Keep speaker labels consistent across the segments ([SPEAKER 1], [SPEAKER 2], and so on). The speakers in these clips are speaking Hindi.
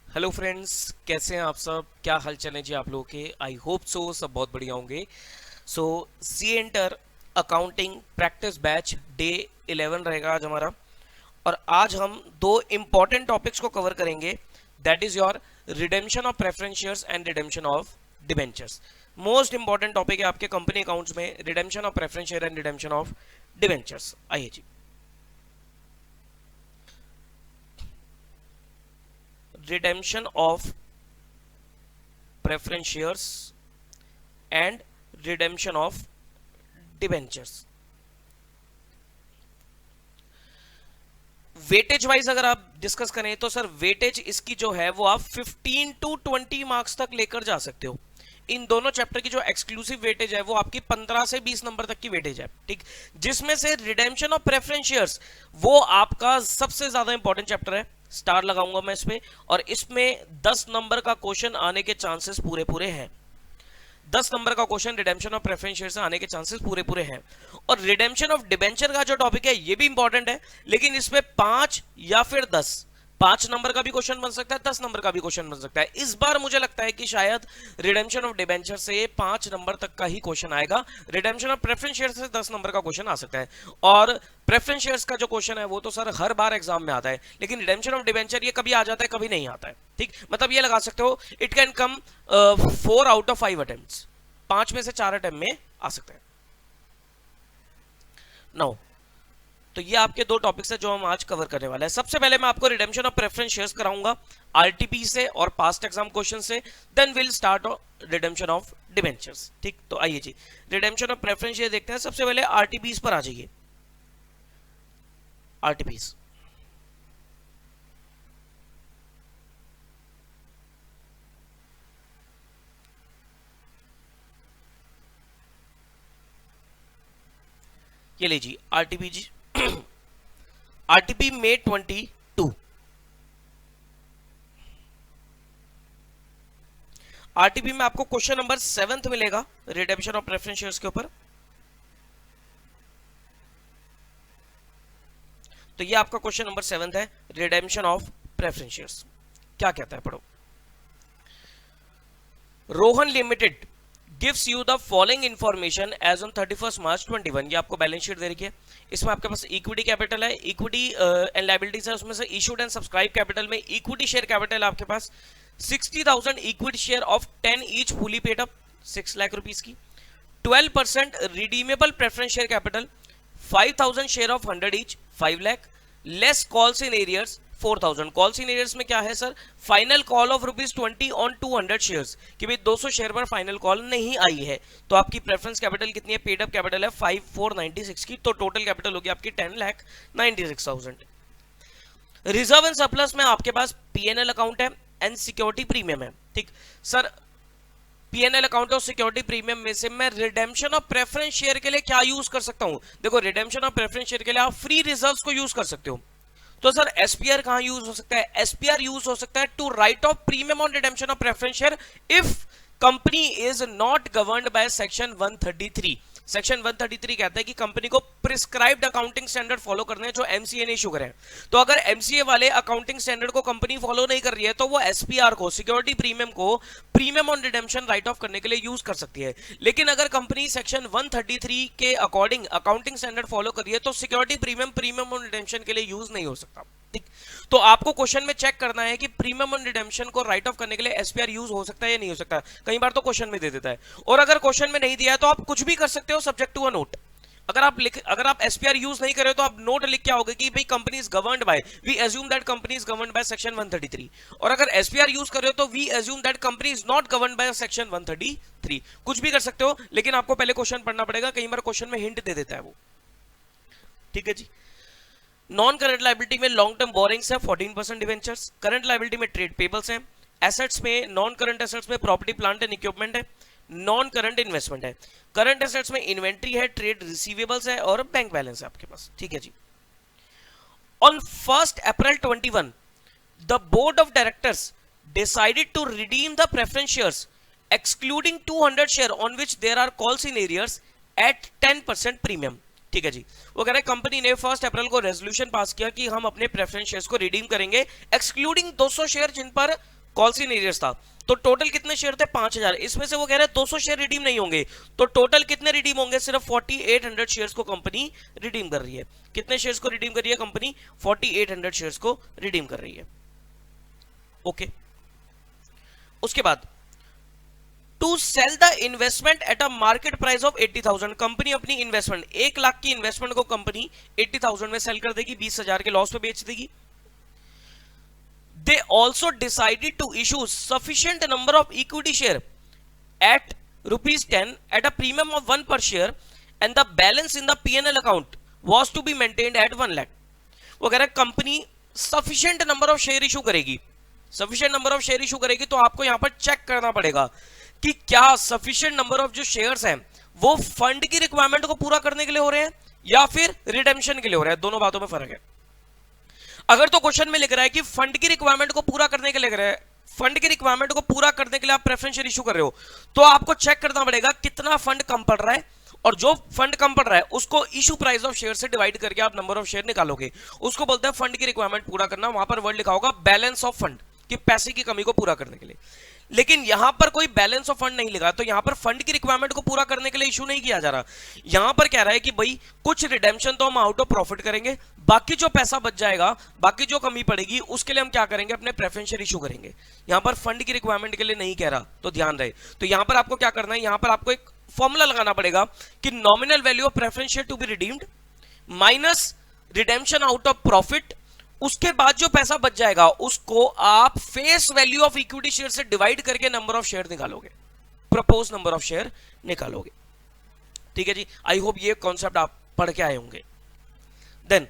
[SPEAKER 1] हेलो फ्रेंड्स, कैसे हैं आप सब? क्या हाल चाल है जी आप लोगों के? आई होप सो सब बहुत बढ़िया होंगे। So C inter accounting practice batch day 11 रहेगा आज हमारा। और आज हम दो इंपॉर्टेंट टॉपिक्स को कवर करेंगे। That is your redemption of preference shares and redemption of debentures. Most important topic है आपके कंपनी अकाउंट्स में, redemption of preference share and redemption of debentures. आइए जी, redemption of preference shares and redemption of debentures। Weightage wise अगर आप डिस्कस करें तो सर वेटेज इसकी जो है वो आप 15 टू 20 मार्क्स तक लेकर जा सकते हो। इन दोनों चैप्टर की जो एक्सक्लूसिव वेटेज है वो आपकी 15 से 20 नंबर तक की वेटेज है, ठीक। जिसमें से रिडेम्पशन ऑफ प्रेफरेंस शेयर्स वो आपका सबसे ज्यादा इंपॉर्टेंट चैप्टर है। स्टार लगाऊंगा मैं इसमें, और इसमें 10 नंबर का क्वेश्चन आने के चांसेस पूरे पूरे हैं। 10 नंबर का question redemption of preference share से आने के चांसेस पूरे पूरे हैं। और रिडेम्पशन ऑफ डिबेंचर का जो टॉपिक है ये भी इंपॉर्टेंट है, लेकिन इसमें 5 या फिर 10, 5 नंबर का भी क्वेश्चन बन सकता है, 10 नंबर का भी क्वेश्चन बन सकता है। इस बार मुझे लगता है कि शायद रिडेम्पशन ऑफ डिबेंचर से 5 नंबर तक का ही क्वेश्चन आएगा। रिडेम्पशन ऑफ प्रेफरेंस शेयर से 10 नंबर का क्वेश्चन आ सकता है। और प्रेफरेंस शेयर्स का जो क्वेश्चन है वो तो सर हर बार एग्जाम में आता है, लेकिन रिडेम्पशन ऑफ डिबेंचर ये कभी आ जाता है कभी नहीं आता है, ठीक। मतलब ये लगा सकते हो it can come 4 out of 5 attempts, 5 में से 4 अटेम्प्ट में आ सकते हैं। नाउ तो ये आपके दो टॉपिक्स है जो हम आज कवर करने वाले हैं। सबसे पहले मैं आपको रिडेम्पशन ऑफ प्रेफरेंस शेयर्स कराऊंगा आरटीपी से और पास्ट एग्जाम क्वेश्चन से, then will start redemption of debentures, ठीक। तो आइए जी, रिडेम्पशन ऑफ प्रेफरेंस शेयर देखते हैं। सबसे पहले आरटीपीस पर आ जाइए। आरटीपीस ये लीजिए आरटीपी जी। आरटीपी मे 22। आरटीपी में आपको क्वेश्चन नंबर 7 मिलेगा रिडेम्पशन ऑफ प्रेफरेंस शेयर्स के ऊपर। तो ये आपका क्वेश्चन नंबर 7 है, रिडेम्पशन ऑफ प्रेफरेंस शेयर्स। क्या कहता है, पढ़ो। Rohan limited gives you the following information as on 31 March 21। ये आपको बैलेंस शीट दे रखी है। इसमें आपके पास इक्विटी कैपिटल है, इक्विटी एंड लायबिलिटीज है। उसमें से इशूड एंड सब्सक्राइब कैपिटल में इक्विटी शेयर कैपिटल आपके पास 60,000 equity share of 10 each fully paid up 6 lakh rupees की। 12% redeemable preference share capital 5,000 share of 100 each 5 lakh, less calls in arrears 4,000। Calls in arrears में क्या है sir? Final call of ₹20 on 200 shares, कि भाई 200 शेयर पर फाइनल कॉल नहीं आई है, तो आपकी प्रेफरेंस कैपिटल कितनी है? पेड अप कैपिटल है 5,496 की, तो टोटल कैपिटल होगी आपकी 10,96,000। रिजर्व एंड सरप्लस में आपके पास पीएनएल अकाउंट है एंड सिक्योरिटी प्रीमियम है, ठीक। सर पीएनएल अकाउंट और सिक्योरिटी प्रीमियम में से मैं रिडेम्पशन ऑफ प्रेफरेंस शेयर के लिए क्या यूज कर सकता हूं? देखो, रिडेम्पशन ऑफ प्रेफरेंस शेयर के लिए आप फ्री रिजर्व्स को यूज कर सकते हो। तो सर एसपीआर कहां यूज हो सकता है? एसपीआर यूज हो सकता है to write off premium on redemption of preference share if company is not governed by section 133। Section 133 कहता है कि कंपनी को प्रिस्क्राइब्ड अकाउंटिंग स्टैंडर्ड फॉलो करने हैं जो एमसीए ने इशू करे हैं। तो अगर एमसीए वाले अकाउंटिंग स्टैंडर्ड को कंपनी फॉलो नहीं कर रही है तो वो एसपीआर को, सिक्योरिटी प्रीमियम को, premium on redemption write off करने के लिए यूज कर सकती है। लेकिन अगर कंपनी सेक्शन 133 के अकॉर्डिंग अकाउंटिंग स्टैंडर्ड फॉलो कर रही है तो security premium, premium on redemption के लिए यूज नहीं हो सकता, ठीक। तो आपको क्वेश्चन में चेक करना है कि प्रीमियम ऑन रिडेम्पशन को राइट ऑफ करने के लिए एसपीआर यूज हो सकता है या नहीं हो सकता। कई बार तो क्वेश्चन में दे देता है, और अगर क्वेश्चन में नहीं दिया है तो आप कुछ भी कर सकते हो सब्जेक्ट टू अ नोट। अगर आप एसपीआर यूज नहीं करे तो आप नोट लिख के आओगे कि भाई company is governed by, we assume that company is governed by section 133। और अगर एसपीआर यूज कर रहे हो तो we assume that company is not governed by section 133। कुछ भी कर सकते हो, लेकिन आपको पहले क्वेश्चन पढ़ना पड़ेगा। कई बार क्वेश्चन में हिंट दे देता है वो, ठीक है जी। नॉन करंट लायबिलिटी में लॉन्ग टर्म बोरिंग्स है 14% डिवेंचर्स। करंट लायबिलिटी में ट्रेड पेबल्स हैं। एसेट्स में, नॉन करंट एसेट्स में प्रॉपर्टी प्लांट एंड इक्विपमेंट है। नॉन करंट इन्वेस्टमेंट है। करंट एसेट्स में इन्वेंट्री है, ट्रेड रिसीवेबल्स है और बैंक बैलेंस है आपके पास, ठीक है जी। On 1 April 21 the board of directors decided to redeem the preference shares excluding 200 share on which there are calls in arrears at 10% premium, ठीक है जी। वो कह रहे हैं कंपनी ने 1 अप्रैल को रेजोल्यूशन पास किया कि हम अपने प्रेफरेंस शेयर्स को रिडीम करेंगे एक्सक्लूडिंग 200 शेयर जिन पर कॉल सी नीरियस था, तो टोटल कितने शेयर थे 5000, इसमें से वो कह रहे हैं 200 शेयर रिडीम नहीं होंगे, तो टोटल कितने रिडीम होंगे, सिर्फ 4800 शेयर्स को कंपनी रिडीम कर रही है। कितने शेयर्स को रिडीम कर रही है कंपनी, 4800 शेयर्स को रिडीम कर रही है। ओके, उसके बाद to sell the investment at a market price of 80,000, company अपनी इन्वेस्टमेंट 1 लाख की इन्वेस्टमेंट को कंपनी 80,000 में सेल कर देगी, 20,000 के लॉस पे बेच देगी। They also decided to issue sufficient number of equity share at rupees 10 at a premium of 1 per share and the balance in the P&L account was to be maintained at 1 lakh। वो कह रहा है company sufficient number of share issue करेगी, sufficient number of share issue करेगी, तो आपको यहां पर चेक करना पड़ेगा कि क्या sufficient number of जो shares हैं वो फंड की रिक्वायरमेंट को पूरा करने के लिए हो रहे हैं या फिर रिडेम्पशन के लिए हो रहे हैं, दोनों बातों में फर्क है। अगर तो क्वेश्चन में लिख रहा है कि फंड की रिक्वायरमेंट को पूरा करने के लिए लिख रहा है, फंड की रिक्वायरमेंट को पूरा करने के लिए आप प्रेफरेंस शेयर इशू कर रहे हो, तो आपको चेक करना पड़ेगा कितना फंड कम पड़ रहा है, और जो फंड कम पड़ रहा है उसको इशू प्राइस ऑफ शेयर से डिवाइड करके आप नंबर ऑफ शेयर निकालोगे, उसको बोलते हैं फंड की रिक्वायरमेंट पूरा करना। वहां पर वर्ड लिखा होगा बैलेंस ऑफ फंड, कि पैसे की कमी को पूरा करने के लिए, लेकिन यहां पर कोई बैलेंस ऑफ फंड नहीं लिखा, तो यहां पर फंड की रिक्वायरमेंट को पूरा करने के लिए इशू नहीं किया जा रहा। यहां पर कह रहा है कि भाई कुछ रिडेम्पशन तो हम आउट ऑफ प्रॉफिट करेंगे, बाकी जो पैसा बच जाएगा, बाकी जो कमी पड़ेगी उसके लिए हम क्या करेंगे, अपने प्रेफरेंस शेयर इशू करेंगे। यहां पर फंड की रिक्वायरमेंट के लिए नहीं कह रहा, तो ध्यान रहे। तो यहां पर आपको क्या करना है, यहां पर आपको एक फॉर्मूला लगाना पड़ेगा कि nominal value of preference share to be redeemed minus redemption out of profit, उसके बाद जो पैसा बच जाएगा उसको आप face value of equity share से डिवाइड करके नंबर ऑफ शेयर निकालोगे, प्रपोज नंबर ऑफ शेयर निकालोगे। ठीक है जी, आई होप ये कॉन्सेप्ट आप पढ़ के आए होंगे। Then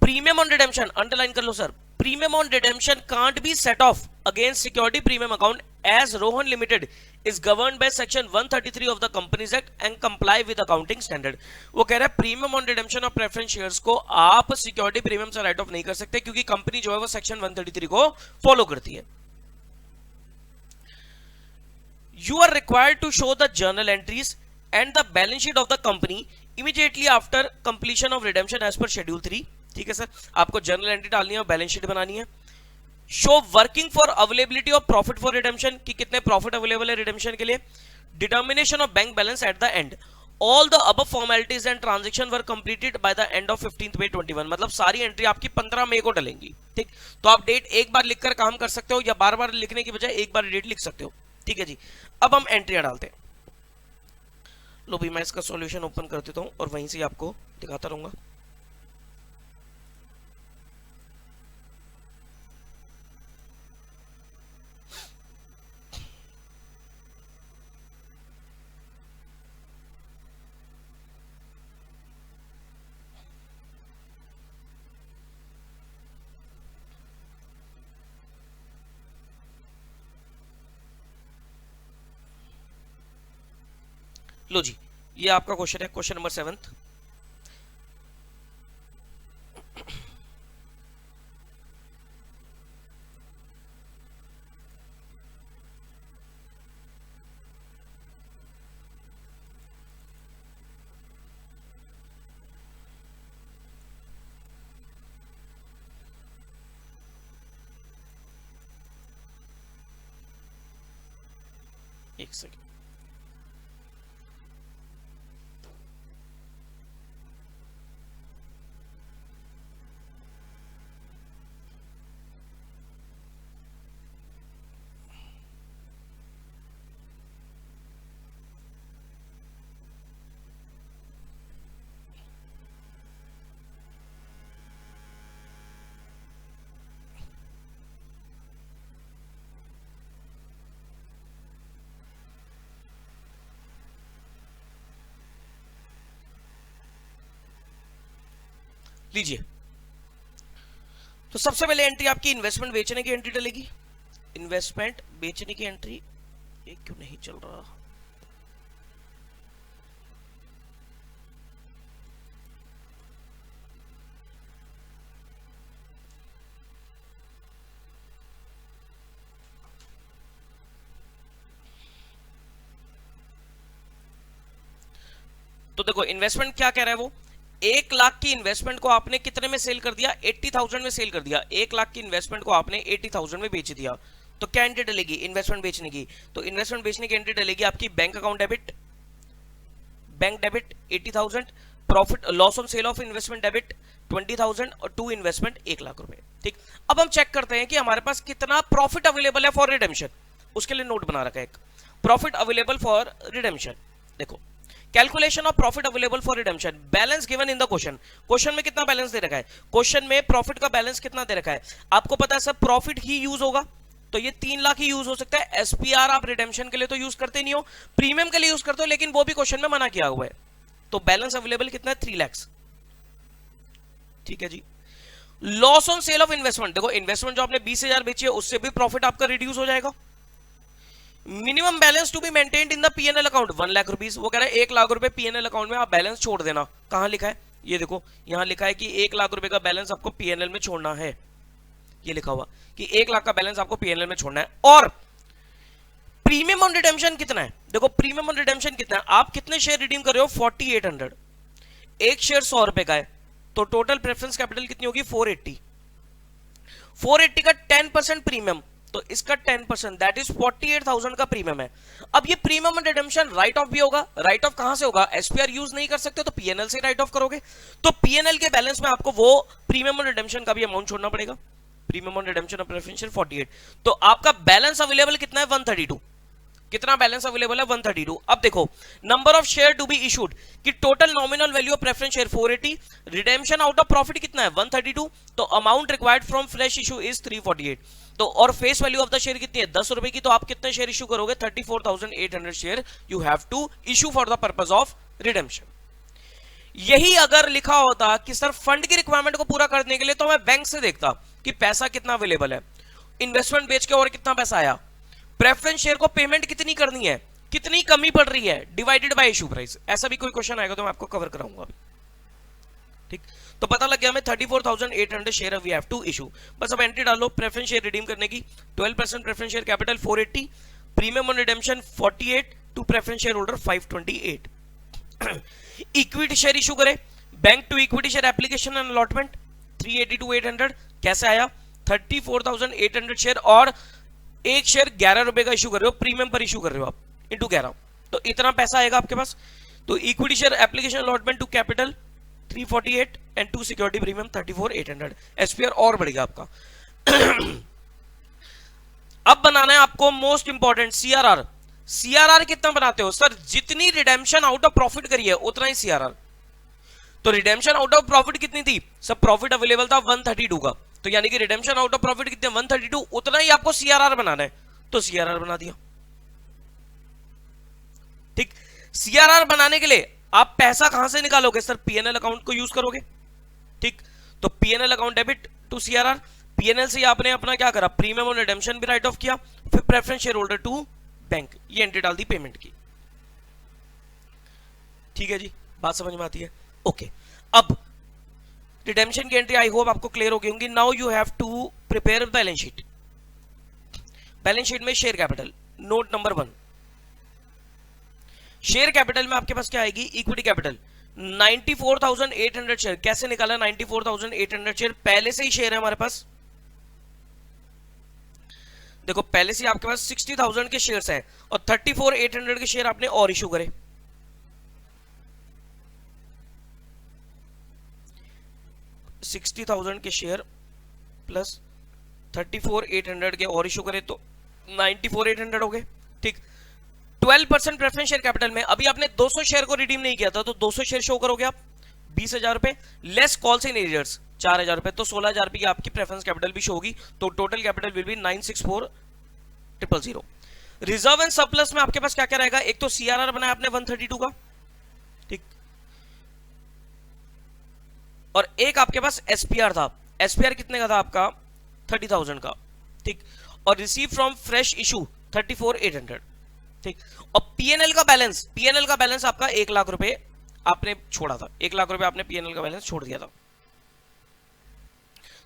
[SPEAKER 1] premium on redemption, underline कर लो sir, premium on redemption can't be set off against security premium account as Rohan limited is governed by section 133 of the Companies Act and comply with accounting standard। वो कह रहा है premium on redemption of preference shares को आप सिक्योरिटी प्रीमियम से राइट ऑफ नहीं कर सकते, क्योंकि कंपनी जो है वो सेक्शन 133 को फॉलो करती है। You are required to show the journal entries and the balance sheet of the company immediately after completion of redemption as per schedule 3। ठीक है सर, आपको जर्नल एंट्री डालनी है और बैलेंस शीट बनानी है। Show working for availability of profit for redemption, कि कितने प्रॉफिट अवेलेबल है रिडेम्पशन के लिए। Determination of bank balance at the and, all the above formalities and transaction were completed by the end of 15 मई 21, मतलब सारी एंट्री आपकी 15 मई को डलेंगी। ठीक, तो आप डेट एक बार लिखकर काम कर सकते हो या बार बार लिखने की बजाय एक बार डेट लिख सकते हो। ठीक है जी, अब हम एंट्रियां डालते हैं। लो भी मैं इसका सॉल्यूशन ओपन कर देता हूं और वहीं से आपको दिखाता रहूंगा। लो जी, ये आपका क्वेश्चन है, क्वेश्चन नंबर 7। एक सेकंड, लीजिए। तो सबसे पहले एंट्री आपकी इन्वेस्टमेंट बेचने की एंट्री डलेगी। इन्वेस्टमेंट बेचने की एंट्री, ये क्यों नहीं चल रहा, तो देखो इन्वेस्टमेंट क्या कह रहा है वो, 1 लाख की इन्वेस्टमेंट को आपने कितने में सेल कर दिया, 80,000 में सेल कर दिया। 1 लाख की इन्वेस्टमेंट को आपने 80,000 में बेच दिया, तो क्या एंट्री डलेगी, इन्वेस्टमेंट बेचने की। तो इन्वेस्टमेंट बेचने की एंट्री डलेगी आपकी bank account debit, bank debit 80,000, profit loss on sale of investment debit 20,000 और टू इन्वेस्टमेंट 1 लाख रुपए। ठीक, अब हम चेक करते हैं कि हमारे पास कितना प्रॉफिट अवेलेबल है फॉर रिडेम्पशन। उसके लिए नोट बना रखा है एक, प्रॉफिट अवेलेबल फॉर रिडेम्पशन। देखो, calculation of profit available for redemption, balance given in the question. Question में कितना बैलेंस दे रखा है, क्वेश्चन में प्रॉफिट का बैलेंस कितना दे रखा है। आपको पता है सब प्रॉफिट ही यूज होगा, तो ये 3 लाख ही यूज हो सकता है। एसपीआर आप रिडेम्पशन के लिए तो यूज करते नहीं हो, प्रीमियम के लिए यूज करते हो, लेकिन वो भी क्वेश्चन में मना किया हुआ है। तो बैलेंस अवेलेबल कितना है, 3 लाख। ठीक है जी। Loss on sale of investment, देखो इन्वेस्टमेंट जो आपने 20,000 बेची है उससे भी प्रॉफिट आपका रिड्यूस हो जाएगा। Minimum balance to be maintained in the PNL account 1 lakh rupees, वो कह रहा है 1 लाख रुपए पीएनएल अकाउंट में आप बैलेंस छोड़ देना। कहां लिखा है, ये देखो यहां लिखा है कि 1 लाख रुपए का बैलेंस आपको पीएनएल में छोड़ना है, ये लिखा हुआ कि 1 लाख का बैलेंस आपको पीएनएल में छोड़ना है। और प्रीमियम ऑन रिडेम्पशन कितना है, देखो प्रीमियम ऑन रिडेम्पशन कितना है, आप कितने शेयर रिडीम कर रहे हो, 4800, एक शेयर 100 रुपए का है, तो टोटल प्रेफरेंस कैपिटल कितनी होगी, 480। 480 का 10% प्रीमियम, तो इसका 10% दैट इज 48,000 का प्रीमियम है। अब ये premium on redemption write of भी होगा, राइट ऑफ कहां से होगा, एसपीआर यूज नहीं कर सकते तो पीएनएल से राइट ऑफ करोगे, तो पीएनएल के बैलेंस में आपको वो प्रीमियम ऑन रिडेम्पशन का भी अमाउंट छोड़ना पड़ेगा। Premium on redemption of preference share 48, तो आपका बैलेंस अवेलेबल कितना है, 132। कितना बैलेंस अवेलेबल है, 132। अब देखो number of share to be issued, कि total nominal value of preference share 480, redemption out of profit कितना है, 132, तो amount required from fresh issue is 348। तो और face value of the share कितनी है, 10 रुपए की, तो आप कितने शेयर इशू करोगे, 34,800 share you have to issue for the purpose of redemption. यही अगर लिखा होता कि सर फंड की रिक्वायरमेंट को पूरा करने के लिए, तो मैं बैंक से देखता कि पैसा कितना अवेलेबल है, इन्वेस्टमेंट बेच के और कितना पैसा आया, प्रेफरेंस शेयर को पेमेंट कितनी करनी है, कितनी कमी पड़ रही है, डिवाइडेड बाय इशू प्राइस। ऐसा भी कोई क्वेश्चन आएगा तो मैं आपको कवर कराऊंगा अभी। ठीक, तो पता लग गया हमें 34,800 share we have to issue. बस अब एंट्री डालो प्रेफरेंस शेयर रिडीम करने की, 12% preference share capital 480, premium on redemption 48, to preference share holder 528। Equity share issue करे, bank to equity share application and allotment 382,800, कैसे आया, 34,800 शेयर और एक शेयर 11 रुपए का इशू कर रहे हो, प्रीमियम पर इशू कर रहे हो आप, इंटू 11, तो इतना पैसा आएगा आपके पास। तो equity share application allotment to capital 348 and to security premium 34,800, SPR और बढ़ेगा आपका। अब बनाना है आपको मोस्ट इंपॉर्टेंट सीआरआर। सीआरआर कितना बनाते हो सर, जितनी रिडेम्पशन आउट ऑफ प्रॉफिट करी है उतना ही सीआरआर। तो रिडेम्पशन आउट ऑफ प्रॉफिट कितनी थी, सब प्रॉफिट अवेलेबल था 132 का, तो यानी कि रिडेम्पशन आउट ऑफ प्रॉफिट कितने 132, उतना ही आपको सीआरआर बनाना है, तो सीआरआर बना दिया। ठीक, सीआरआर बनाने के लिए आप पैसा कहां से निकालोगे सर, पीएनएल अकाउंट को यूज करोगे। ठीक, तो PNL account debit to CRR, PNL से आपने अपना क्या करा, प्रीमियम और रिडेम्पशन भी राइट ऑफ किया, फिर preference share holder to bank, ये एंट्री डाल दी पेमेंट की। ठीक है जी, बात समझ में आती है, ओके। अब रिडेम्पशन की एंट्री आई होप आपको क्लियर हो गई होंगी। Now you have to prepare balance sheet. Balance sheet में share capital, note number 1, share capital में आपके पास क्या आएगी, इक्विटी कैपिटल 94,800 शेयर। कैसे निकाला 94,800 शेयर, पहले से ही शेयर है हमारे पास, देखो पहले से आपके पास 60,000 के शेयर्स हैं और 34,800 के शेयर आपने और इशू करे। $60,000 के शेयर प्लस 34,800 के और इशू करे तो 94,800 हो गए। ठीक, 12% प्रेफरेंस शेयर कैपिटल में अभी आपने 200 शेयर को रिडीम नहीं किया था, तो 200 शेयर शो करोगे आप, 20,000 रुपए लेस कॉल्स इन एरियर्स 4,000 रुपए, तो 16,000 रुपए की आपकी प्रेफरेंस कैपिटल भी शो होगी, तो total capital will be 964,000। Reserve and surplus में आपके पास क्या क्या रहेगा, एक तो सीआरआर बनाया आपने 132 का, ठीक, और एक आपके पास एसपीआर था, एसपीआर कितने का था आपका 30,000 का, ठीक, और रिसीव फ्रॉम फ्रेश इशू 34,800, ठीक, और पीएनएल का बैलेंस आपका 1 लाख रुपए आपने छोड़ा था, 1 लाख रुपए आपने पीएनएल का बैलेंस छोड़ दिया था,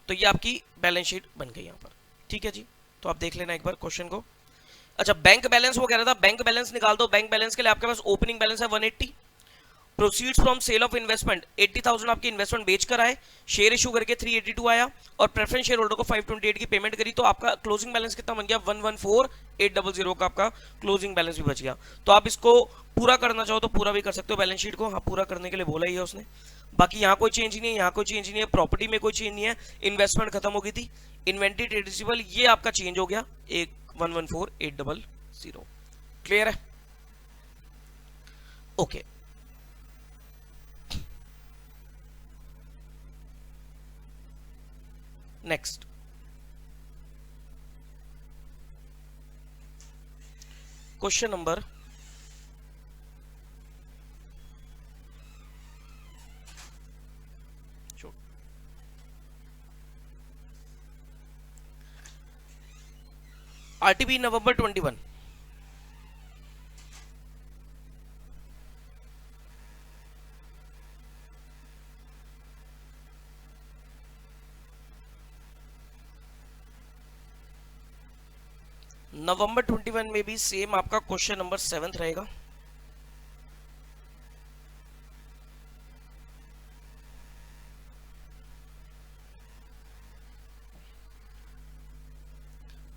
[SPEAKER 1] तो ये आपकी बैलेंस शीट बन गई यहां पर। ठीक है जी, तो आप देख लेना एक बार क्वेश्चन को। अच्छा, बैंक बैलेंस वो कह रहा था, बैंक बैलेंस निकाल दो। बैंक बैलेंस के लिए आपके पास ओपनिंग बैलेंस है 180 proceeds from sale of investment 80,000 आपकी इन्वेस्टमेंट बेच कर आए, शेयर इशू करके 382 आया और प्रेफरेंस शेयर होल्डर को 528 की पेमेंट करी, तो आपका क्लोजिंग बैलेंस कितना बन गया 114,800 का आपका क्लोजिंग बैलेंस भी बच गया। तो आप इसको पूरा करना चाहो तो पूरा भी कर सकते हो बैलेंस शीट को, हाँ पूरा करने के लिए बोला ही है उसने। बाकी यहाँ कोई चेंज नहीं है, यहाँ कोई चेंज नहीं है, प्रॉपर्टी में कोई चेंज नहीं है, इन्वेस्टमेंट खत्म हो गई थी, इन्वेंटरी ट्रेड रिसीवेबल ये आपका चेंज हो गया, एक 114,800। क्लियर है? Okay next question number RTP November 21। November 21 में भी सेम आपका क्वेश्चन नंबर 7 रहेगा।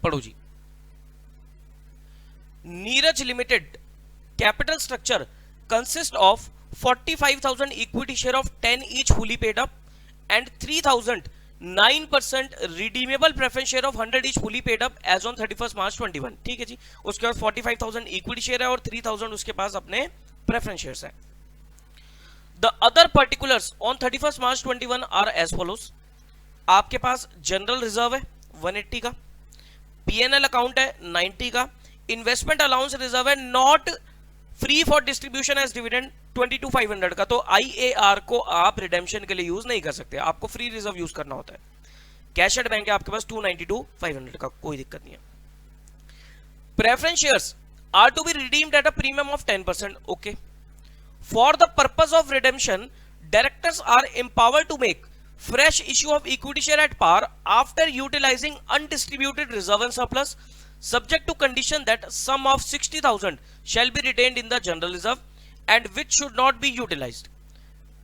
[SPEAKER 1] पढ़ो जी। Neeraj limited capital structure consist of 45,000 equity share of 10 each fully paid up and 3,000 9% redeemable preference share of 100 each fully paid up as on 31st March 21। ठीक है जी। उसके बाद 45,000 इक्विटी शेयर है और 3,000 उसके पास अपने प्रेफरेंस शेयर्स है। The other particulars on 31st March 21 are as follows. आपके पास जनरल रिजर्व है 180 का, पीएनएल अकाउंट है 90 का, इन्वेस्टमेंट अलाउंस रिजर्व है not free for distribution as dividend 22,500 का। तो आईएआर को आप रिडेम्पशन के लिए यूज नहीं कर सकते, आपको फ्री रिजर्व यूज करना होता है। कैश एट बैंक है आपके पास 292,500 का, कोई दिक्कत नहीं है। Preference shares are to be redeemed at a premium of 10%। Okay. For the purpose of redemption directors are empowered to make fresh issue of equity share at par after utilizing undistributed reserve and surplus, subject to condition that sum of 60,000 shall be retained in the general reserve and which should not be utilized.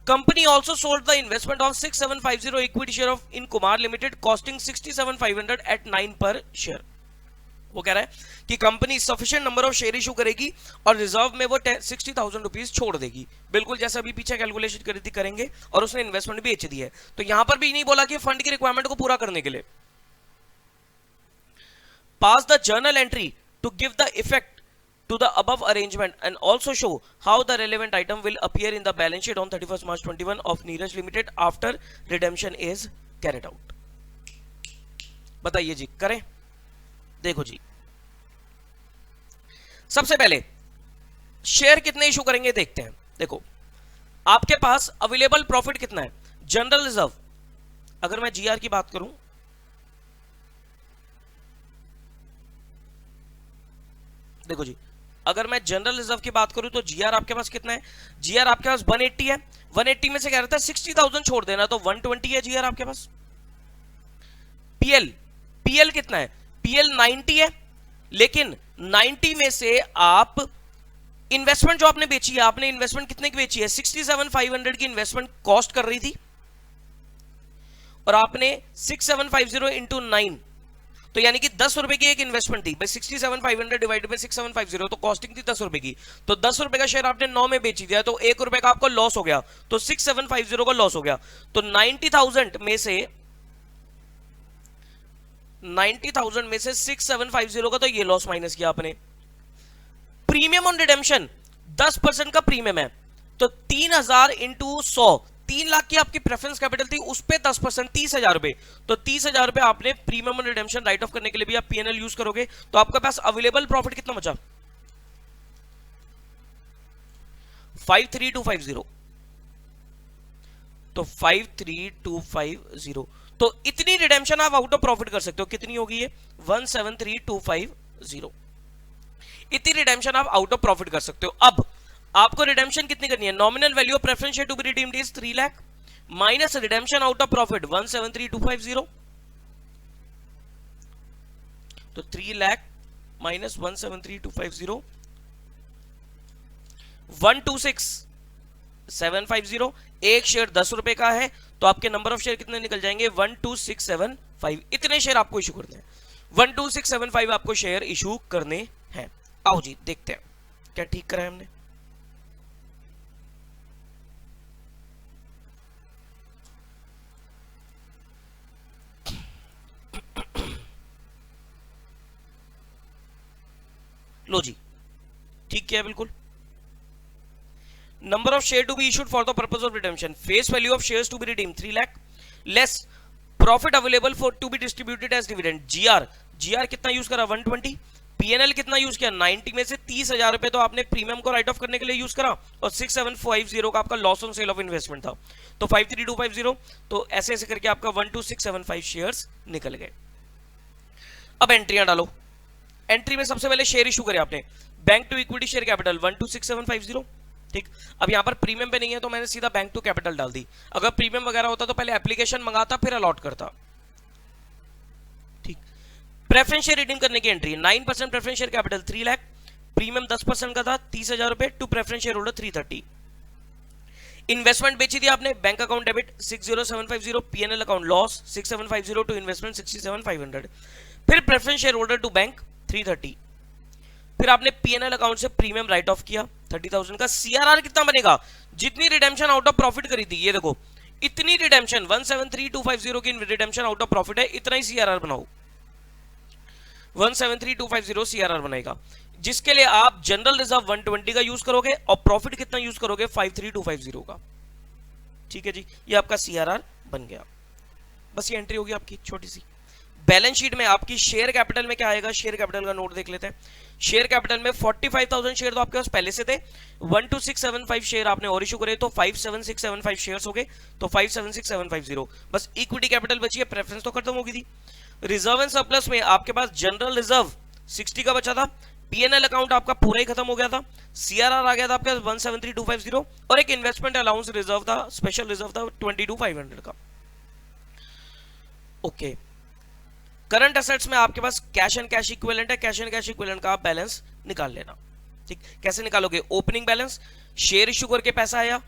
[SPEAKER 1] Company also sold the investment of 6750 equity share of in Kumar Limited costing 67,500 at 9 per share. वो कह रहा है कि company sufficient number of share issue करेगी और रिजर्व में वो 60,000 रुपीज छोड़ देगी, बिल्कुल जैसा अभी पीछे कैलकुलेशन करी थी करेंगे, और उसने इन्वेस्टमेंट भी बेच दी है। तो यहां पर भी नहीं बोला कि फंड की रिक्वायरमेंट को पूरा करने के लिए pass the journal entry to give the effect to the above arrangement and also show how the relevant item will appear in the balance sheet on 31st March 21 of Neeraj Limited after redemption is carried out। बताइए जी, करें? देखो जी, सबसे पहले शेयर कितने इशू करेंगे देखते हैं। देखो आपके पास अवेलेबल प्रॉफिट कितना है, जनरल रिजर्व, अगर मैं जीआर की बात करूं, देखो जी अगर मैं जनरल रिजर्व की बात करूं तो जीआर आपके पास कितना है, जीआर आपके पास 180 है, 180 में से कह रहा था 60,000 छोड़ देना, तो 120 है जीआर आपके पास। पीएल कितना है, पीएल 90 है, लेकिन 90 में से आप इन्वेस्टमेंट जो आपने बेची है, आपने इन्वेस्टमेंट कितने की बेची है, 67,500 की इन्वेस्टमेंट कॉस्ट कर रही थी और आपने 6750 इंटू 9, तो यानी कि 10 रुपए की एक इन्वेस्टमेंट थी भाई, 67,500 डिवाइडेड बाय 6750, तो कॉस्टिंग थी 10 रुपए की, तो 10 रुपए का शेयर आपने 9 में बेची दिया, तो 1 रुपए का आपको लॉस हो गया, तो 6750 का लॉस हो गया। तो 90,000 में से 6750 का तो ये लॉस माइनस किया आपने। प्रीमियम ऑन रिडेम्पशन 10% का प्रीमियम है, तो 3,000 इंटू 100, 3 लाख की आपकी प्रेफरेंस कैपिटल थी, उस पे 10% 30,000 रुपए, तो 30,000 रुपए आपने premium on redemption write off करने के लिए भी आप पीएनएल यूज करोगे, तो आपके पास अवेलेबल प्रॉफिट कितना बचा, 53,250, तो 53,250, तो इतनी रिडेम्पशन आप आउट ऑफ प्रॉफिट कर सकते हो। कितनी होगी ये, 173,250, इतनी रिडेम्पशन आप आउट ऑफ प्रॉफिट कर सकते हो। अब आपको रिडेम्पशन कितनी करनी है, nominal value of preference share to be redeemed is 3 lakh minus redemption out of profit 173,250, तो 3 लाख माइनस 173,250 126 126750, एक शेयर 10 रुपए का है, तो आपके नंबर ऑफ शेयर कितने निकल जाएंगे 12675, इतने शेयर आपको इशू करने हैं, 12675 आपको शेयर इशू करने हैं। आओ जी देखते हैं क्या ठीक करा है हमने। लो जी ठीक किया बिल्कुल। Number of share to be issued for the purpose of redemption, face value of shares to be redeem 3 lakh, less profit available for to be distributed as dividend, GR कितना यूज करा 120, पीएनएल कितना यूज किया 90 में से 30,000 रुपए तो आपने प्रीमियम को राइट ऑफ करने के लिए यूज करा, और 6750 का आपका loss on sale of investment था, तो 53250, तो ऐसे ऐसे करके आपका 12675 शेयर्स निकल गए। अब एंट्रियां डालो। एंट्री में सबसे पहले शेयर इशू करे आपने, bank to equity share capital 126,750, ठीक। अब यहां पर प्रीमियम पे नहीं है तो मैंने सीधा बैंक टू कैपिटल डाल दी, अगर प्रीमियम वगैरह होता तो पहले एप्लीकेशन मंगाता फिर अलॉट करता, ठीक। प्रेफरेंस शेयर रिडीम करने की entry 9% preference share capital 3 lakh, premium 10% का था 30,000 रुपए, to preference share holder 330, investment बेची थी आपने, bank account debit 60750, PNL account loss 6750 to investment 67500, फिर preference share holder to bank 330, फिर आपने पीएनएल अकाउंट से प्रीमियम राइट ऑफ किया 30,000 का। सीआरआर कितना बनेगा, जितनी रिडेम्पशन आउट ऑफ प्रॉफिट करी थी, ये देखो इतनी रिडेम्पशन 173250 की रिडेम्पशन आउट ऑफ प्रॉफिट है, इतना ही सीआरआर बनाओ, 173250 सीआरआर बनेगा, जिसके लिए आप जनरल रिजर्व 120 का यूज करोगे और प्रॉफिट कितना यूज करोगे 53250 का, ठीक है जी। ये आपका सीआरआर बन गया, बस ये एंट्री होगी आपकी छोटी सी। बैलेंस शीट में आपकी शेयर कैपिटल में क्या आएगा, शेयर कैपिटल का नोट देख लेते हैं। शेयर कैपिटल में 45,000 शेयर तो आपके पास पहले से थे, 12675 शेयर आपने और इशू करे तो 57675 शेयर्स हो गए, तो 576,750, बस इक्विटी कैपिटल बची है, प्रेफरेंस तो खत्म हो गई थी। रिजर्व एंड सरप्लस में आपके पास जनरल रिजर्व 60 का बचा था, पीएनएल अकाउंट आपका पूरा ही खत्म हो गया था, सीआरआर आ गया था आपके 173,250, और एक इन्वेस्टमेंट अलाउंस रिजर्व था, स्पेशल रिजर्व था 22,500 का। ओके, करंट एसेट्स में आपके पास कैश एंड कैश इक्विवेलेंट है, कैश एंड कैश इक्विवेलेंट का आप बैलेंस निकाल लेना, ठीक। कैसे निकालोगे, ओपनिंग बैलेंस, शेयर इशू करके पैसा आया,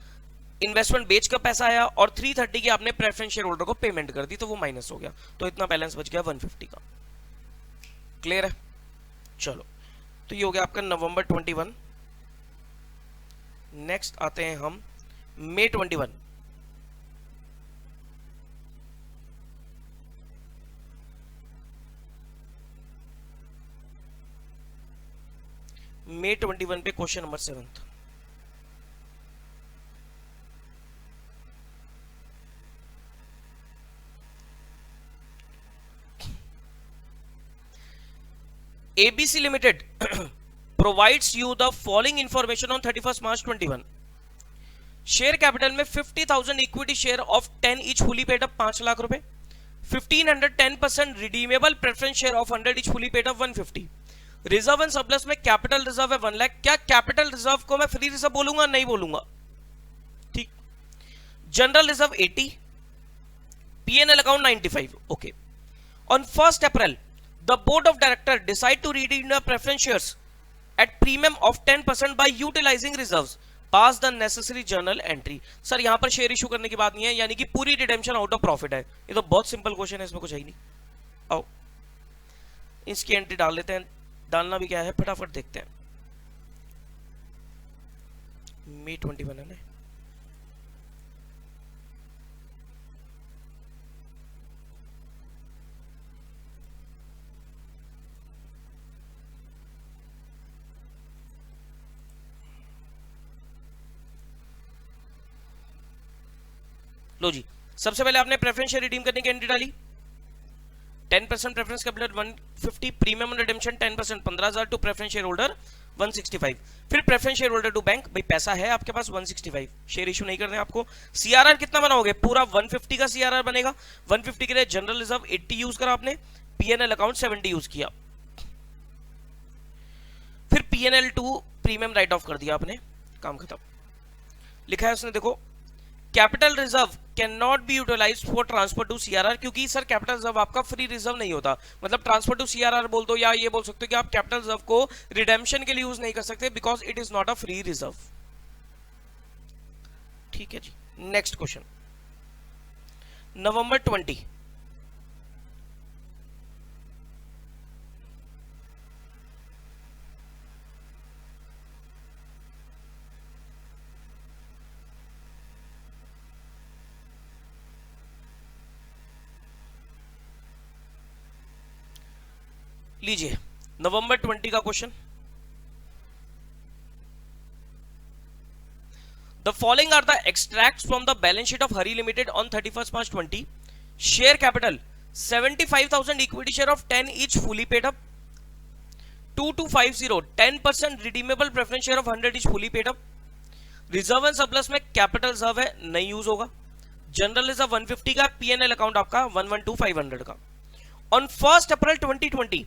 [SPEAKER 1] इन्वेस्टमेंट बेच कर पैसा आया, और 330 की आपने प्रेफरेंस शेयर होल्डर को पेमेंट कर दी, तो वो माइनस हो गया, तो इतना बैलेंस बच गया 150 का। क्लियर है, चलो, तो ये हो गया आपका नवंबर 21। नेक्स्ट आते हैं हम मई 21। मई 21 पे question number 7। ABC Limited provides you the following information on 31st March 21. Share capital में 50,000 equity share of 10 each fully paid up 5 lakh रुपए, 1510% redeemable preference share of 100 each fully paid up 150, reserve and surplus में कैपिटल रिजर्व है 1 लाख। क्या कैपिटल रिजर्व को मैं फ्री रिजर्व बोलूंगा, नहीं बोलूंगा, ठीक। General reserve 80, PNL account 95, okay. On 1st April the board of directors decide to redeem the preference shares at premium of 10% by utilizing reserves, pass the necessary journal entry। Sir यहां पर शेयर इशू करने की बात नहीं है, यानी कि पूरी रिडेम्पशन आउट ऑफ प्रॉफिट है, ये तो बहुत सिंपल क्वेश्चन है, इसमें कुछ है ही नहीं। आओ इसकी एंट्री डाल लेते हैं, डालना भी क्या है फटाफट देखते हैं। मई 21 है ना, लो जी, सबसे पहले आपने प्रेफरेंस शेयर रिडीम करने की एंट्री डाली, 10% preference capital 150, premium redemption 10% 15,000 to preference share holder 165, फिर preference share holder to bank, भाई पैसा है आपके पास 165, शेयर इशू नहीं करने आपको। सीआरआर कितना बनाओगे, पूरा 150 का सीआरआर बनेगा, 150 के लिए जनरल रिजर्व 80 यूज करा आपने, पीएनएल अकाउंट 70 यूज किया, फिर PNL to premium write off कर दिया आपने, काम खत्म। लिखा है उसने देखो, capital reserve can not be utilise for transfer to CRR, क्योंकि सर कैपिटल रिजर्व आपका फ्री रिजर्व नहीं होता, मतलब ट्रांसफर टू सीआरआर बोल दो, या ये बोल सकते हो कि आप कैपिटल रिजर्व को रिडेम्पशन के लिए यूज नहीं कर सकते, because it is not a free reserve. ठीक है जी। नेक्स्ट क्वेश्चन, नवंबर 20, लीजिए नवंबर 20 का question. The following are the extracts from the balance sheet of Hari Limited on 31st March 20. Share capital 75,000 equity share of 10 each fully paid up. 2250 10% redeemable preference share of 100 each fully paid up. Reserve and surplus में कैपिटल रिजर्व है, नहीं यूज होगा। जनरल रिजर्व 150 का, पीएनएल अकाउंट आपका 112,500 का। On 1 April 2020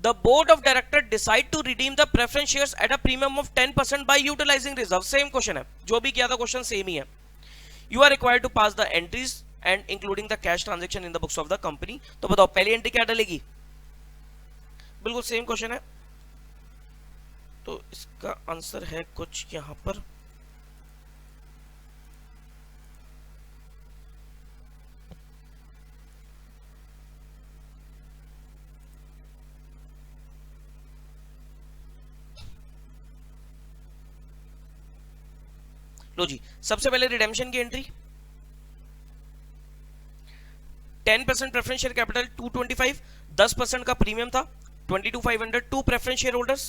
[SPEAKER 1] the board of directors decide to redeem the preference shares at a premium of 10% by utilizing reserve. Same question है, जो भी किया था क्वेश्चन सेम ही है। You are required to pass the entries and including the cash transaction in the books of the company. तो बताओ पहली एंट्री क्या डलेगी? बिल्कुल सेम क्वेश्चन है, तो इसका आंसर है कुछ यहां पर। लो जी, सबसे पहले रिडेम्पशन की एंट्री 10% प्रेफरेंस शेयर कैपिटल 225, 10% का प्रीमियम था 22,500 टू प्रेफरेंस शेयर होल्डर्स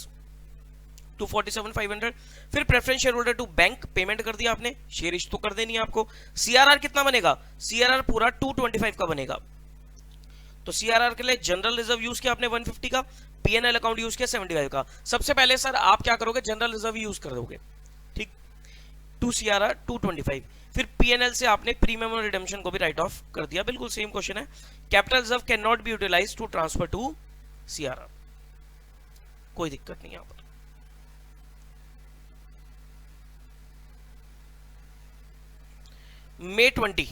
[SPEAKER 1] 247,500। फिर preference share holder to bank payment कर दिया आपने, शेयर इश्यू तो कर देनी है आपको। सीआरआर कितना बनेगा? सीआरआर पूरा 225 का बनेगा। तो सीआरआर के लिए जनरल रिजर्व यूज किया आपने 150 का, पीएनएल अकाउंट यूज किया 75 का। सबसे पहले सर आप क्या करोगे? जनरल रिजर्व यूज कर दोगे, ठीक, 2 सीआरआर 225। फिर पीएनएल से आपने प्रीमियम और रिडेम्पशन को भी राइट ऑफ कर दिया। बिल्कुल सेम क्वेश्चन है। Capital reserve can not be utilised to transfer to CRR, कोई दिक्कत नहीं यहां पर। May 20,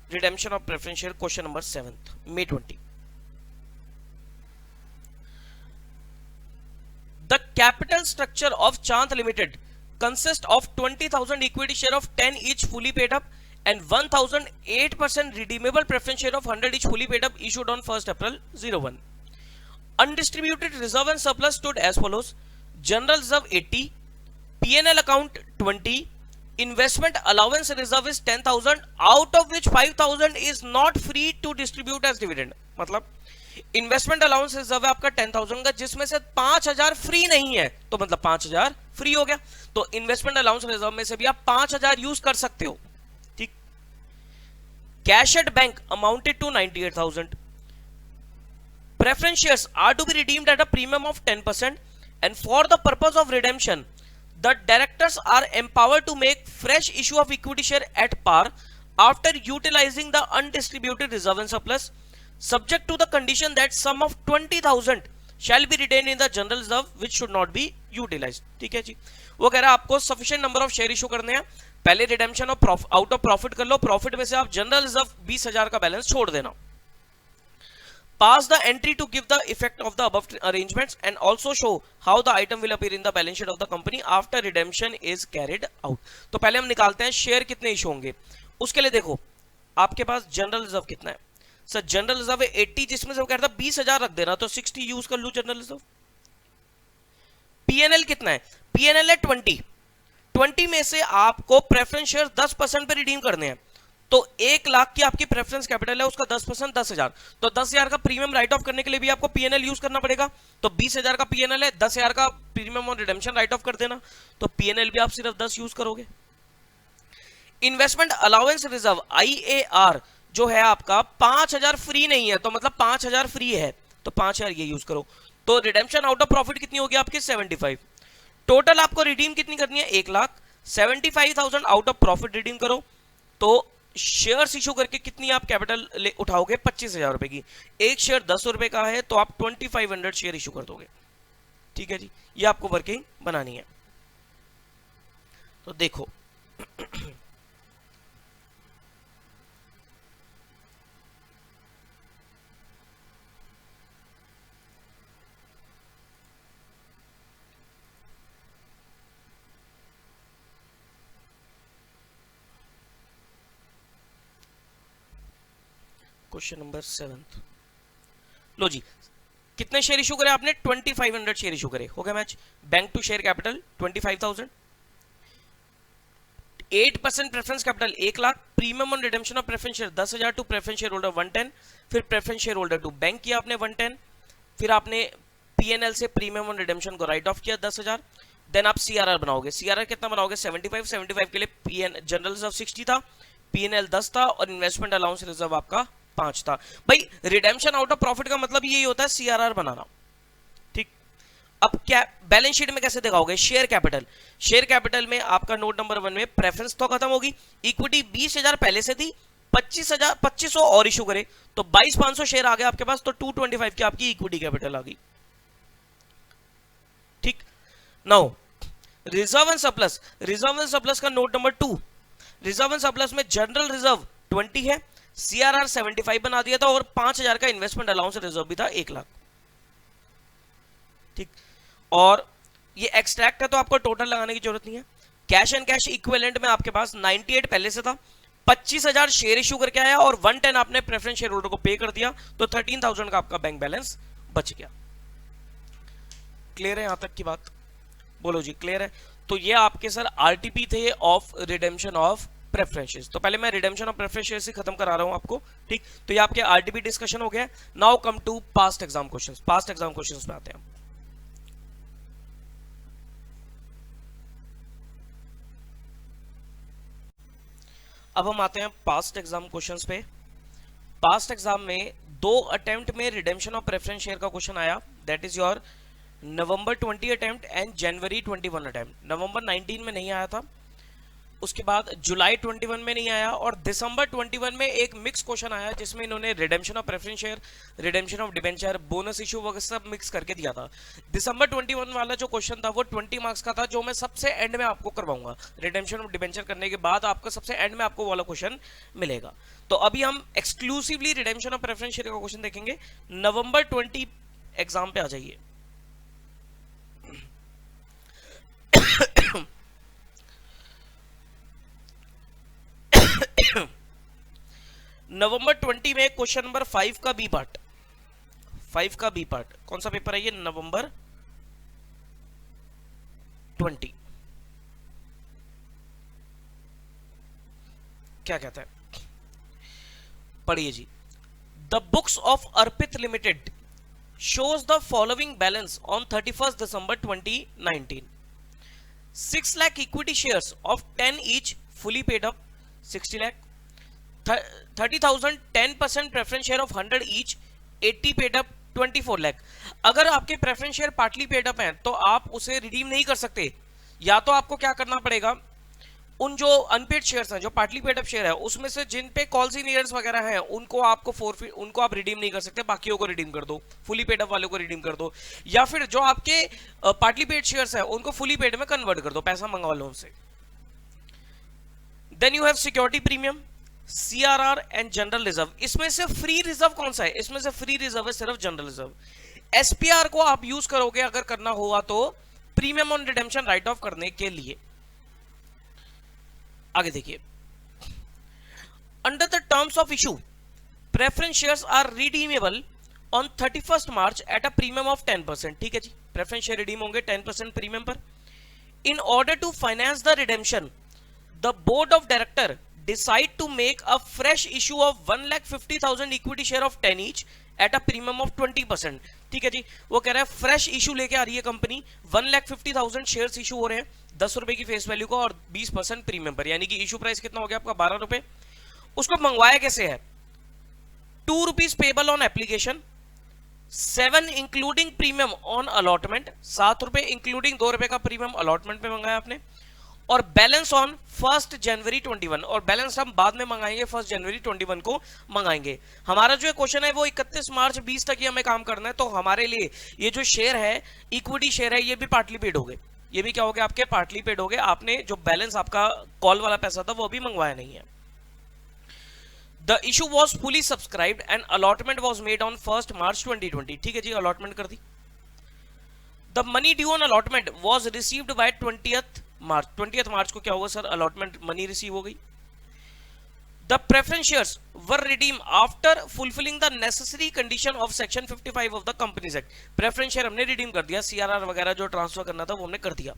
[SPEAKER 1] redemption of preference share, question number 7th, May 20. The capital structure of Chand Limited consists of 20,000 equity share of 10 each fully paid up and 1,008% redeemable preference share of 100 each fully paid up issued on 1st April 01. Undistributed reserve and surplus stood as follows: general reserve 80, P&L account 20, investment allowance reserve is 10,000, out of which 5,000 is not free to distribute as dividend. मतलब इन्वेस्टमेंट अलाउंस रिजर्व है आपका 10,000 का, जिसमें से 5,000 फ्री नहीं है, तो मतलब 5,000 फ्री हो गया। तो इन्वेस्टमेंट अलाउंस रिजर्व में से भी आप 5,000 यूज कर सकते हो, ठीक। Cash at bank amounted to 98,000। Preference shares are to be redeemed at a premium of 10% and for the purpose of redemption the directors are empowered to make fresh issue of equity share at par after utilizing the undistributed reserve and surplus, subject to the condition that sum of 20,000 shall be retained in the general reserve which should not be utilized. ठीक है जी, वो कह रहा है आपको sufficient number of share issue करने हैं, पहले रिडेम्पशन और आउट ऑफ प्रॉफिट कर लो, प्रॉफिट में से आप जनरल रिजर्व 20,000 का बैलेंस छोड़ देना। Pass the entry to give the effect of the above arrangements and also show how the item will appear in the balance sheet of the company after redemption is carried out. तो पहले हम निकालते हैं शेयर कितने इशू होंगे। उसके लिए देखो आपके पास जनरल रिजर्व कितना है सर? जनरल रिजर्व है 80, जिसमें से वो कह रहा था 20,000 रख देना, तो 60 यूज कर लूं जनरल रिजर्व। पीएनएल कितना है? पीएनएल है 20 में से आपको प्रेफरेंस शेयर 10% पे रिडीम करने हैं, तो 1 लाख की आपकी प्रेफरेंस कैपिटल है, उसका 10% 10,000, तो 10,000 का प्रीमियम राइट ऑफ करने के लिए भी आपको पीएनएल यूज करना पड़ेगा। तो 20,000 का पीएनएल है, 10,000 का प्रीमियम और रिडेम्पशन राइट ऑफ कर देना, तो पीएनएल भी आप सिर्फ 10 यूज करोगे। इन्वेस्टमेंट अलाउंस रिजर्व आईएआर जो है आपका 5,000 फ्री नहीं है, तो मतलब 5,000 फ्री है, तो 5,000 ये यूज करो। तो रिडेम्पशन आउट ऑफ प्रॉफिट कितनी होगी आपकी? 75। टोटल आपको रिडीम कितनी करनी है? 1 lakh. 75,000 out of profit redeem करो, तो शेयर्स इशू करके कितनी आप कैपिटल उठाओगे? 25,000 रुपए की। एक शेयर 10 रुपए का है, तो आप 2500 शेयर इशू कर दोगे, ठीक है जी। ये आपको वर्किंग बनानी है। तो देखो क्वेश्चन नंबर 7, लो जी, कितने शेयर इशू करे आपने? 2500 शेयर इशू करे, हो गया match. Bank to share capital 25,000, 8% preference capital 1 lakh, premium on redemption of preference share 10,000 to preference share holder 110, फिर preference share holder to bank किया आपने 110, फिर आपने पीएनएल से प्रीमियम ऑन रिडेम्पशन को राइट ऑफ किया 10,000, देन आप सीआरआर बनाओगे। सीआरआर कितना बनाओगे? 75 के लिए पीएन जनरल रिजर्व 60 था, पीएनएल 10 था और इन्वेस्टमेंट अलाउंस रिजर्व आपका 5 था। भाई रिडेम्पशन आउट ऑफ प्रॉफिट का मतलब यही होता है सीआरआर बनाना, ठीक। अब क्या बैलेंस शीट में कैसे दिखाओगे? शेयर कैपिटल, शेयर कैपिटल में आपका नोट नंबर 1 में प्रेफरेंस तो खत्म होगी, इक्विटी 20,000 पहले से थी, 2500 और इशू करे तो 22,500 शेयर आ गए आपके पास, तो 225 की आपकी इक्विटी कैपिटल आ गई, ठीक। Now reserve and surplus, reserve and surplus का note number 2, reserve and surplus में जनरल रिजर्व 20 है, सीआरआर 75 बना दिया था और 5,000 का इन्वेस्टमेंट अलाउंस रिजर्व भी था 1 लाख, ठीक। और ये एक्सट्रैक्ट है तो आपको टोटल लगाने की जरूरत नहीं है। कैश एंड कैश इक्विवेलेंट में आपके पास 98 पहले से था, 25,000 शेयर इशू करके आया और 110 आपने प्रेफरेंस शेयर होल्डर को पे कर दिया, तो 13,000 का आपका बैंक बैलेंस बच गया। क्लियर है यहां तक की बात? बोलो जी क्लियर है। तो ये आपके सर आरटीपी थे ऑफ रिडेम्पशन ऑफ प्रेफरेंसेस। तो पहले मैं रिडेम्पशन ऑफ प्रेफरेंसेस से खत्म करा रहा हूं आपको, ठीक। तो ये आपके आरटीपी डिस्कशन हो गया। Now come to past exam questions. Past exam questions पे आते हैं। अब हम आते हैं पास्ट एग्जाम क्वेश्चंस पे। पास्ट एग्जाम में 2 अटेम्प्ट में रिडेम्पशन ऑफ प्रेफरेंस शेयर का क्वेश्चन आया, that is your November 20 attempt and January 21 attempt. November 19 में नहीं आया था, उसके बाद जुलाई 21 में नहीं आया और दिसंबर 21 में एक मिक्स क्वेश्चन आया जिसमें इन्होंने redemption of preference share, redemption of debenture, bonus issue वगैरह सब मिक्स करके दिया था। दिसंबर 21 वाला जो क्वेश्चन था वो 20 मार्क्स का था, जो मैं सबसे एंड में आपको करवाऊंगा। रिडेम्पशन ऑफ डिबेंचर करने के बाद आपको सबसे एंड में आपको वाला क्वेश्चन मिलेगा। तो अभी हम exclusively redemption of preference share का क्वेश्चन देखेंगे। नवंबर 20 एग्जाम पे आ जाइए। नवंबर 20 में क्वेश्चन नंबर 5 का बी पार्ट, 5 का बी पार्ट कौन सा पेपर है ये? नवंबर 20 क्या कहता है, पढ़िए जी। The books of Arpit limited shows the following balance on 31st December 2019. 6 lakh equity shares of 10 each fully paid up 60 lakh, 30,000 10% preference share of 100 each 80 paid up 24 lakh। अगर आपके preference share partly paid up हैं तो आप उसे रिडीम नहीं कर सकते, या तो आपको क्या करना पड़ेगा, उन जो अनपेड शेयर्स हैं, जो पार्टली पेड अप शेयर है, उसमें से जिन पे कॉल्स इन ईयर्स वगैरह हैं उनको आपको उनको आप रिडीम नहीं कर सकते, बाकियों को रिडीम कर दो, फुली पेड अप वालों को रिडीम कर दो, या फिर जो आपके पार्टली पेड शेयर्स हैं उनको फुली पेड में कन्वर्ट कर दो, पैसा मंगवा लो उनसे। Then you have security premium, CRR and general reserve. इसमें से फ्री रिजर्व कौन सा है? इसमें से फ्री रिजर्व है सिर्फ जनरल रिजर्व। एसपीआर को आप यूज करोगे अगर करना होगा तो premium on redemption write off करने के लिए। आगे देखिए, under the terms of issue preference shares are redeemable on 31st March at a premium of 10%। ठीक है जी, प्रेफरेंस शेयर रिडीम होंगे 10% प्रीमियम पर। In order to finance the redemption the board of director decide to make a fresh issue of 1,50,000 equity share of 10 each at a premium of 20%। ठीक है जी, वो कह रहा है फ्रेश इशू लेके आ रही है कंपनी, 1,50,000 शेयर्स इशू हो रहे हैं 10 रुपए की फेस वैल्यू का और 20% प्रीमियम पर, यानी कि इशू प्राइस कितना हो गया आपका 12 रुपए। उसको मंगवाया कैसे है? 2 rupees payable on application, 7 including premium on allotment, 7 रुपए इंक्लूडिंग 2 रुपए का प्रीमियम अलॉटमेंट में मंगाया आपने, और बैलेंस ऑन 1 जनवरी 21। और बैलेंस हम बाद में मंगाएंगे, 1 जनवरी 21 को मंगाएंगे। हमारा जो क्वेश्चन है वो 31 मार्च 20 तक ही हमें काम करना है, तो हमारे लिए ये जो शेयर है, इक्विटी शेयर है, ये भी पार्टली पेड हो गए, ये भी क्या हो गया आपके पार्टली पेड हो गए, आपने जो बैलेंस आपका कॉल वाला पैसा था वो भी मंगवाया नहीं है। The issue was fully subscribed and allotment was made on 1 March 2020। ठीक है जी, अलॉटमेंट कर दी। The money due on allotment was received by 20th March. 20th March को क्या हुआ सर, अलॉटमेंट मनी रिसीव हो गई। The preference shares were redeemed after fulfilling the necessary condition of section 55 of the Companies Act। preference share हमने redeem कर दिया, CRR वगैरह जो ट्रांसफर करना था वो हमने कर दिया।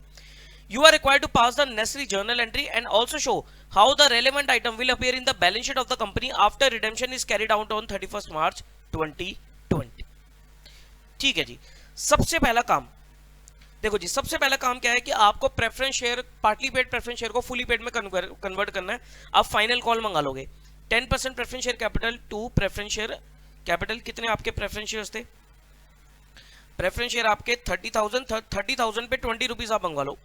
[SPEAKER 1] You are required to pass the necessary journal entry and also show how the relevant item will appear in the balance sheet of the company after redemption is carried out on 31st March 2020। ठीक है जी, सबसे पहला काम देखो जी, सबसे पहला काम क्या है कि आपको preference share, partly paid preference share को फुली पेड में कन्वर्ट करना है। आप फाइनल कॉल मंगा लोगे। 10% preference share capital to preference share capital. कितने आपके प्रेफरेंस शेयर्स थे? प्रेफरेंस शेयर आपके 30,000 पे 20 रुपीज आप मंगवा लो।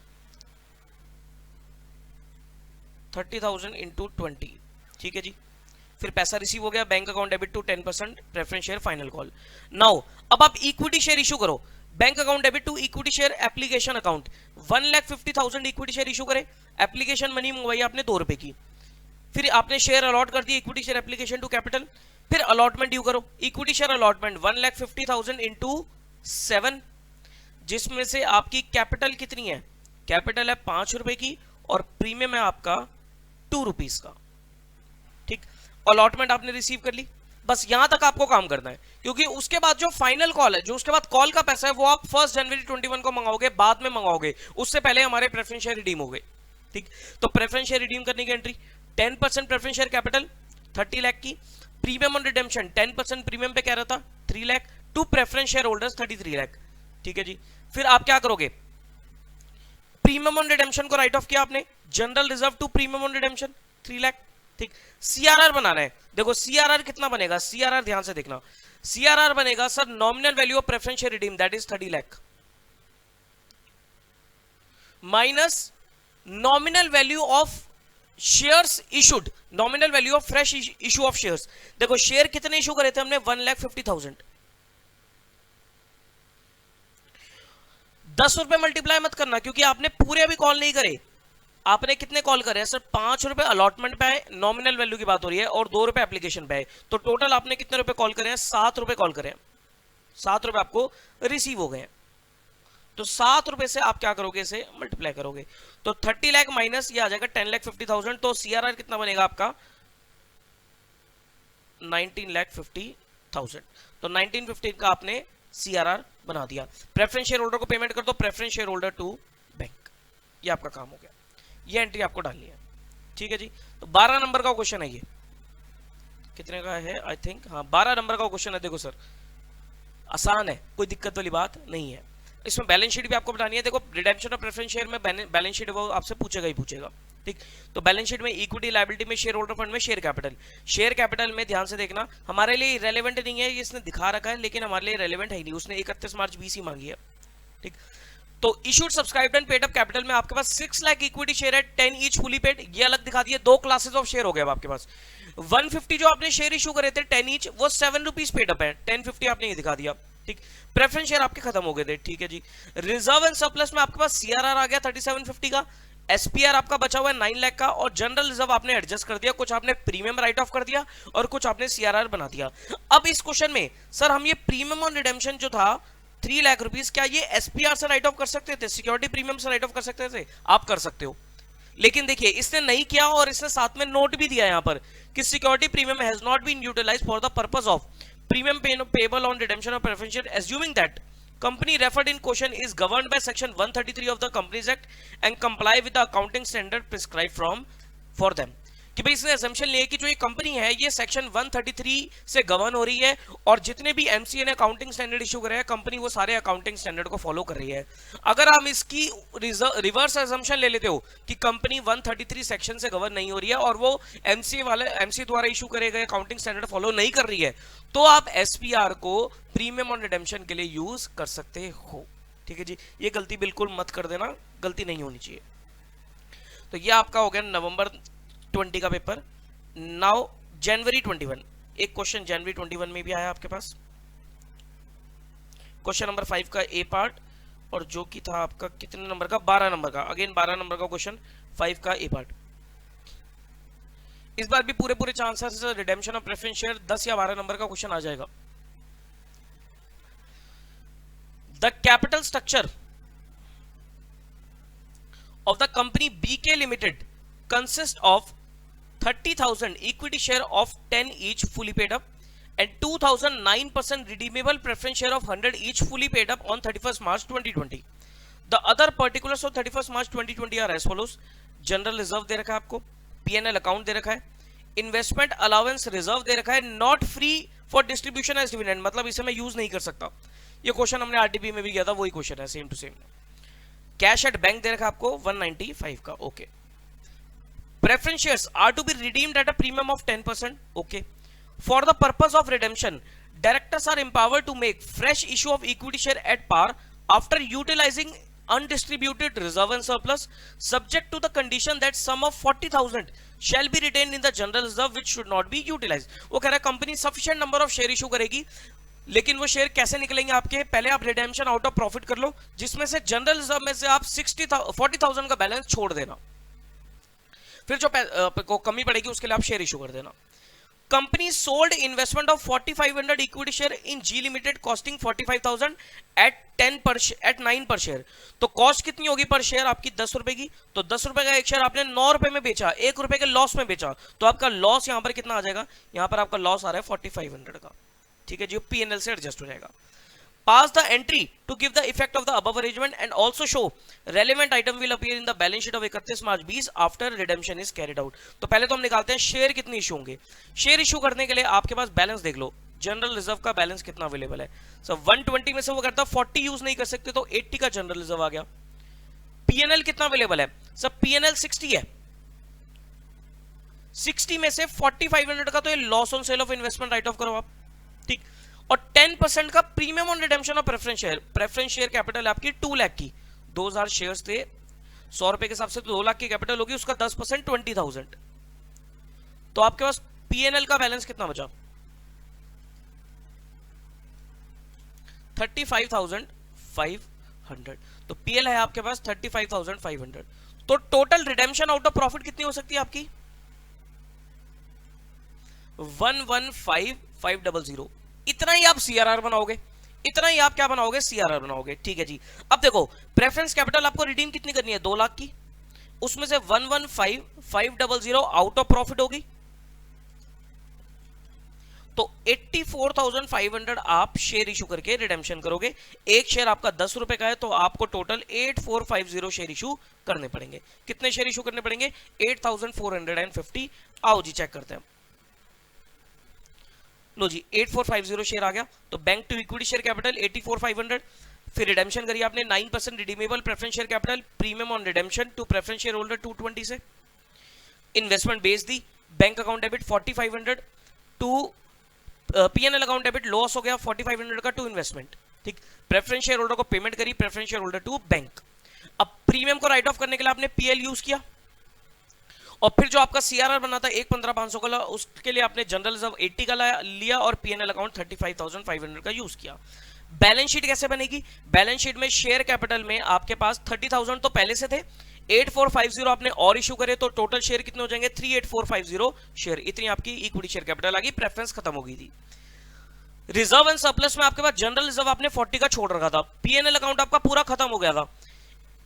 [SPEAKER 1] 30,000 इंटू 20। ठीक है जी, फिर पैसा रिसीव हो गया, bank account debit to 10% preference share final call. Now अब आप इक्विटी शेयर इशू करो। Bank account debit to equity share application account. 1,50,000 equity share issue करे। एप्लीकेशन मनी मंगवाई आपने 2 रुपए की। फिर आपने शेयर अलॉट कर दिया equity share application to capital. फिर अलॉटमेंट ड्यू करो। इक्विटी शेयर अलॉटमेंट 1,50,000 इंटू 7, जिसमें से आपकी कैपिटल कितनी है? कैपिटल है 5 रुपए की और प्रीमियम है आपका 2 रुपीज का। ठीक, अलॉटमेंट आपने रिसीव कर ली। बस यहां तक आपको काम करना है, क्योंकि उसके बाद जो फाइनल कॉल है, जो उसके बाद कॉल का पैसा है, वो आप 1 जनवरी 2021 को मंगाओगे, बाद में मंगाओगे, उससे पहले हमारे प्रेफरेंस शेयर रिडीम हो गए। ठीक, तो प्रेफरेंस शेयर रिडीम करने की entry 10% preference share capital 30 lakh की। प्रीमियम ऑन रिडेम्पशन 10% प्रीमियम पे कह रहा था 3 lakh to preference share holders 33 lakh. ठीक है जी, फिर आप क्या करोगे? प्रीमियम ऑन रिडेम्पशन को राइट ऑफ किया आपने, general reserve to premium on redemption 3 lakh. ठीक, सीआरआर बनाना है। देखो सीआरआर कितना बनेगा, सीआरआर ध्यान से देखना। सीआरआर बनेगा sir nominal value of preference share redeem that is 30 lakh minus nominal value of shares issued, nominal value of fresh issue of shares. देखो शेयर कितने इशू करे थे हमने? 1,50,000। 10 रुपए मल्टीप्लाई मत करना, क्योंकि आपने पूरे अभी कॉल नहीं करे। आपने कितने कॉल करे? सर 5 रुपए अलॉटमेंट पे है, नॉमिनल वैल्यू की बात हो रही है, और 2 रुपए एप्लीकेशन पे है। तो टोटल आपने कितने रुपए कॉल करे हैं? 7 रुपए कॉल करे हैं। 7 रुपए आपको रिसीव हो गए हैं। तो 7 रुपए से आप क्या करोगे? इसे मल्टीप्लाई करोगे तो 30 लाख माइनस ये आ जाएगा 10,50,000। तो सीआरआर कितना बनेगा आपका? 19,50,000। तो 19,50 का आपने सीआरआर बना दिया। प्रेफरेंस शेयर होल्डर को पेमेंट कर दो, preference share holder to bank. ये आपका काम हो गया। ये एंट्री आपको डालनी है। ठीक है जी, तो 12 नंबर का क्वेश्चन है। ये कितने का है? आई थिंक हाँ 12 नंबर का क्वेश्चन है। देखो सर आसान है, कोई दिक्कत वाली बात नहीं है। इसमें बैलेंस शीट भी आपको बतानी है। देखो रिडेम्पशन ऑफ प्रेफरेंस शेयर में बैलेंस शीट वो आपसे पूछेगा ही पूछेगा। ठीक, तो बैलेंस शीट में इक्विटी लायबिलिटी में शेयर होल्डर फंड में शेयर कैपिटल में ध्यान से देखना, हमारे लिए रेलेवेंट नहीं है, ये इसने दिखा रखा है, लेकिन हमारे लिए रेलेवेंट है ही नहीं। उसने 31 मार्च 20 ही मांगी है। ठीक, तो issued subscribed and paid up capital में आपके पास 6 लाख इक्विटी शेयर है, 10 ईच फुली पेड। ये अलग दिखा दिए, 2 क्लासेस ऑफ शेयर हो गए अब आपके पास। 150 जो आपने शेयर इशू करे थे 10 ईच, वो 7 रुपीज पेड अप है। 1050 आपने ये दिखा दिया। ठीक, प्रेफरेंस शेयर आपके खत्म हो गए थे। ठीक है जी, रिजर्व एंड सरप्लस में आपके पास सीआरआर आ गया 3750 का, एसपीआर आपका बचा हुआ है 9 लाख का, और जनरल रिजर्व आपने एडजस्ट कर दिया, कुछ आपने प्रीमियम राइट ऑफ कर दिया और कुछ आपने सीआरआर बना दिया। अब इस क्वेश्चन में सर हम ये प्रीमियम ऑन रिडेम्पशन जो था 3 लाख रुपीस, क्या ये एसपीआर से राइट ऑफ कर सकते थे? सिक्योरिटी प्रीमियम से राइट ऑफ कर सकते थे? आप कर सकते हो, लेकिन देखिए इसने नहीं किया, और इसने साथ में नोट भी दिया यहां पर कि security premium has not been utilised for the purpose of premium payable on redemption of preference share, assuming that company referred in question is governed by section 133 of the Companies Act and comply with the accounting standard prescribed for them। कि भाई इसने assumption लिया कि जो ये कंपनी है ये सेक्शन 133 से गवर्न हो रही है, और जितने भी एमसीए ने अकाउंटिंग स्टैंडर्ड इशू करे हैं कंपनी, वो सारे अकाउंटिंग स्टैंडर्ड को फॉलो कर रही है। अगर हम इसकी रिवर्स assumption ले लेते हो कि कंपनी 133 सेक्शन से गवर्न नहीं हो रही है और वो एमसीए द्वारा इशू करे गए अकाउंटिंग स्टैंडर्ड फॉलो नहीं कर रही है, तो आप एसपीआर को प्रीमियम ऑन रिडेम्पशन के लिए यूज कर सकते हो। ठीक है जी, ये गलती बिल्कुल मत कर देना, गलती नहीं होनी चाहिए। तो ये आपका हो गया नवंबर 20 का पेपर। नाउ जनवरी 21, एक क्वेश्चन जनवरी 21 में भी आया आपके पास। क्वेश्चन नंबर 5 का ए पार्ट, और जो कि था आपका कितने नंबर का, 12 नंबर का, अगेन 12 नंबर का क्वेश्चन 5 का ए पार्ट। इस बार भी पूरे पूरे chances redemption of preference share 10 या 12 नंबर का क्वेश्चन आ जाएगा। The capital structure of the company BK Limited consists of 30,000 equity share of 10 each fully paid up and 2,009% redeemable preference share of 100 each fully paid up on 31st March 2020. The other particulars of 31st March 2020 are as follows. General reserve दे रखा है आपको, पीएनएल अकाउंट दे रखा है, इन्वेस्टमेंट अलाउंस रिजर्व दे रखा है, not free for distribution as dividend, मतलब इसे मैं यूज नहीं कर सकता। ये क्वेश्चन हमने आरटीपी में भी किया था, वही क्वेश्चन है same to same. Cash at bank दे रखा आपको 195 का, okay. Preference shares are to be redeemed at a premium of 10%, okay. For the purpose of redemption directors are empowered to make fresh issue of equity share at par after utilising undistributed reserve and surplus subject to the condition that sum of 40,000 shall be retained in the general reserve which should not be utilized। वो कह रहा है company sufficient number of share issue करेगी, लेकिन वो शेयर कैसे निकलेंगे आपके, पहले आप रिडेम्पशन आउट ऑफ प्रॉफिट कर लो, जिसमें से जनरल रिजर्व में से आप 40,000 का बैलेंस छोड़ देना, फिर जो कमी पड़ेगी उसके लिए आप शेयर इशू कर देना। Company sold investment of 4,500 equity share in G Limited costing 45,000 at 9 per share। तो कॉस्ट कितनी होगी पर शेयर आपकी 10 रुपए की, तो 10 रुपए का एक शेयर आपने 9 रुपए में बेचा, 1 रुपए के लॉस में बेचा, तो आपका लॉस यहां पर कितना आ जाएगा, यहां पर आपका लॉस आ रहा है 4,500 का, ठीक है जी, पीएनएल से एडजस्ट हो जाएगा। Pass the entry to give the effect of the above arrangement and also show relevant item will appear in the balance sheet of 31 March 20 after redemption is carried out। तो पहले तो हम निकालते हैं शेयर कितने इशू होंगे। शेयर इशू करने के लिए आपके पास बैलेंस देख लो, जनरल रिजर्व का बैलेंस कितना अवेलेबल है। सो 120 में से वो करता है 40 यूज नहीं कर सकते, तो 80 का जनरल रिजर्व आ गया। पीएनएल कितना अवेलेबल है, सब पीएनएल 60 है, 60 में से 4,500 का तो ये loss on sale of investment right of करो आप, ठीक, और 10% का premium on redemption of preference share. Preference share capital आपकी 2 लाख की, 2,000 शेयर्स थे, 100 रुपए के हिसाब से 2 लाख की कैपिटल होगी, उसका 10% 20,000, तो आपके पास पीएनएल का बैलेंस कितना बचा, 35,500, तो पीएल है आपके पास 35,500, तो total redemption out of profit कितनी हो सकती है आपकी 115,500। इतना ही आप सीआरआर बनाओगे, इतना ही आप क्या बनाओगे, सीआरआर बनाओगे, ठीक है जी। अब देखो प्रेफरेंस कैपिटल आपको रिडीम कितनी करनी है, 2 लाख की, उसमें से 115,500 आउट ऑफ प्रॉफिट होगी, तो 84,500 आप शेयर इशू करके रिडेम्पशन करोगे। एक शेयर आपका 10 रुपए का है, तो आपको टोटल 8450 शेयर इशू करने पड़ेंगे। कितने शेयर इशू करने पड़ेंगे, 8,450। आओ जी चेक करते हैं, लो जी 8450 शेयर आ गया, तो bank to equity share capital 84,500, फिर रिडेम्पशन करिए आपने 9% redeemable preference share capital, premium on redemption to preference share holder 220 से, इन्वेस्टमेंट बेच दी, bank account debit 4,500 to PNL account debit, loss हो गया 4,500 का टू इन्वेस्टमेंट, ठीक, प्रेफरेंस शेयर होल्डर को पेमेंट करी, preference share holder to bank. अब प्रीमियम को राइट ऑफ करने के लिए आपने पीएल यूज किया, और फिर जो आपका सीआरआर बना था 1,15,500 का, उसके लिए आपने जनरल रिजर्व 80 का लिया और पीएनएल अकाउंट 35,500 का यूज किया। बैलेंस शीट कैसे बनेगी, बैलेंस शीट में शेयर कैपिटल में आपके पास 30,000 तो पहले से थे, 8450 आपने और इशू करे, तो टोटल शेयर कितने हो जाएंगे 38,450 शेयर, इतनी आपकी इक्विटी शेयर कैपिटल आ गई, प्रेफरेंस खत्म हो गई थी। रिजर्व एंड सरप्लस में आपके पास जनरल रिजर्व आपने 40 का छोड़ रखा था, पीएनएल अकाउंट आपका पूरा खत्म हो गया था,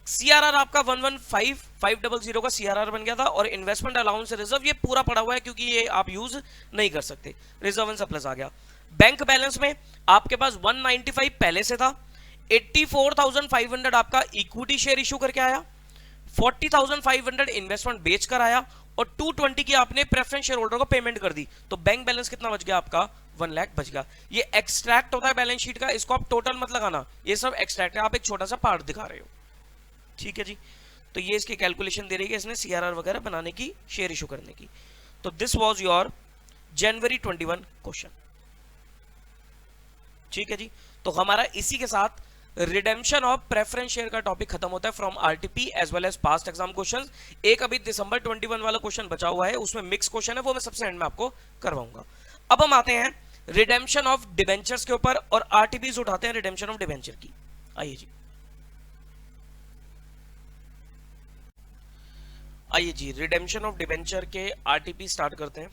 [SPEAKER 1] सीआरआर आपका 115,500 का सीआरआर बन गया था, और इन्वेस्टमेंट अलाउंस रिजर्व ये पूरा पड़ा हुआ है क्योंकि ये आप यूज नहीं कर सकते, रिजर्व एंड सरप्लस आ गया। बैंक बैलेंस में आपके पास 195 पहले से था, 84,500 आपका इक्विटी शेयर इशू करके आया, 40,500 इन्वेस्टमेंट बेच कर आया, और 220 की आपने प्रेफरेंस शेयर होल्डर को पेमेंट कर दी, तो बैंक बैलेंस कितना बच गया आपका 1 लाख बच गया। ये एक्सट्रैक्ट होता है बैलेंस शीट का, इसको आप टोटल मत लगाना, ये सब एक्सट्रैक्ट है, आप एक छोटा सा पार्ट दिखा रहे हो, ठीक है जी। तो ये इसकी कैलकुलेशन दे रही है इसने सीआरआर वगैरह बनाने की, शेयर इशू करने की। तो this was your January 21 question, ठीक है जी। तो हमारा इसी के साथ रिडेम्पशन ऑफ प्रेफरेंस शेयर का टॉपिक खत्म होता है from RTP as well as past exam questions. एक अभी दिसंबर 21 वाला क्वेश्चन बचा हुआ है, उसमें मिक्स क्वेश्चन है, वो मैं सबसे एंड में आपको करवाऊंगा। अब हम आते हैं रिडेम्पशन ऑफ डिबेंचर्स के ऊपर, और आरटीपीज उठाते हैं रिडेम्पशन ऑफ डिबेंचर की। आइए जी, आइए जी, रिडेम्पशन ऑफ डिबेंचर के आरटीपी स्टार्ट करते हैं।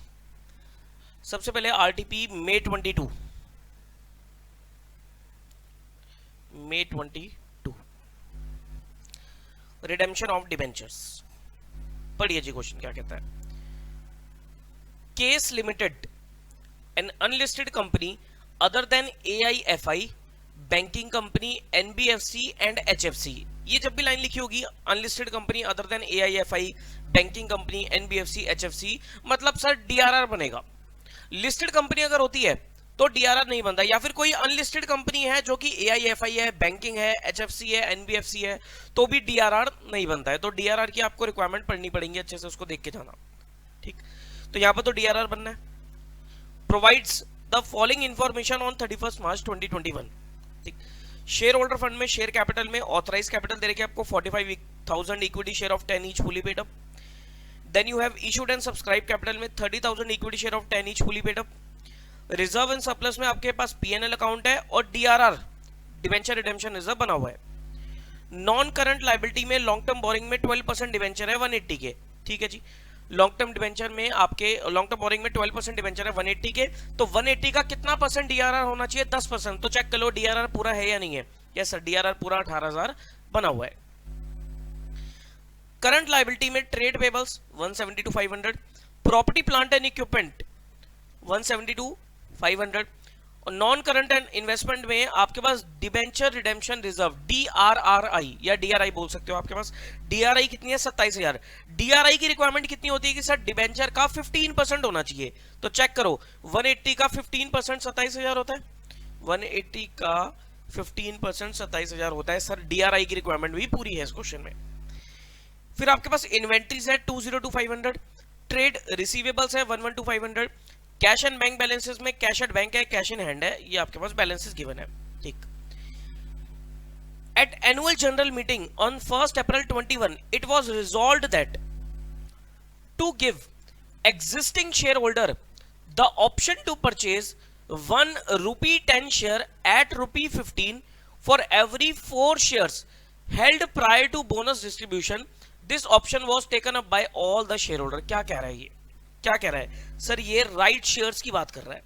[SPEAKER 1] सबसे पहले RTP May 22, May 22 redemption of debentures. पढ़िए जी क्वेश्चन क्या कहता है। Case limited, an unlisted company other than AIFI, banking company, NBFC and HFC। ये जब भी लाइन लिखी होगी unlisted company other than AIFI, banking company, NBFC, HFC, मतलब सर DRR बनेगा। लिस्टेड कंपनी अगर होती है तो DRR नहीं बनता, या फिर कोई अनलिस्टेड कंपनी है जो कि AIFI है, बैंकिंग है, HFC है, NBFC है, तो भी DRR नहीं बनता है। तो DRR की आपको रिक्वायरमेंट पढ़नी पड़ेगी, अच्छे से उसको देख के जाना। ठीक, तो यहाँ पर तो DRR बनना है। Provides the following information on 31 March 2021। ठीक, शेयर होल्डर फंड में शेयर कैपिटल में ऑथराइज कैपिटल दे रखे आपको 45,000 equity share of 10 each fully paid up. Then you have issued and subscribe capital में 30,000 equity share of 10 each fully paid up. Reserve and surplus में आपके पास PNL अकाउंट है और DRR डिवेंचर रिडेम्पशन रिजर्व बना हुआ है। नॉन करंट लायबिलिटी में लॉन्ग टर्म बोरिंग में 12% डिवेंचर है 180 के। ठीक है जी, लॉन्ग टर्म डिवेंचर में आपके लॉन्ग टर्म बोरिंग में 12% डिवेंचर है 180 के, तो 180 का कितना परसेंट DRR होना चाहिए? 10%। तो चेक कर लो DRR पूरा है या नहीं है। यस सर, DRR पूरा 18,000 बना हुआ है। करंट लायबिलिटी में trade pebbles 170 to 500, property plant and equipment 170 to 500, और नॉन करंट एंड इन्वेस्टमेंट में आपके पास डिबेंचर रिडेम्पशन रिजर्व DRRI या DRI बोल सकते हो, आपके पास DRI कितनी है? 27,000। DRI की रिक्वायरमेंट कितनी होती है कि सर डिबेंचर का 15% होना चाहिए। तो चेक करो 180 का 15% 27,000 होता है, 180 का 15% 27,000 होता है। सर DRI की रिक्वायरमेंट भी पूरी है इस क्वेश्चन में। फिर आपके पास इन्वेंट्रीज है 20 to 500, ट्रेड रिसीवेबल्स है 11 to 500, cash and bank balances में कैश एट बैंक है, कैश इन हैंड है, ये आपके पास बैलेंसेस गिवन है। ठीक, at annual general meeting on 1 April 21 it was resolved that to give existing share holder the option to purchase 1 rupee 10 share at ₹15 for every 4 shares held prior to bonus distribution. This option was taken up by all the shareholder. क्या कह रहा है ये? क्या कह रहा है सर? ये राइट शेयर्स की बात कर रहा है,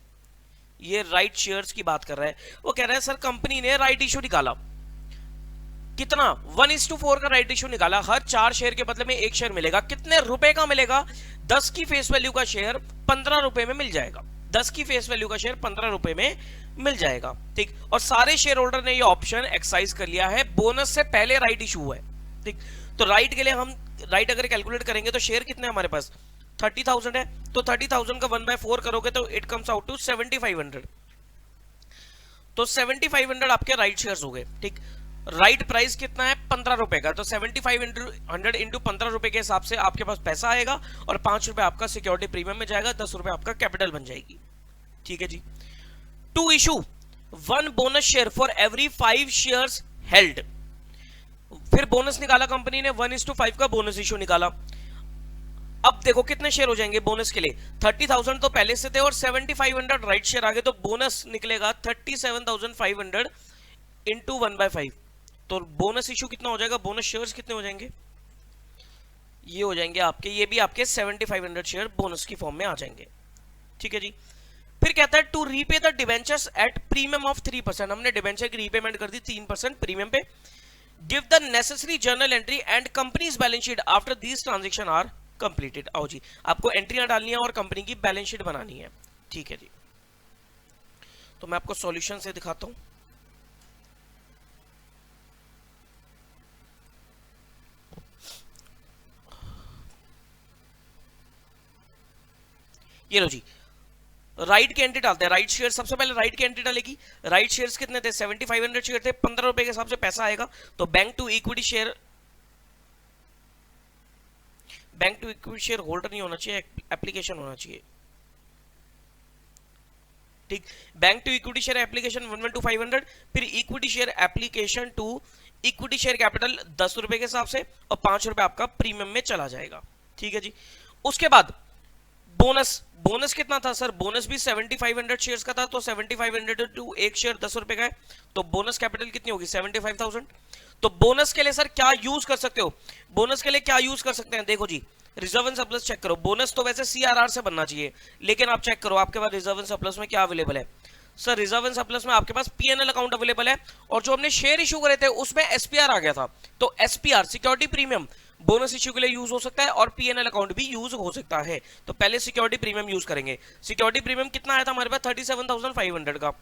[SPEAKER 1] ये राइट शेयर्स की बात कर रहा है। वो कह रहा है सर कंपनी ने राइट इशू निकाला, कितना? 1:4 का राइट इशू निकाला, हर 4 शेयर के बदले में 1 शेयर मिलेगा। कितने रुपए का मिलेगा? 10 की फेस वैल्यू का शेयर 15 रुपए में मिल जाएगा। 10 की फेस वैल्यू का शेयर 15 रुपए में मिल जाएगा। ठीक, और सारे शेयर होल्डर ने ये ऑप्शन एक्सरसाइज कर लिया है, बोनस से पहले राइट इशू हुआ है। ठीक, तो राइट के लिए हम राइट अगर कैलकुलेट करेंगे तो शेयर कितने हमारे पास 30,000 है, तो 30,000 का 1/4 करोगे तो इट कम्स आउट टू 7,500। तो 7,500 आपके राइट शेयर्स हो गए। ठीक, राइट प्राइस कितना है? 15 रुपए का, तो 7,500 इंटू 15 रुपए के हिसाब से आपके पास पैसा आएगा और 5 रुपए आपका सिक्योरिटी प्रीमियम में जाएगा, 10 रुपए आपका कैपिटल बन जाएगी। ठीक है जी। To issue 1 bonus share for every 5 shares held. फिर बोनस निकाला कंपनी ने, 1:5 का बोनस इशू निकाला। अब देखो कितने शेयर हो जाएंगे बोनस के लिए? 30,000 तो पहले से थे और 7,500 राइट शेयर आ गए, तो बोनस निकलेगा 37,500 इंटू 1/5। तो बोनस इशू कितना हो जाएगा? बोनस शेयर्स कितने हो जाएंगे? ये हो जाएंगे आपके, ये भी आपके 7,500 शेयर बोनस की फॉर्म में आ जाएंगे। ठीक है जी। फिर कहता है to repay the debentures at premium of 3%। हमने डिबेंचर की रीपेमेंट कर दी 3% प्रीमियम पे। Give the necessary journal entry and company's balance sheet after these transaction are completed. आओ जी, आपको एंट्रियां डालनी है और कंपनी की बैलेंस शीट बनानी है। ठीक है जी, तो मैं आपको सॉल्यूशन से दिखाता हूं। ये लो जी, राइट की एंट्री डालते हैं। राइट शेयर सबसे पहले राइट की एंट्री डालेगी। राइट शेयर्स कितने थे? 7,500 शेयर थे, 15 रुपए के हिसाब से पैसा आएगा। तो bank to equity share, bank to equity share holder नहीं होना चाहिए, एप्लीकेशन होना चाहिए। ठीक, bank to equity share application 1 to 500, फिर equity share application to equity share capital 10 रुपए के हिसाब से, और 5 रुपए आपका प्रीमियम में चला जाएगा। ठीक है जी। उसके बाद बोनस, बोनस कितना था सर? बोनस भी 7,500 शेयर्स का था, तो 7,500 टू 1 शेयर 10 रुपए का है, तो बोनस कैपिटल कितनी होगी? 75,000। तो बोनस के लिए सर क्या यूज कर सकते हो? बोनस के लिए क्या यूज कर सकते हैं? देखो जी, रिजर्व एंड सरप्लस चेक करो, बोनस तो वैसे सीआरआर से बनना चाहिए, लेकिन आप चेक करो आपके पास रिजर्व एंड सरप्लस में क्या अवेलेबल है। सर रिजर्व एंड सरप्लस में आपके पास पीएनएल अकाउंट अवेलेबल है, और जो हमने शेयर इशू करे थे उसमें एसपीआर आ गया था, तो SPR security premium bonus issue के लिए यूज हो सकता है और पीएनएल अकाउंट भी यूज हो सकता है। तो पहले सिक्योरिटी प्रीमियम यूज करेंगे। सिक्योरिटी प्रीमियम कितना आया था हमारे पास 37,500 का,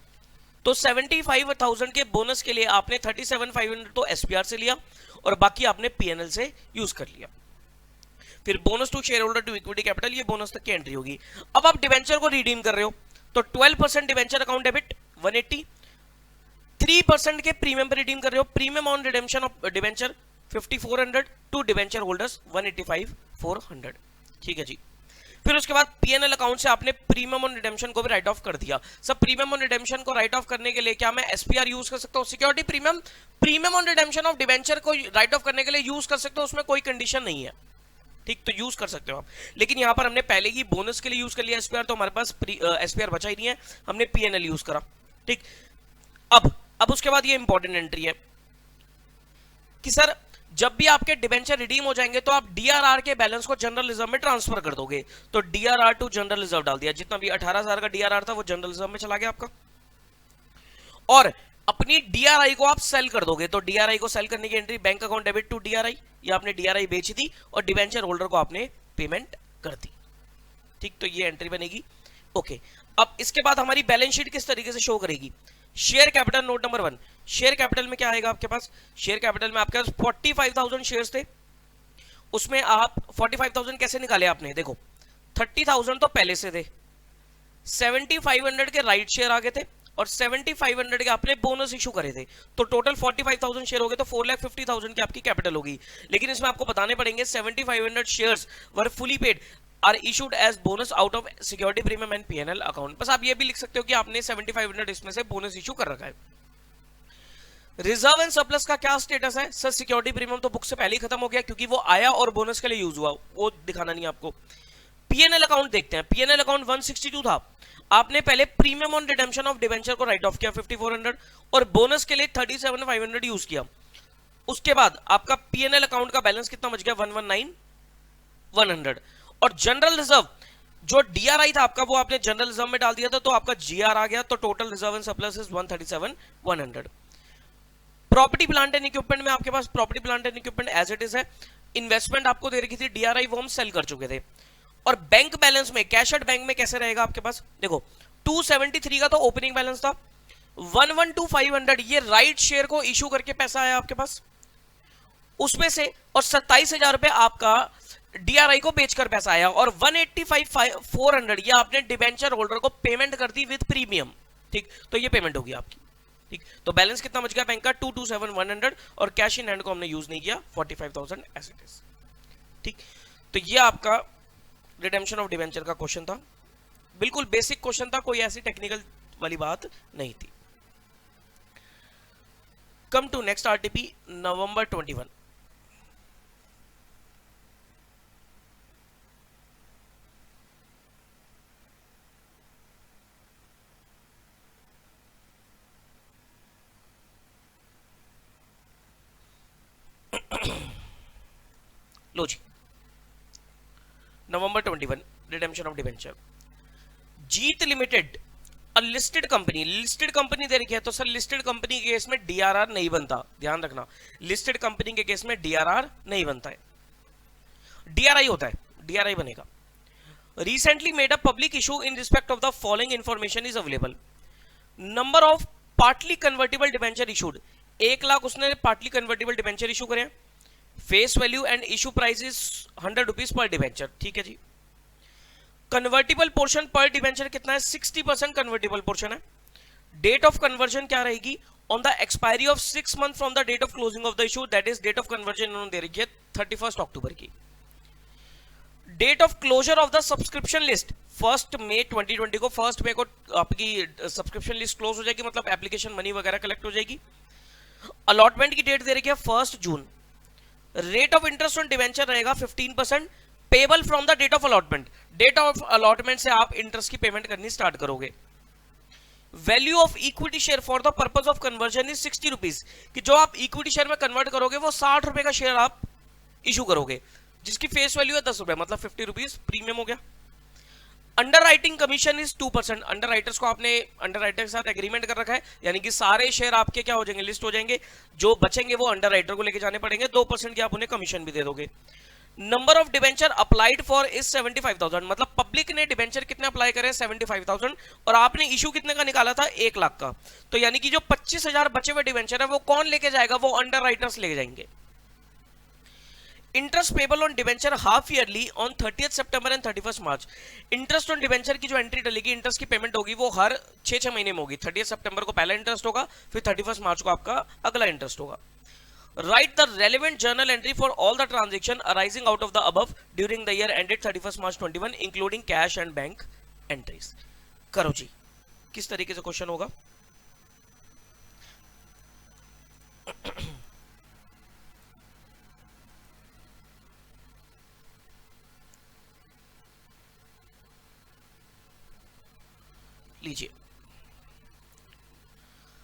[SPEAKER 1] तो 75,000 के बोनस के लिए आपने 37,500 तो एसपीआर से लिया और बाकी आपने पीएनएल से यूज कर लिया। फिर bonus to share holder to equity capital, ये बोनस तक की एंट्री होगी। अब आप डिवेंचर को रिडीम कर रहे हो तो 12% डिवेंचर अकाउंट डेबिट 180, 3% के प्रीमियम पे रिडीम कर रहे हो, premium on redemption of debenture 5400 to debenture holders 185,400। ठीक है जी। फिर उसके बाद पीएनएल अकाउंट से आपने प्रीमियम ऑन रिडेम्पशन को भी राइट ऑफ कर दिया। सब प्रीमियम ऑन रिडेम्पशन को राइट ऑफ करने के लिए क्या मैं एसपीआर यूज कर सकता हूं? Security premium premium on redemption of debenture को राइट ऑफ करने के लिए यूज कर सकते हो, उसमें कोई कंडीशन नहीं है। ठीक, तो यूज कर सकते हो आप, लेकिन यहां पर हमने पहले ही बोनस के लिए यूज कर लिया एसपीआर, तो हमारे पास एसपीआर बचा ही नहीं है, हमने पीएनएल यूज करा। ठीक, अब उसके बाद ये इंपॉर्टेंट एंट्री है कि सर जब भी आपके डिबेंचर रिडीम हो जाएंगे तो आप डीआरआर के बैलेंस को जनरल रिजर्व में ट्रांसफर कर दोगे। तो डीआरआर टू जनरल रिजर्व डाल दिया, जितना भी 18,000 का डीआरआर था वो जनरल रिजर्व में चला गया आपका, और अपनी डीआरआई को आप सेल कर दोगे। तो डीआरआई को सेल करने की entry bank account debit to DRI, या आपने डीआरआई बेच दी और डिबेंचर होल्डर को आपने पेमेंट कर दी। ठीक, तो ये एंट्री बनेगी। ओके, अब इसके बाद हमारी बैलेंस शीट किस तरीके से शो करेगी? Share capital note number 1, share capital में क्या आएगा आपके पास? शेयर कैपिटल में आपके पास 45,000 शेयर्स थे, उसमें आप 45,000 कैसे निकाले आपने? देखो 30,000 तो पहले से थे, 7,500 के राइट शेयर आ गए थे और 7,500 के आपने बोनस इशू करे थे, तो टोटल 45,000 शेयर हो गए, तो 4,50,000 की आपकी कैपिटल होगी। लेकिन इसमें आपको बताने पड़ेंगे 7,500 shares were fully paid are issued as bonus out of security premium and PNL account. बस आप ये भी लिख सकते हो कि आपने 7,500 इसमें से बोनस इशू कर रखा है। रिजर्व एंड सरप्लस का क्या स्टेटस है? सर सिक्योरिटी प्रीमियम तो बुक से पहले ही खत्म हो गया क्योंकि वो आया और बोनस के लिए यूज हुआ, वो दिखाना नहीं आपको। पीएनएल अकाउंट देखते हैं, पीएनएल अकाउंट 162 था, आपने पहले premium on redemption of debenture को राइट ऑफ किया 5,400 और बोनस के लिए 37,500 यूज किया। उसके बाद आपका पीएनएल अकाउंट का बैलेंस कितना बच गया? 119,100, और जनरल रिजर्व जो डीआरआई था आपका वो आपने जनरल रिजर्व में डाल दिया था, तो आपका जीआर आ गया, तो total reserve and surplus is 137,100। Property plant and equipment में आपके पास property plant and equipment as it is है, इन्वेस्टमेंट आपको दे रखी थी डीआरआई, वो हम सेल कर चुके थे। और बैंक बैलेंस में कैश एट बैंक में कैसे रहेगा आपके पास? देखो 273 का तो ओपनिंग बैलेंस था, 112,500 ये राइट शेयर को इशू करके पैसा आया आपके पास उसमें से, और 27,000 रुपए आपका डीआरआई को बेचकर पैसा आया, और 185,400 ये आपने डिबेंचर होल्डर को पेमेंट कर दी विद प्रीमियम। ठीक, तो ये पेमेंट होगी आपकी। ठीक, तो बैलेंस कितना बच गया बैंक का? 227,100, और कैश इन हैंड को हमने यूज नहीं किया, 45,000 एज इट इज। ठीक, तो ये आपका रिडेम्पशन ऑफ डिबेंचर का क्वेश्चन था, बिल्कुल बेसिक क्वेश्चन था, कोई ऐसी टेक्निकल वाली बात नहीं थी। Come to next RTP November 21। लो जी, November 21 redemption of debenture. Jeet limited listed company, listed company दे रखी है, तो सर लिस्टेड कंपनी के केस में डीआरआर नहीं बनता, ध्यान रखना, लिस्टेड कंपनी के केस में डीआरआर नहीं बनता है, डीआरआई होता है, डीआरआई बनेगा। Recently made a public issue in respect of the following information is available. Number of partly convertible debenture issued, 1 lakh उसने पार्टली कन्वर्टेबल डिबेंचर इशू करे, face value and issue price is 100 rupees per debenture. ठीक है जी। कन्वर्टेबल पोर्शन पर डिबेंचर कितना है? 60% कन्वर्टेबल पोर्शन है। डेट ऑफ कन्वर्जन क्या रहेगी? On the expiry of 6 month from the date of closing of the issue, that is date of conversion इन्होंने दे रखी है 31 अक्टूबर की। Date of closure of the subscription list 1 मई 2020 को, 1 मई को आपकी सब्सक्रिप्शन लिस्ट क्लोज हो जाएगी, मतलब एप्लीकेशन मनी वगैरह कलेक्ट हो जाएगी। अलॉटमेंट की डेट दे रखी है 1 June. Rate of interest on debenture रहेगा 15%, payable from the date of allotment, date of allotment से आप इंटरेस्ट की पेमेंट करनी स्टार्ट करोगे। Value of equity share for the purpose of conversion is 60 rupees, कि जो आप इक्विटी शेयर में कन्वर्ट करोगे वो 60 रुपए का शेयर आप इशू करोगे। जिसकी फेस वैल्यू है 10 रुपए, मतलब 50 रुपीज प्रीमियम हो गया। Under writing commission is 2%। Under writers को आपने अंडर राइटर के साथ एग्रीमेंट कर रखा है, यानी कि सारे शेयर आपके क्या हो जाएंगे, लिस्ट हो जाएंगे, जो बचेंगे वो अंडर राइटर को लेके जाने पड़ेंगे, 2% की आप उन्हें कमीशन भी दे दोगे। Number of debenture applied for is 75,000, मतलब पब्लिक ने डिबेंचर कितने अप्लाई करे 75,000 और आपने इशू कितने का निकाला था 1 लाख का, तो यानी कि जो 25,000 बचे हुए डिबेंचर है वो कौन लेके जाएगा, वो अंडर राइटर्स लेके जाएंगे। Interest payable on debenture half yearly on 30th September and 31st March. Interest on debenture की जो एंट्री डलेगी, इंटरेस्ट की पेमेंट होगी वो हर 6 महीने में होगी। 30th सितंबर को पहला इंटरेस्ट होगा, फिर 31st मार्च को आपका अगला इंटरेस्ट होगा। Right the relevant journal entry for all the transaction arising out of the above during the year ended 31st March 21 including cash and bank entries. करो जी, किस तरीके से क्वेश्चन होगा। लीजिए,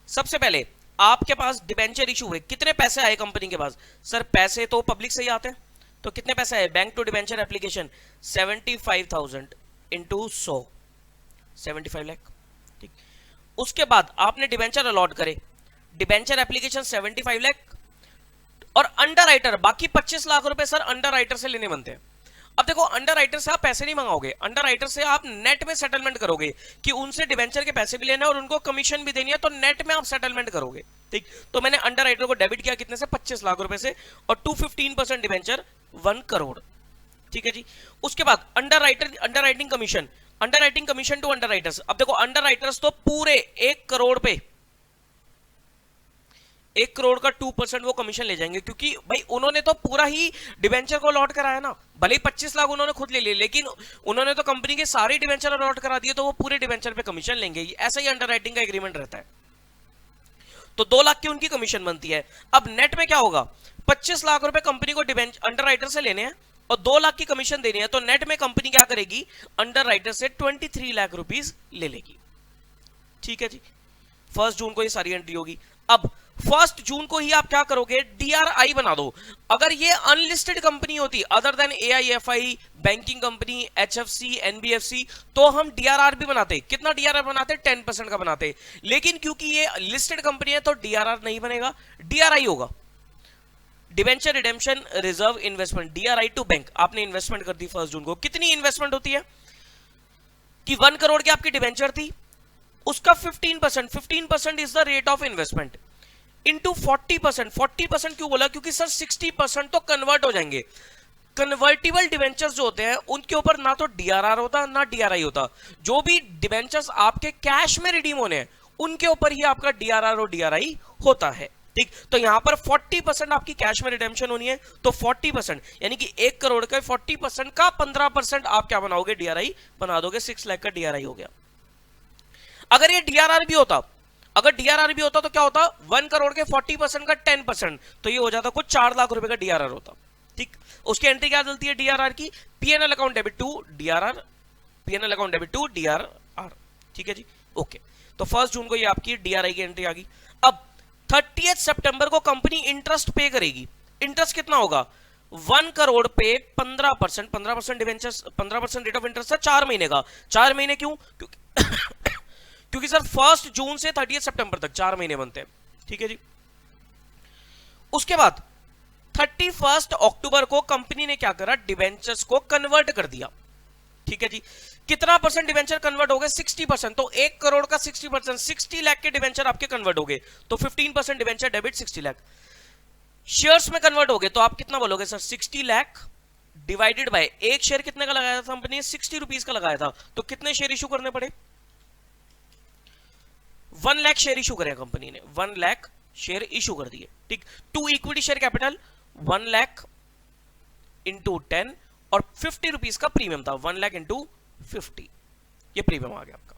[SPEAKER 1] सबसे पहले आपके पास डिबेंचर इशू हुए, कितने पैसे आए कंपनी के पास, सर पैसे तो पब्लिक से ही आते हैं, तो कितने पैसे आए, bank to debenture application 75,000 into 100, 75 lakh, ठीक। उसके बाद आपने डिबेंचर अलॉट करे, डिबेंचर एप्लीकेशन 75 लाख और अंडर राइटर बाकी 25 लाख रुपए सर अंडर राइटर से लेने बनते हैं। अब देखो, अंडर राइटर से आप पैसे नहीं मंगाओगे, अंडर राइटर से आप नेट में सेटलमेंट करोगे कि उनसे डिबेंचर के पैसे भी लेना है और उनको कमीशन भी देनी है, तो नेट में आप सेटलमेंट करोगे, ठीक। तो मैंने अंडर राइटर को डेबिट किया कितने से, 25 लाख रुपए से, और 215% डिबेंचर 1 करोड़, ठीक है जी। उसके बाद underwriting commission, underwriting commission to underwriters. अब देखो, अंडर राइटर्स तो पूरे 1 करोड़ पे 1 करोड़ का 2% वो कमीशन ले जाएंगे, क्योंकि भाई उन्होंने तो पूरा ही डिबेंचर को अलॉट कराया ना, भले ही 25 लाख उन्होंने खुद ले लिए, लेकिन उन्होंने तो कंपनी के सारे डिबेंचर अलॉट करा दिए, तो वो पूरे डिबेंचर पे कमीशन लेंगे। ऐसा ही अंडर राइटिंग का एग्रीमेंट रहता है, तो 2 लाख की उनकी कमीशन बनती है। अब नेट में क्या होगा, 25 लाख रुपए कंपनी को अंडर राइटर से लेने हैं और 2 लाख की कमीशन देनी है, तो नेट में कंपनी क्या करेगी, अंडर राइटर से 23 लाख रुपीज ले लेगी, ठीक है जी। 1 जून को ये सारी एंट्री होगी। अब 1 जून को ही आप क्या करोगे, डीआरआई बना दो। अगर ये अनलिस्टेड कंपनी होती other than AIFI, banking company, HFC, NBFC, तो हम डीआरआर भी बनाते। कितना डीआरआर बनाते, 10% का बनाते, लेकिन क्योंकि ये लिस्टेड कंपनी है तो डीआरआर नहीं बनेगा, डीआरआई होगा, debenture redemption reserve investment, DRI to bank. आपने इन्वेस्टमेंट कर दी 1 जून को, कितनी इन्वेस्टमेंट होती है कि 1 करोड़ की आपकी डिबेंचर थी, उसका 15% is the rate of investment into 40%। 40% क्यों बोला, क्योंकि सर 60% तो कन्वर्ट हो जाएंगे। कन्वर्टिबल डिबेंचर्स जो होते हैं उनके ऊपर ना तो डीआरआर होता ना डीआरआई होता, जो भी डिबेंचर्स आपके कैश में रिडीम होने हैं उनके ऊपर ही आपका डीआरआर और डीआरआई होता है, ठीक। तो यहां पर 40% आपकी कैश में रिडेम्पशन होनी है, तो 40% यानी कि 1 करोड़ का 40% का 15% आप क्या बनाओगे, डीआरआई बना दोगे, 6 लाख का डीआरआई हो गया। अगर ये डीआरआर भी होता, अगर डीआरआर भी होता तो क्या होता, 1 करोड़ के 40% का 10%, तो ये हो जाता कुछ 4 लाख रुपए का डीआरआर होता, ठीक। उसकी एंट्री क्या चलती है डीआरआर की, PNL account debit to DRR, PNL account debit to DRR, ठीक है जी, ओके। तो 1 जून को ये आपकी डीआरआई की एंट्री आ गई। अब 30th सितंबर को कंपनी इंटरेस्ट पे करेगी। इंटरेस्ट कितना होगा, 1 करोड़ पे 15%, 15% डिवेंचर्स, 15% रेट ऑफ इंटरेस्ट है 4 महीने का। 4 महीने क्यों, क्योंकि सर 1 जून से 30 सितंबर तक 4 महीने बनते हैं, ठीक है जी। उसके बाद 31 अक्टूबर को कंपनी ने क्या करा, डिवेंचर्स को कन्वर्ट कर दिया, ठीक है जी। कितना परसेंट डिवेंचर कन्वर्ट हो गए, 60%। तो 1 करोड़ का 60%, 60 लाख के डिवेंचर आपके कन्वर्ट हो गए, तो 15% डिवेंचर डेबिट 60 लाख। शेयर्स में कन्वर्ट हो गए तो आप कितना बोलोगे सर, 60 लाख डिवाइडेड बाय एक शेयर कितने का लगाया था कंपनी ने, 60 रुपीज का लगाया था, तो कितने शेयर इशू करने पड़े, 1 लाख शेयर इशू करे कंपनी ने, 1 लाख शेयर इशू कर दिए, ठीक। To equity share capital 1 lakh into 10 और 50 रुपीज का प्रीमियम था, 1 लाख इंटू 50, ये प्रीमियम आ गया आपका,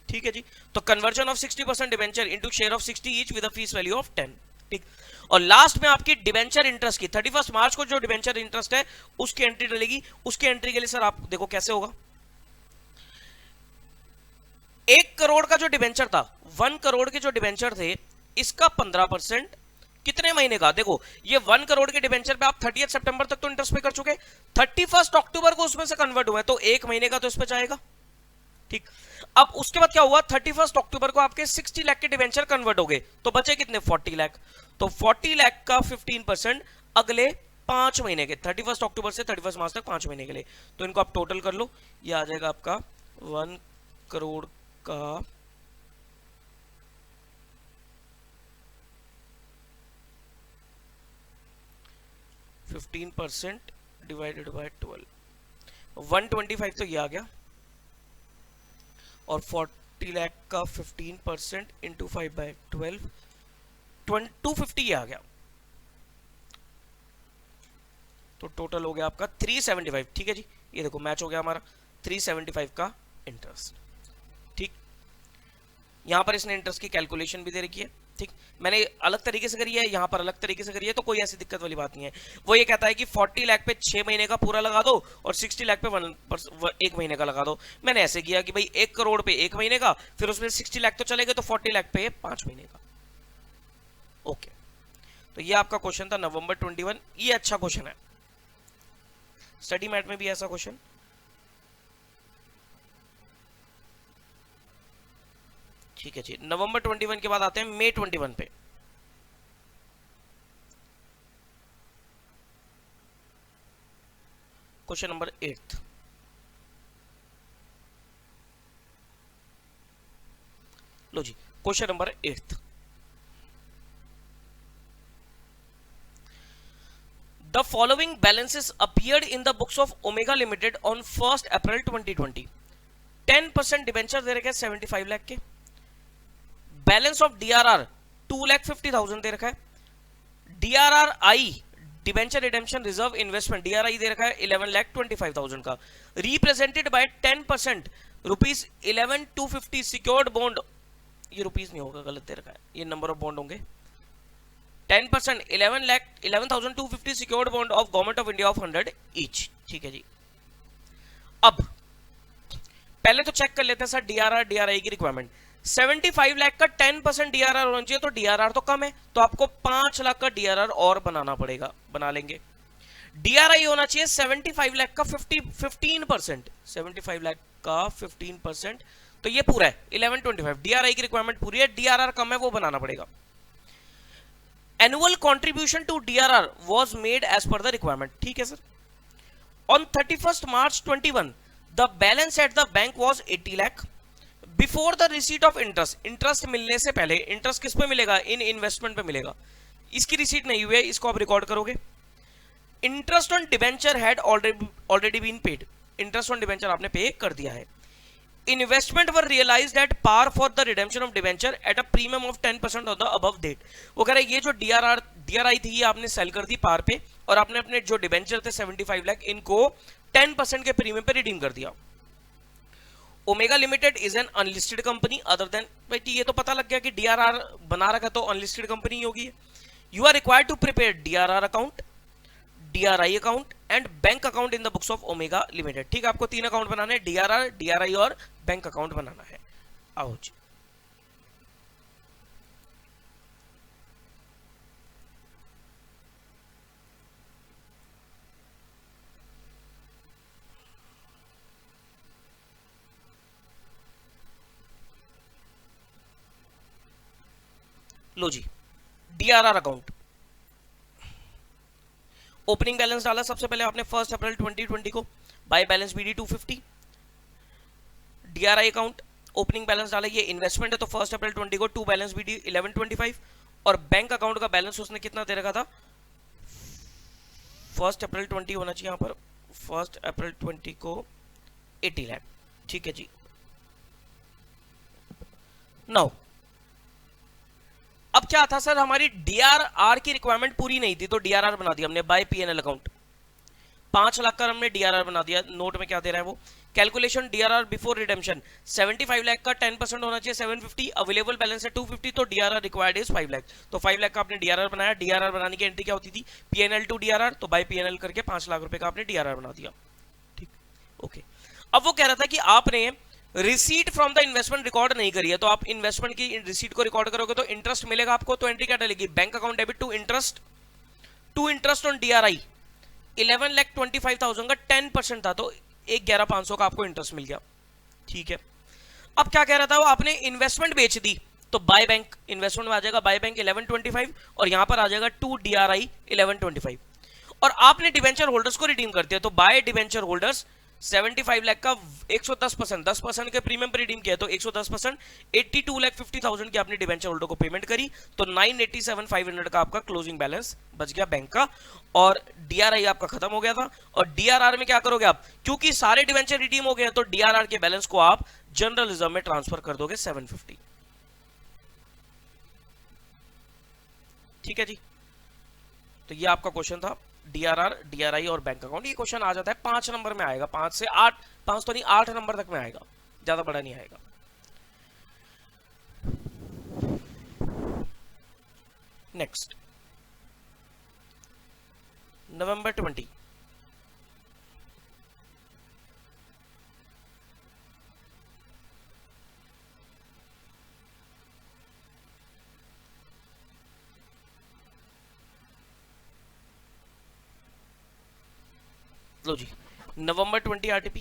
[SPEAKER 1] ठीक है जी। तो conversion of 60% debenture into share of 60 each with a fees value of 10, ठीक। और लास्ट में आपकी डिवेंचर इंटरेस्ट की 31 मार्च को जो डिवेंचर इंटरेस्ट है उसकी एंट्री डलेगी। उसकी एंट्री के लिए सर आप देखो कैसे होगा, 1 करोड़ का जो डिवेंचर था, 1 करोड़ के जो डिवेंचर थे इसका 15%, कितने महीने का? देखो ये 1 करोड़ के डिबेंचर पे आप 30 सितंबर तक तो इंटरेस्ट पे कर चुके, 31 अक्टूबर को उसमें से कन्वर्ट हुए तो 1 महीने का तो इस पे जाएगा। ठीक, अब उसके बाद क्या हुआ, 31 अक्टूबर को आपके 60 लाख के डिबेंचर कन्वर्ट हो गए, तो बचे कितने? 40 लाख। तो 40 लाख का 15% अगले 5 महीने के, 31 अक्टूबर से 31 मार्च तक 5 महीने के लिए। तो इनको आप टोटल कर लो, ये आ जाएगा आपका 1 करोड़ का 15% डिवाइडेड बाय 12, 125 तो ये आ गया, और 40 लाख का 15% इंटू 5/12 250 ये आ गया, तो टोटल हो गया आपका 375। ठीक है जी, ये देखो मैच हो गया हमारा 375 का इंटरेस्ट। ठीक, यहां पर इसने इंटरेस्ट की कैलकुलेशन भी दे रखी है। ठीक, मैंने अलग तरीके से करी है, यहां पर अलग तरीके से करी है, तो कोई ऐसी दिक्कत वाली बात नहीं है। वो ये कहता है कि 40 लाख पे 6 महीने का पूरा लगा दो और 60 लाख पे 1 महीने का लगा दो। मैंने ऐसे किया कि भाई 1 करोड़ पे 1 महीने का, फिर उसमें 60 लाख तो चले गए, तो 40 लाख पे 5 महीने का। ओके, तो ये आपका क्वेश्चन था नवंबर 21। ये अच्छा क्वेश्चन है, स्टडी मैट में भी ऐसा क्वेश्चन। ठीक है जी, नवंबर 21 के बाद आते हैं मई 21 पे। Question number 8। लो जी, question number 8। The following balances appeared in the books of Omega Limited on 1st April 2020. 10% debenture दे रखे हैं 75 लाख के, बैलेंस ऑफ डीआरआर 2,50,000 दे रखा है, DRRI debenture redemption reserve investment DRI दे रखा है 11,25,000 का, represented by 10% rupees 11,250 secured bond, ये रुपीज नहीं होगा, गलत दे रखा है, ये नंबर ऑफ बॉन्ड होंगे। 10% 11,250 secured bond of government of India of 100 each. ठीक है जी, अब पहले तो चेक कर लेते हैं सर डीआरआर डीआरआई की रिक्वायरमेंट। 75 लाख का 10% डीआरआर होना चाहिए, तो डीआरआर तो कम है, तो आपको 5 लाख का डीआरआर और बनाना पड़ेगा, बना लेंगे। डीआरआई होना चाहिए 75 लाख का 15%, 75 लाख का 15%, तो ये पूरा है 1125। डीआरआई की रिक्वायरमेंट पूरी है, डीआरआर कम है, वो बनाना पड़ेगा। Annual contribution to DRR was made as per the requirement. ठीक है sir. On 31st March 21, the balance at the bank was 80 lakh. Before the receipt of interest, interest मिलने से पहले, interest किस पे मिलेगा? इन इन्वेस्टमेंट पे मिलेगा। इसकी रिसीट नहीं हुई है, इसको आप रिकॉर्ड करोगे। Interest on debenture had already been paid. Interest on debenture आपने पे कर दिया है। Investment were realized at par for the redemption of debenture at a premium of 10% of the above date. वो कह रहे ये जो DRI थी ये आपने सेल कर दी पार पे, और आपने अपने जो डिबेंचर थे 75 लाख इनको 10% के प्रीमियम पे रिडीम कर दिया। Omega limited is an unlisted company other then, भाई ये तो पता लग गया कि DRR बना रखा तो अनलिस्टेड कंपनी ही होगी। You are required to prepare DRR account, DRI account and bank account in the books of Omega Limited. ठीक है, आपको 3 अकाउंट बनाने हैं, DRR DRI और बैंक अकाउंट बनाना है। आओ जी, लो जी, DRR अकाउंट ओपनिंग बैलेंस डाला सबसे पहले आपने 1 अप्रैल 2020 को, by balance BD 250। DRI account opening balance डाला, ये इन्वेस्टमेंट है तो 1 अप्रैल 20 को, टू बैलेंस BD 1125, और बैंक अकाउंट का बैलेंस उसने कितना दे रखा था 1 अप्रैल 20 होना चाहिए यहाँ पर, 1 अप्रैल 20 को 80 लाख। ठीक है जी, नाउ अब क्या था सर, हमारी DRR की रिक्वायरमेंट पूरी नहीं थी तो DRR बना दिया हमने बाय PNL अकाउंट, 5 लाख का हमने DRR बना दिया। नोट में क्या दे रहा है वो, calculation DRR before redemption 75 lakh का 10% होना चाहिए 750, अवेलेबल बैलेंस है 250, तो DRR रिक्वायर्ड इज 5 लाख। तो 5 लाख का आपने DRR बनाया। DRR बनाने की एंट्री क्या होती थी, PNL टू DRR, तो बाय PNL करके 5 लाख रुपए का आपने DRR बना दिया। ठीक, ओके। अब वो कह रहा था कि आपने receipt from the investment record नहीं करी है, तो आप इन्वेस्टमेंट की रिसीट को रिकॉर्ड करोगे तो इंटरेस्ट मिलेगा आपको, तो एंट्री क्या डलेगी, bank account debit to interest on DRI 11,25,000 का 10% था, तो 11,500 का आपको इंटरेस्ट मिल गया। ठीक है, अब क्या कह रहा था वो, आपने इन्वेस्टमेंट बेच दी तो बाय बैंक, इन्वेस्टमेंट में आ जाएगा बाय बैंक 1125 और यहां पर आ जाएगा टू DRI 1125, और आपने डिवेंचर होल्डर्स को रिडीम करते हैं तो बाय डिवेंचर होल्डर्स 75 लाख का 110%, 10% के प्रीमियम पर रिडीम किया तो 110%, 82,50,000 की आपने डिवेंचर होल्डर को पेमेंट करी तो 987,500 का आपका क्लोजिंग बैलेंस बच गया बैंक का, और DRI आपका खत्म हो गया था। और DRR में क्या करोगे आप, क्योंकि सारे डिवेंचर रिडीम हो गए तो DRR के बैलेंस को आप जनरल रिजर्व में ट्रांसफर कर दोगे 750। ठीक है जी, तो ये आपका क्वेश्चन था DRR, DRI और बैंक अकाउंट। ये क्वेश्चन आ जाता है 5 नंबर में आएगा, 5 से 8, 5 तो नहीं 8 नंबर तक में आएगा, ज्यादा बड़ा नहीं आएगा। नेक्स्ट नवंबर 20, लो जी, नवंबर 20 RTP,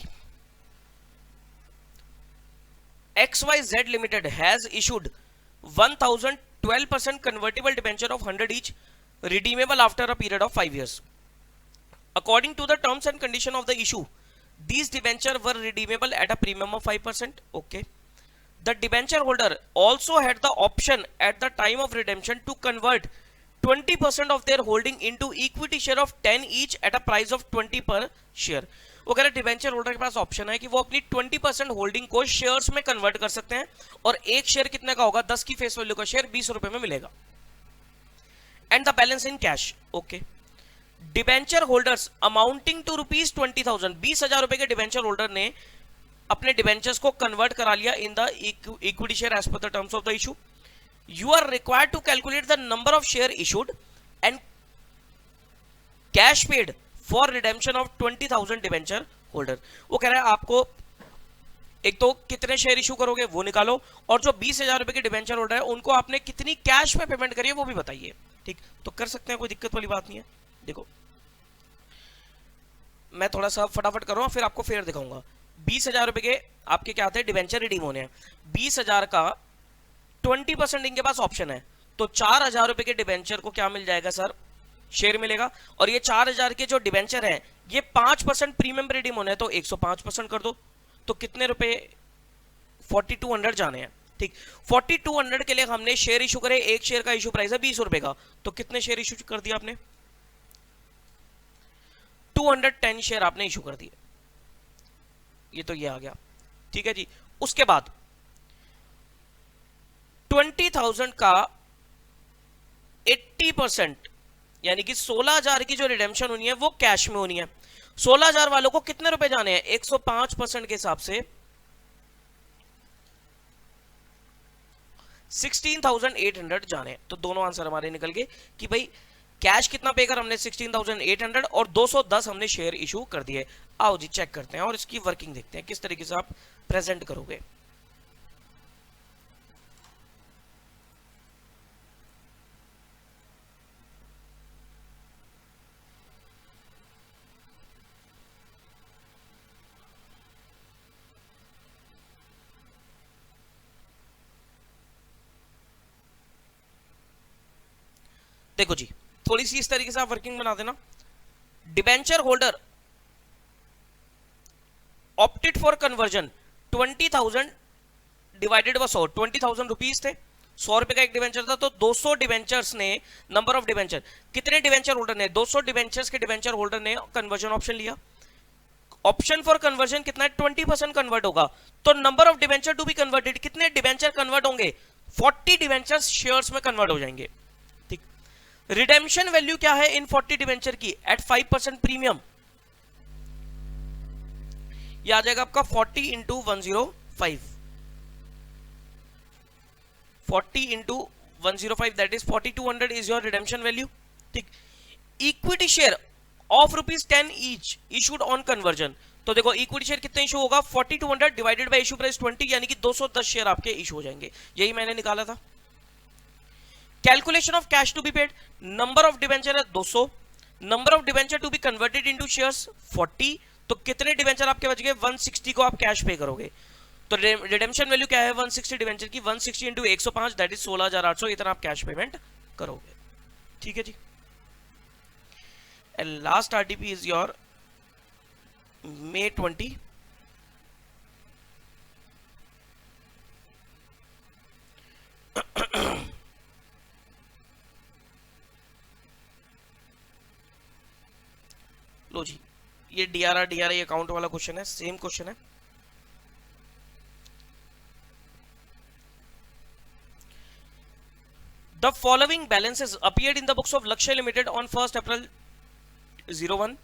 [SPEAKER 1] XYZ Limited has issued 1,012% convertible debenture of 100 each, redeemable after a period of 5 years. According to the terms and condition of the issue, these debenture were redeemable at a premium of 5%. Okay. The debenture holder also had the option at the time of redemption to convert 20% of their holding into equity share of 10 each at a price of 20 per share. वो कह रहे डिवेंचर होल्डर के पास ऑप्शन है कि वो अपनी 20% होल्डिंग को शेयर्स में कन्वर्ट कर सकते हैं, और एक शेयर कितने का होगा, 10 की फेस वैल्यू का शेयर 20 रुपए में मिलेगा, and the balance in cash. Okay, debenture holders amounting to ₹20,000, 20,000 रुपए के डिवेंचर होल्डर ने अपने डिवेंचर्स को कन्वर्ट करा लिया in the equity share as per the terms of the issue. You are required to calculate the number of share issued and cash paid for redemption of 20,000 debenture holder. वो कह रहा है आपको एक तो कितने शेयर इशू करोगे वो निकालो, और जो 20,000 रुपए के डिवेंचर होल्डर है उनको आपने कितनी कैश में पेमेंट करी है वो भी बताइए। ठीक, तो कर सकते हैं, कोई दिक्कत वाली बात नहीं है। देखो मैं थोड़ा सा फटाफट कर रहा हूं, फिर आपको फेयर दिखाऊंगा। 20,000 रुपए के आपके क्या आते हैं, डिवेंचर रिडीम होने हैं, 20,000 का 20% इनके पास ऑप्शन है, तो 4,000 रुपए के डिवेंचर को क्या मिल जाएगा सर, शेयर मिलेगा, और ये 4,000 के जो डिवेंचर हैं ये 5% प्रीमियम रिडीम होने हैं, तो 105% कर दो, तो कितने रुपए, 4200 जाने हैं। ठीक, 4200 के लिए हमने शेयर इशू करे, एक शेयर का इशू प्राइस है 20 रुपए का, तो कितने शेयर इशू कर दिया आपने, 210 शेयर आपने इशू कर दिए, ये तो ये आ गया। ठीक है जी, उसके बाद 20,000 का 80% यानी कि 16,000 की जो रिडेम्पशन होनी है वो कैश में होनी है। 16,000 वालों को कितने रुपए जाने हैं, 105% के हिसाब से 16,800 जाने हैं। तो दोनों आंसर हमारे निकल गए कि भाई कैश कितना पे कर, हमने 16,800 और 210 हमने शेयर इशू कर दिए। आओ जी चेक करते हैं और इसकी वर्किंग देखते हैं किस तरीके से आप प्रेजेंट करोगे। देखो जी, थोड़ी सी इस तरीके से आप वर्किंग बना देना। Debenture holder opted for conversion, 20,000 divided by 100, 20,000 rupees थे, 100 रुपए का एक डिवेंचर था, तो 200 डिवेंचर्स ने, नंबर ऑफ डिवेंचर, कितने डिवेंचर होल्डर ने, 200 डिवेंचर्स के डिवेंचर होल्डर ने कन्वर्जन ऑप्शन लिया। ऑप्शन फॉर कन्वर्जन कितना है, 20% कन्वर्ट होगा, तो number of debenture to be converted, कितने डिवेंचर कन्वर्ट होंगे, 40 डिवेंचर्स शेयर्स में कन्वर्ट हो जाएंगे। रिडेम्पशन वैल्यू क्या है इन 40 डिवेंचर की, एट 5% प्रीमियम, यह आ जाएगा आपका 40 into 105, 40 into 105 that is 4200 is your redemption value. ठीक, equity share of ₹10 each issued on conversion, तो देखो इक्विटी शेयर कितने इशू होगा, 4200 डिवाइडेड बाय इशू प्राइस 20, यानी कि 210 शेयर आपके इशू हो जाएंगे, यही मैंने निकाला था। Calculation of cash to be paid, number of debenture है 200, number of debenture to be converted into shares 40, तो कितने डिवेंचर आपके बच गए, 160 को आप कैश पे करोगे। तो रिडेम्पशन वैल्यू क्या है 160 डिवेंचर की, 160 इंटू 105 दैट इज 16,800, इतना आप कैश पेमेंट करोगे। ठीक है जी। And last RTP is your May 20, लो जी, ये डीआरआई अकाउंट वाला क्वेश्चन है, सेम क्वेश्चन है। The following balances appeared in the books of Lakshya limited on 1 April 01।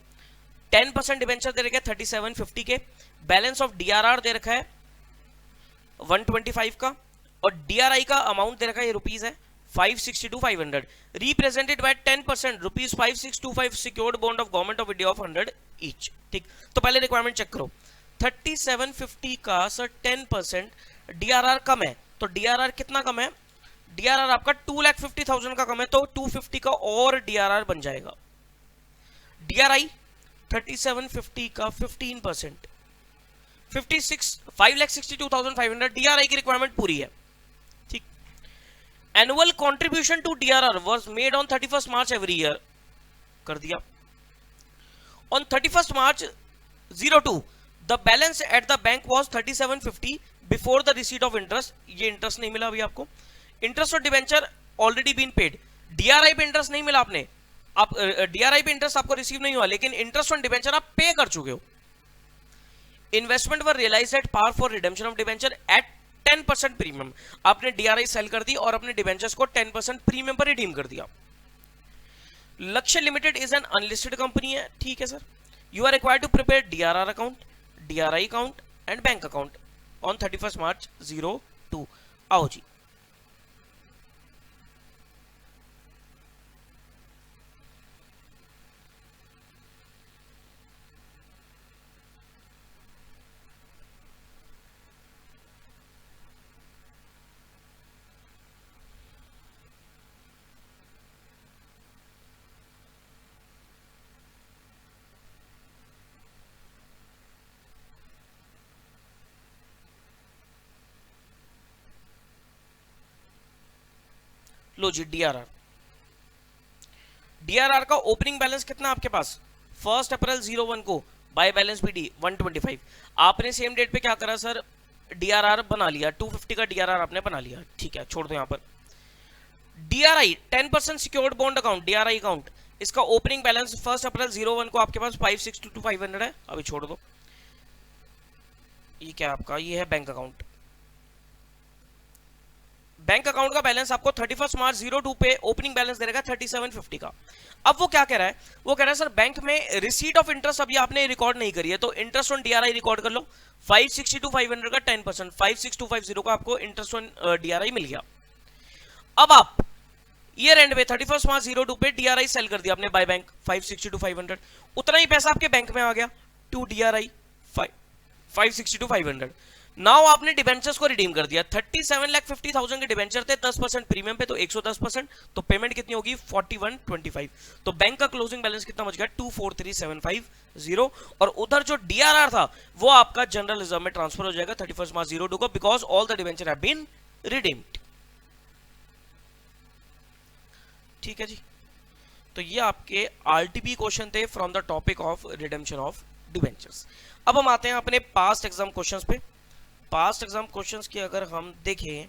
[SPEAKER 1] 10% debenture दे रखा है 3750 के, बैलेंस ऑफ डीआरआर दे रखा है 125 का, और डीआरआई का अमाउंट दे रखा है रुपीज है 562,500, represented by 10% rupees 5625 secured bond of government of India of 100 each. ठीक, तो पहले रिक्वायरमेंट चेक करो, 3750 का सर 10% डीआरआर कम है, तो डीआरआर कितना कम है, डीआरआर आपका 2,50,000 का कम है, तो 250 का और डीआरआर बन जाएगा। डीआरआई 3750 का 15%, 5,62,500 डीआरआई की रिक्वायरमेंट पूरी है। ठीक, annual contribution to DRR was made on 31 March every year, कर दिया। On 31 March 02 the balance at the bank was 3750 before the receipt of interest, ये इंटरेस्ट नहीं मिला अभी आपको, इंटरेस्ट और debenture already been paid, DRI पे इंटरेस्ट नहीं मिला आपने, आप डीआरआई पे इंटरेस्ट आपको रिसीव नहीं हुआ, लेकिन इंटरेस्ट ऑन डिवेंचर आप पे कर चुके हो। Investment were realised at par for redemption of debenture at 10% premium, आपने डीआरआई सेल कर दी और अपने डिवेंचर्स को 10% प्रीमियम पर रिडीम कर दिया। Lakshya Limited is an unlisted company है, ठीक है sir. You are required to prepare DRR account, DRI account and bank account on 31 March 02। आओ जी, लो जी, डीआरआर, डीआरआर का ओपनिंग बैलेंस कितना आपके पास 1 April 01 को बाय बैलेंस बीडी 125, आपने सेम डेट पे क्या करा सर, डीआरआर बना लिया, 250 का डीआरआर आपने बना लिया, ठीक है, छोड़ दो यहां पर। DRI 10% secured bond account, DRI account, इसका ओपनिंग बैलेंस 1 April 01 को आपके पास 562,500 है, अभी छोड़ दो। ये क्या आपका, ये है बैंक अकाउंट, बैंक अकाउंट का बैलेंस आपको 31 March 02 पे ओपनिंग बैलेंस दे रहेगा 3750 का। अब वो क्या कह रहा है, वो कह रहा है सर बैंक में रिसीट ऑफ इंटरेस्ट अभी आपने रिकॉर्ड नहीं करी है, तो इंटरेस्ट ऑन डीआरआई रिकॉर्ड कर लो, 562,500 का 10%, 56250 का आपको इंटरेस्ट ऑन डीआरआई मिल गया। अब आप ईयर एंड पे 31 March 02 पे डीआरआई सेल कर दिया आपने बाय बैंक 562,500, उतना ही पैसा आपके बैंक में आ गया टू डीआरआई 562,500। नाउ आपने डिबेंचर्स को रिडीम कर दिया, 37,50,000 के डिबेंचर थे 10% प्रीमियम पे, तो 110%, तो पेमेंट कितनी होगी 4125, तो बैंक का क्लोजिंग बैलेंस कितना बच गया 243750, और उधर जो डीआरआर था वो आपका जनरल रिजर्व में ट्रांसफर हो जाएगा 31 March 02 को, because all the debenture have been redeemed. ठीक है जी, तो ये आपके आरटीपी क्वेश्चन थे from the topic of redemption of debentures. अब हम आते हैं अपने पास्ट एग्जाम क्वेश्चंस पे। पास्ट एग्जाम क्वेश्चंस की अगर हम देखें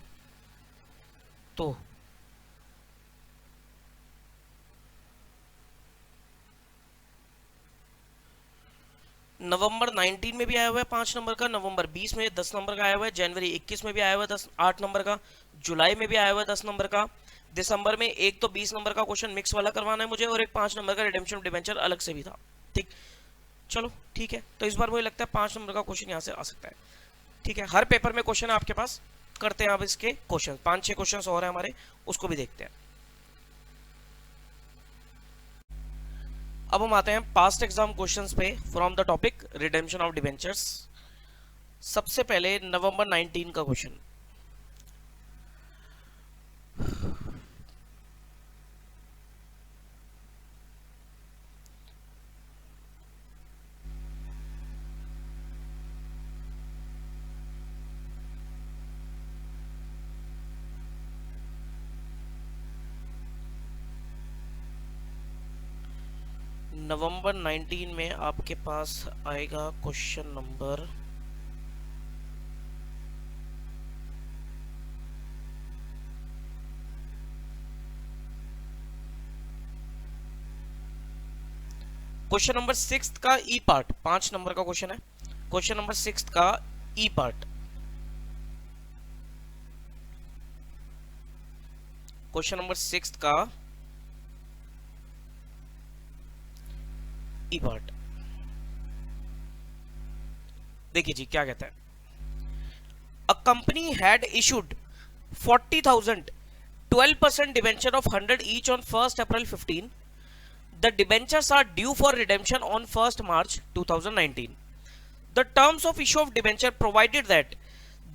[SPEAKER 1] तो नवंबर 19 में भी आया हुआ है 5 नंबर का, नवंबर 20 में 10 नंबर का आया हुआ है, जनवरी 21 में भी आया हुआ है 8 नंबर का, जुलाई में भी आया हुआ है 10 नंबर का, दिसंबर में एक तो 20 नंबर का क्वेश्चन मिक्स वाला करवाना है मुझे, और एक 5 नंबर का रिडेम्पशन ऑफ डिबेंचर अलग से भी था। ठीक, चलो ठीक है, तो इस बार मुझे लगता है 5 नंबर का क्वेश्चन यहाँ से आ सकता है। ठीक है, हर पेपर में क्वेश्चन आपके पास, करते हैं अब इसके क्वेश्चन, 5-6 क्वेश्चन और है हमारे, उसको भी देखते हैं। अब हम आते हैं पास्ट एग्जाम क्वेश्चंस पे from the topic redemption of debentures. सबसे पहले नवंबर 19 का क्वेश्चन। नवंबर 19 में आपके पास आएगा क्वेश्चन नंबर 6 का ई पार्ट। 5 नंबर का क्वेश्चन है, क्वेश्चन नंबर 6 का ई पार्ट। क्वेश्चन नंबर 6 का ई पार्ट देखिए जी क्या कहता है। A company had issued 40,000 12% debenture of 100 each on 1st April 15. The debentures are due for redemption on 1st March 2019. The terms of issue of debenture provided that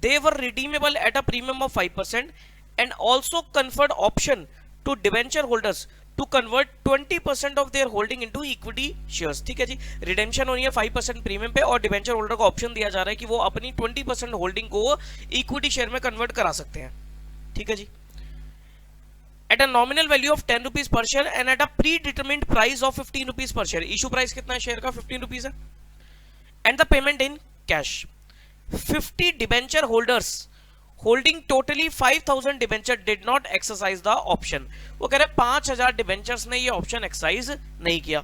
[SPEAKER 1] they were redeemable at a premium of 5% and also conferred option to debenture holders to convert 20% of their holding into equity shares। ठीक है जी, रिडेम्पशन होनी है 5% प्रीमियम पे और डिबेंचर होल्डर को ऑप्शन दिया जा रहा है कि वो अपनी 20% होल्डिंग को इक्विटी शेयर में कन्वर्ट करा सकते हैं। ठीक है जी, at a nominal value of 10 rupees per share and at a predetermined price of 15 rupees per share। Issue price कितना है शेयर का? 15 रुपीस है। and the payment in cash। 50 debenture holders holding totally 5,000 debenture did not exercise the option। वो कह रहे 5,000 debentures ने ये ऑप्शन एक्सरसाइज नहीं किया।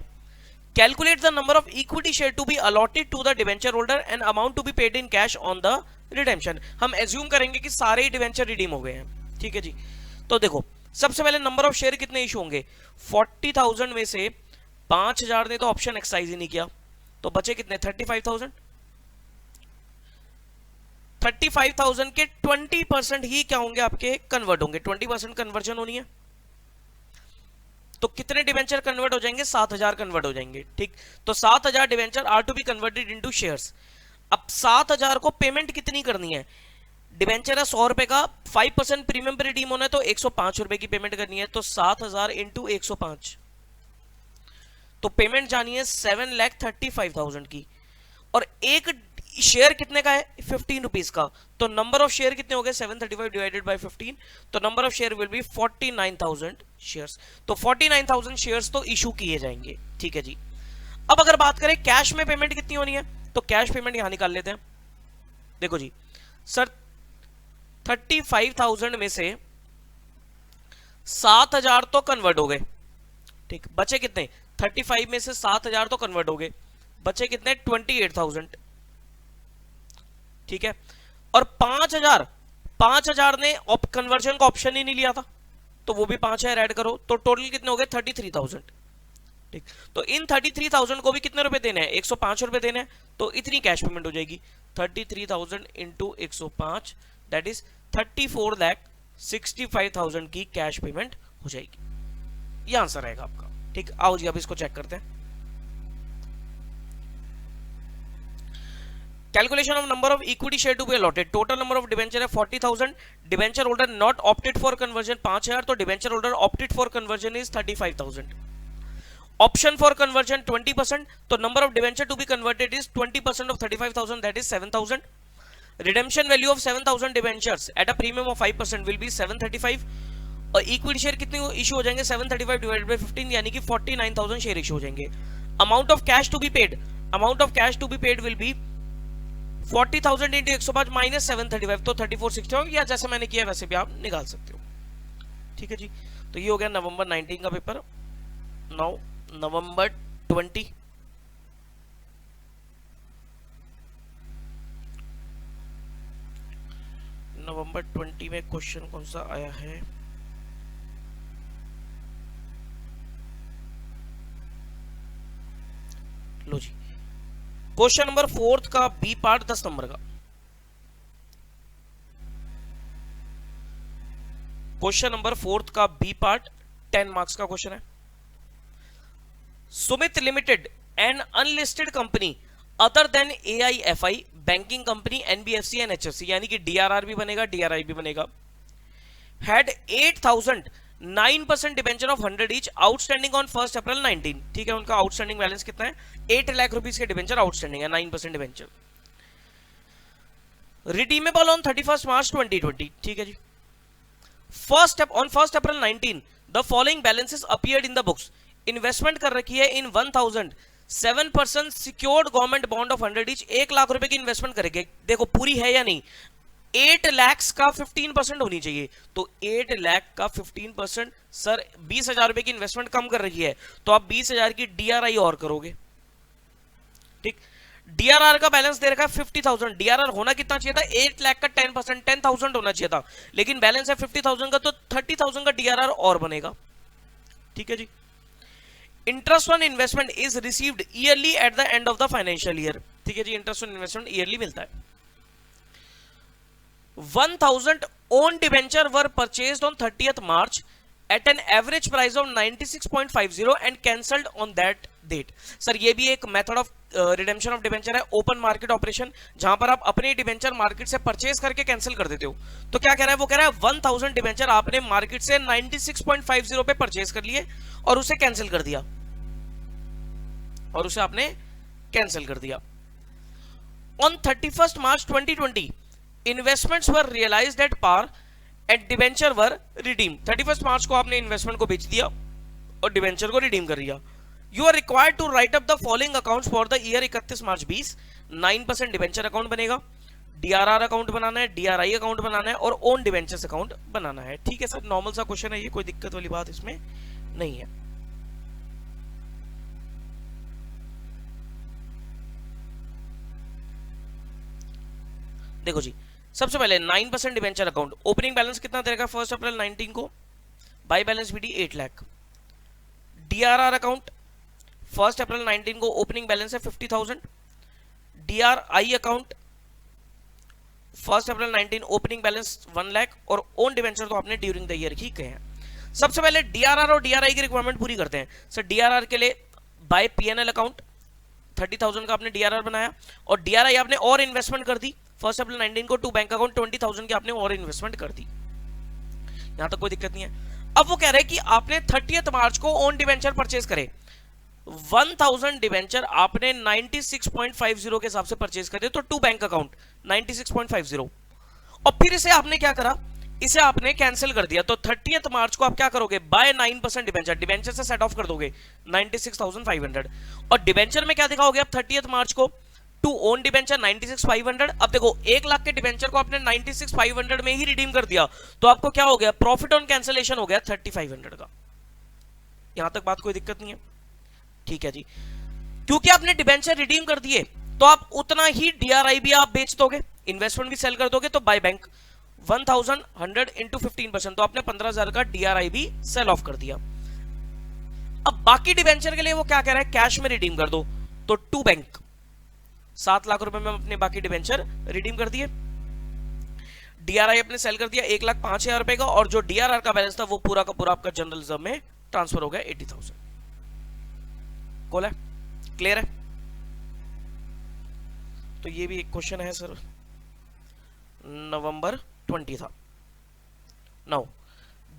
[SPEAKER 1] calculate the number of equity share to be allotted to the debenture holder and amount to be paid in cash on the redemption। हम एज्यूम करेंगे कि सारे ही डिवेंचर रिडीम हो गए हैं। ठीक है जी, तो देखो सबसे पहले नंबर ऑफ शेयर कितने इशू होंगे? 40,000 में से 5,000 ने तो ऑप्शन एक्सरसाइज ही नहीं किया, तो बचे कितने? 35,000। 35,000 के 20% ही क्या होंगे? आपके कन्वर्ट होंगे। 20% कन्वर्जन होनी है, तो कितने डिवेंचर कन्वर्ट हो जाएंगे? 7,000 कन्वर्ट हो जाएंगे। ठीक, तो 7,000 debenture are to be converted into shares. अब 7,000 को पेमेंट कितनी करनी है? डिवेंचर है 100 रुपए का, 5% प्रीमियम पे रिडीम होना है तो 105 रुपए की पेमेंट करनी है। तो 7,000 इंटू 105, तो पेमेंट जानी है 7,35,000 की। और एक शेयर कितने का है? 15 रुपीज का। तो नंबर ऑफ शेयर कितने हो गए? 735 डिवाइडेड बाय 15, तो number of share will be 49,000 shares. तो 49,000 शेयर्स तो इशू किए जाएंगे। ठीक है जी, अब अगर बात करें कैश में पेमेंट कितनी होनी है, तो कैश पेमेंट यहां निकाल लेते हैं। देखो जी सर, 35,000 में से 7,000 तो कन्वर्ट हो गए। ठीक, बचे कितने? 35 में से 7,000 तो कन्वर्ट हो गए, बचे कितने? 28,000। ठीक है, और 5,000 ने कन्वर्जन का ऑप्शन ही नहीं लिया था, तो वो भी 5,000 ऐड करो, तो टोटल कितने हो गए? 33,000। ठीक, तो इन 33,000 को भी कितने रुपए देने हैं? 105 रुपए देने हैं, तो इतनी कैश पेमेंट हो जाएगी। 33,000 इंटू 105 दैट इज 34,65,000 की कैश पेमेंट हो जाएगी। ये आंसर आएगा आपका। ठीक, आओ जी अब इसको चेक करते हैं। Calculation of number of equity share to be allotted. Total number of debenture है 40,000, debenture holder not opted for conversion 5,000, तो debenture holder opted for conversion is 35,000। Option for conversion 20%, तो number of debenture to be converted is 20% of 35,000 that is 7,000। Redemption value of 7,000 debentures at a premium of 5% will be 735। और इक्विटी शेयर कितने इशू हो जाएंगे? 735 डिवाइडेड बाय 15 यानी कि 49,000 शेयर इशू हो जाएंगे। Amount of cash to be paid, amount of cash to be paid will be 40,000 into 105 minus 735, तो 3460, या जैसे मैंने किया वैसे भी आप निकाल सकते हो। ठीक है जी, तो ये हो गया नवंबर 19 का पेपर। नाउ नवंबर 20। नवंबर 20 में क्वेश्चन कौन सा आया है? लो जी, क्वेश्चन नंबर 4 का बी पार्ट 10 नंबर का। क्वेश्चन नंबर 4 का बी पार्ट 10 मार्क्स का क्वेश्चन है। Sumit Limited an unlisted company other than AIFI banking company NBFC and HFC, यानी कि DRR भी बनेगा DRI भी बनेगा, had 8,009% debenture of 100 each outstanding on 1 April 19। ठीक है, उनका आउटस्टैंडिंग बैलेंस कितना है, 8 लाख रुपीस के डिबेंचर आउटस्टैंडिंग है, 9% डिबेंचर। Redeemable on 31 March 2020। ठीक है जी। On 1 April 19 the following balances appeared in the books. Investment कर रखी है in 1000 7% secured government bond of 100 each, 1 lakh रुपए की इन्वेस्टमेंट करेंगे। देखो पूरी है या नहीं, 8 लाख का 15% होनी चाहिए, तो 8 लाख का 15%, सर 20,000 रुपए की इन्वेस्टमेंट कम कर रखी है तो आप 20,000 की DRI और करोगे। ठीक, DRR का बैलेंस दे रखा है 50,000, DRR होना कितना चाहिए था, 8 लाख का 10%, 10,000 होना चाहिए था, लेकिन बैलेंस है 50,000 का, तो 30,000 का DRR और बनेगा। ठीक है जी। Interest on investment is received yearly at the end of the financial year. ठीक है जी, इंटरेस्ट ऑन इन्वेस्टमेंट ईयरली मिलता है। 1000 own debenture were purchased on 30th March at an average price of 96.50 and cancelled on that date. Sir ये भी एक method of redemption of debenture है, ओपन मार्केट ऑपरेशन, जहां पर आप अपने डिबेंचर मार्केट से परचेज करके कैंसिल कर देते हो। तो क्या कह रहा है, वो कह रहा है 1000 डिबेंचर आपने मार्केट से 96.50 पे परचेज कर लिए और उसे कैंसिल कर दिया, और उसे आपने कैंसिल कर दिया। On 31 March 2020 investments were realised at par and debenture were redeem. 31 March को आपने इन्वेस्टमेंट को बेच दिया और डिबेंचर को रिडीम कर दिया। You are required to write up the following accounts for the year 31 March 20। 9% debenture account बनेगा, DRR अकाउंट बनाना है, DRI अकाउंट बनाना है और ओन डिबेंचर्स अकाउंट बनाना है। ठीक है सर, नॉर्मल सा क्वेश्चन है ये, कोई दिक्कत वाली बात इसमें नहीं है। देखो जी, सबसे पहले 9% डिबेंचर अकाउंट, ओपनिंग बैलेंस कितना देगा 1 अप्रैल 19 को, by balance BD 8 lakh. DRR account 1 April 19 को ओपनिंग बैलेंस है 50,000। DRI account 1 April 19 opening balance 1 lakh, और ओन डिबेंचर तो आपने ड्यूरिंग द ईयर ही कहे हैं। सबसे पहले DRR और DRI की रिक्वायरमेंट पूरी करते हैं। सर DRR के लिए बाय PNL अकाउंट 30,000 का आपने DRR बनाया, और DRI आपने और इन्वेस्टमेंट कर दी 1 अप्रैल 19 को टू बैंक अकाउंट 20,000 की आपने और इन्वेस्टमेंट कर दी। यहां तक कोई दिक्कत नहीं है। अब वो कह रहे हैं कि आपने 30th मार्च को ओन डिबेंचर परचेज करे, 1000 डिबेंचर आपने 96.50 के हिसाब से परचेज करे, तो टू बैंक अकाउंट 96.50, और फिर इसे आपने क्या करा, इसे आपने कैंसिल कर दिया। तो 30th मार्च को आप क्या करोगे, बाय 9% डिबेंचर, डिबेंचर से सेट ऑफ कर दोगे 96,500, और डिबेंचर में क्या दिखाओगे आप 30th मार्च को, टू ओन डिबेंचर 96,500। अब देखो 1 लाख के डिबेंचर को आपने 96,500 में ही रिडीम कर दिया, तो आपको क्या हो गया, प्रॉफिट ऑन कैंसिलेशन हो गया 3500 का। यहां तक बात कोई दिक्कत नहीं है। ठीक है जी, क्योंकि आपने डिबेंचर रिडीम कर दिए तो आप उतना ही DRI भी आप बेच दोगे, इन्वेस्टमेंट भी सेल कर दोगे, तो बाय बैंक 1100 इंटू 15%, तो आपने 15,000 का DRI भी सेल ऑफ कर दिया। अब बाकी डिबेंचर के लिए वो क्या कह रहा है, कैश में रिडीम कर दो, तो टू बैंक 7 लाख रुपए में अपने बाकी डिबेंचर रिडीम कर दिए। DRI अपने सेल कर दिया 1,05,000 रुपए का, और जो DRR का बैलेंस था वो पूरा का पूरा आपका जनरल रिजर्व में ट्रांसफर हो गया 80,000। कॉल है, क्लियर है। तो ये भी एक क्वेश्चन है सर, नवंबर 20 था। नाउ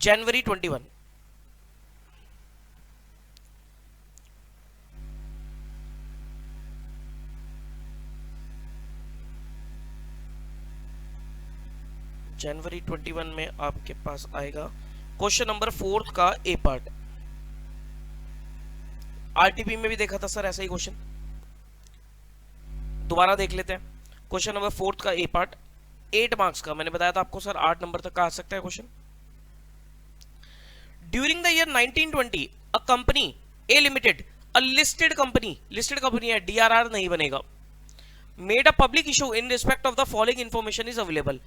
[SPEAKER 1] जनवरी 21, जनवरी 21 में आपके पास आएगा क्वेश्चन नंबर 4 का ए पार्ट। RTP में भी देखा था सर ऐसा ही क्वेश्चन, दोबारा देख लेते हैं। क्वेश्चन नंबर 4 का ए पार्ट 8 मार्क्स का, मैंने बताया था आपको सर 8 नंबर तक का आ सकता है question. During the year 1920 a company A limited, a listed company है, DRR नहीं बनेगा, made a public issue in respect of the following information is available.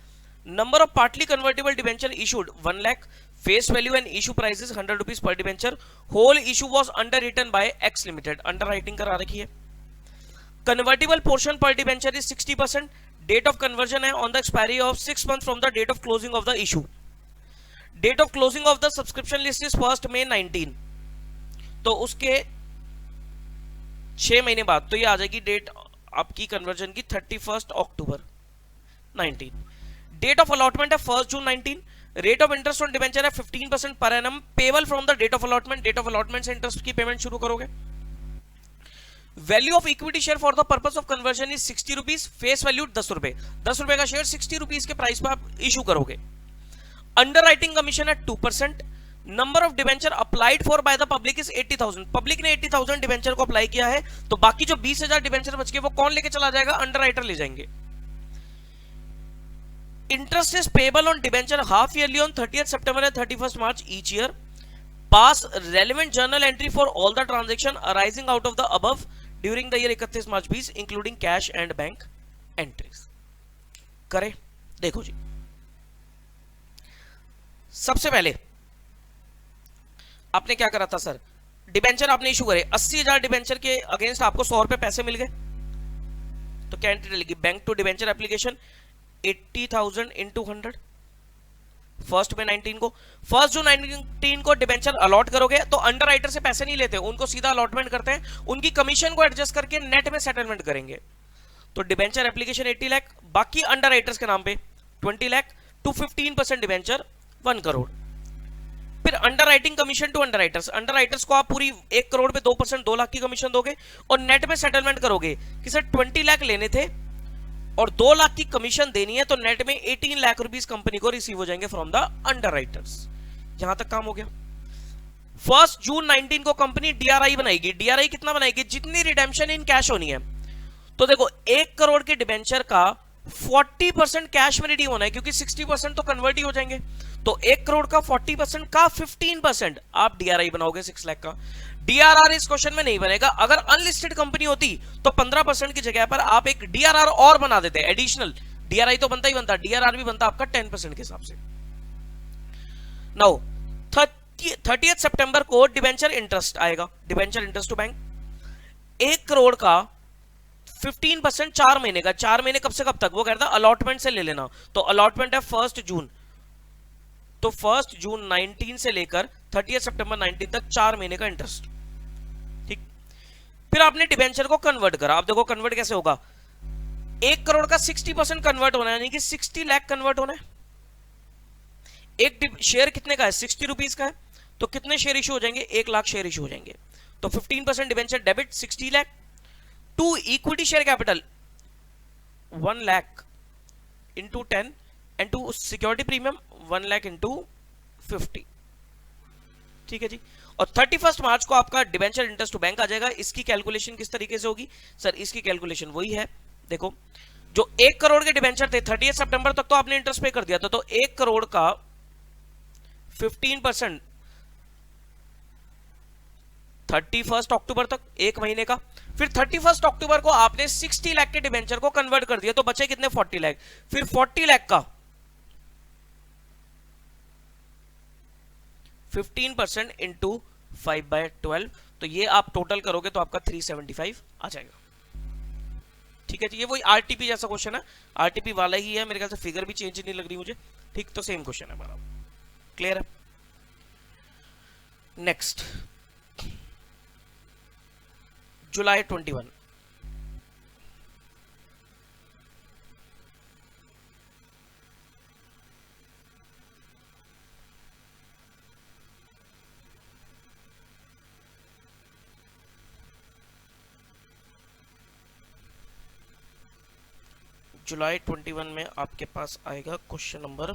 [SPEAKER 1] Number of partly convertible debenture issued 1 lakh, face value and issue price is 100 rupees per debenture, whole issue was underwritten by X Limited, underwriting करा रखी है। Convertible portion per debenture is 60%, date of conversion है on the expiry of 6 months from the date of closing of the issue, date of closing of the subscription list is 1st May 19, तो उसके 6 महीने बाद, तो ये आ जाएगी डेट आपकी कन्वर्जन की 31 अक्टूबर 19। डेट ऑफ अलॉटमेंट है 1 June 19। Rate of interest on debenture है 15% per annum, payable from the date of allotment. Date of allotment से इंटरेस्ट की पेमेंट शुरू करोगे। Value of equity share for the purpose of conversion is 60 rupees, face value 10 रुपए। 10 रुपए का शेयर 60 रुपीज के प्राइस पर आप इशू करोगे। अंडर राइटिंग कमीशन है 2%। Number of debenture applied for by the public is 80,000। Public ने 80,000 डिबेंचर को अप्लाई किया है, तो बाकी जो 20,000 डिबेंचर बच गए वो कौन लेके चला जाएगा? अंडर राइटर ले जाएंगे। Interest is payable on debenture half yearly on 30th September and 31st March each year. Pass relevant journal entry for all the transaction arising out of the above during the year 31 March 20, including cash and bank entries. करें, देखो जी, सबसे पहले आपने क्या करा था सर? डिबेंचर आपने इशू करे, 80,000 डिबेंचर के अगेंस्ट आपको 100 रुपए पैसे मिल गए, तो क्या एंट्री डलेगी? Bank to debenture application 80,000 into 100। First में 19 को, 1 जून 19 को डिबेंचर अलॉट करोगे तो अंडर राइटर से पैसे नहीं लेते, उनको सीधा अलॉटमेंट करते हैं, उनकी कमीशन को एडजस्ट करके नेट में सेटलमेंट करेंगे। तो डिबेंचर एप्लीकेशन 80 लाख, बाकी अंडर राइटर्स के नाम पे 20 लाख, टू 15% डिबेंचर 1 करोड़। फिर underwriting commission to underwriters, underwriters को आप पूरी 1 करोड़ पे 2% 2 लाख की कमीशन दोगे और नेट में सेटलमेंट करोगे कि सर 20 लाख लेने थे और 2 लाख की कमीशन देनी है, तो नेट में 18 लाख रुपीस कंपनी को रिसीव हो जाएंगे फ्रॉम द अंडर राइटर्स। यहां तक काम हो गया। 1 जून 19 को कंपनी डीआरआई बनाएगी। डीआरआई कितना बनाएगी? जितनी रिडेम्पशन इन कैश होनी है। तो देखो 1 करोड़ के डिबेंचर का 40% कैश में रिडीम होना है, क्योंकि 60% तो कन्वर्ट ही हो जाएंगे। तो 1 करोड़ का 40% का 15% आप डीआरआई बनाओगे 6 लाख का। डीआरआर इस क्वेश्चन में नहीं बनेगा। अगर अनलिस्टेड कंपनी होती तो 15% की जगह पर आप एक डीआरआर और बना देते, एडिशनल। डीआरआई तो बनता ही बनता, डीआरआर भी बनता आपका 10% के हिसाब से। नाउ 30th सितंबर को डिबेंचर इंटरेस्ट आएगा, debenture interest to bank 1 crore का 15% 4 महीने का। 4 महीने कब से कब तक? वो कहता है अलॉटमेंट से ले लेना। तो अलॉटमेंट है 1 जून, तो 1 जून 19 से लेकर 30th सितंबर 19 तक 4 महीने का इंटरेस्ट। ठीक, फिर आपने डिबेंचर को कन्वर्ट करा। आप देखो कन्वर्ट कैसे होगा? 1 करोड़ का 60% कन्वर्ट होना है, यानी कि 60 लाख कन्वर्ट होना है। एक शेयर कितने का है? 60 रुपीज का है, तो कितने शेयर इशू हो जाएंगे? 1 लाख शेयर इशू हो जाएंगे। तो 15% debenture debit 60 lakh to equity share capital 1 lakh into 10 and to security premium 1 lakh इंटू 50। ठीक है जी। और 31 मार्च को आपका डिबेंचर इंटरेस्ट टू बैंक आ जाएगा। इसकी कैलकुलेशन किस तरीके से होगी सर? इसकी कैलकुलेशन वही है, देखो जो 1 करोड़ के डिबेंचर थे 30 सितंबर तक तो आपने इंटरेस्ट पे कर दिया था, तो 1 करोड़ का 15% 31 अक्टूबर तक, 1 महीने का। फिर 31 अक्टूबर को आपने 60 लाख के डिबेंचर को कन्वर्ट कर दिया, तो बचे कितने? 40 लाख। फिर 40 लाख का 15% इंटू 5/12, तो ये आप टोटल करोगे तो आपका 375 आ जाएगा। ठीक है जी, ये वही आरटीपी जैसा क्वेश्चन है, आरटीपी वाला ही है मेरे ख्याल से, फिगर भी चेंज नहीं लग रही मुझे। ठीक, तो सेम क्वेश्चन है हमारा। क्लियर है? Next July 21। जुलाई 21 में आपके पास आएगा क्वेश्चन नंबर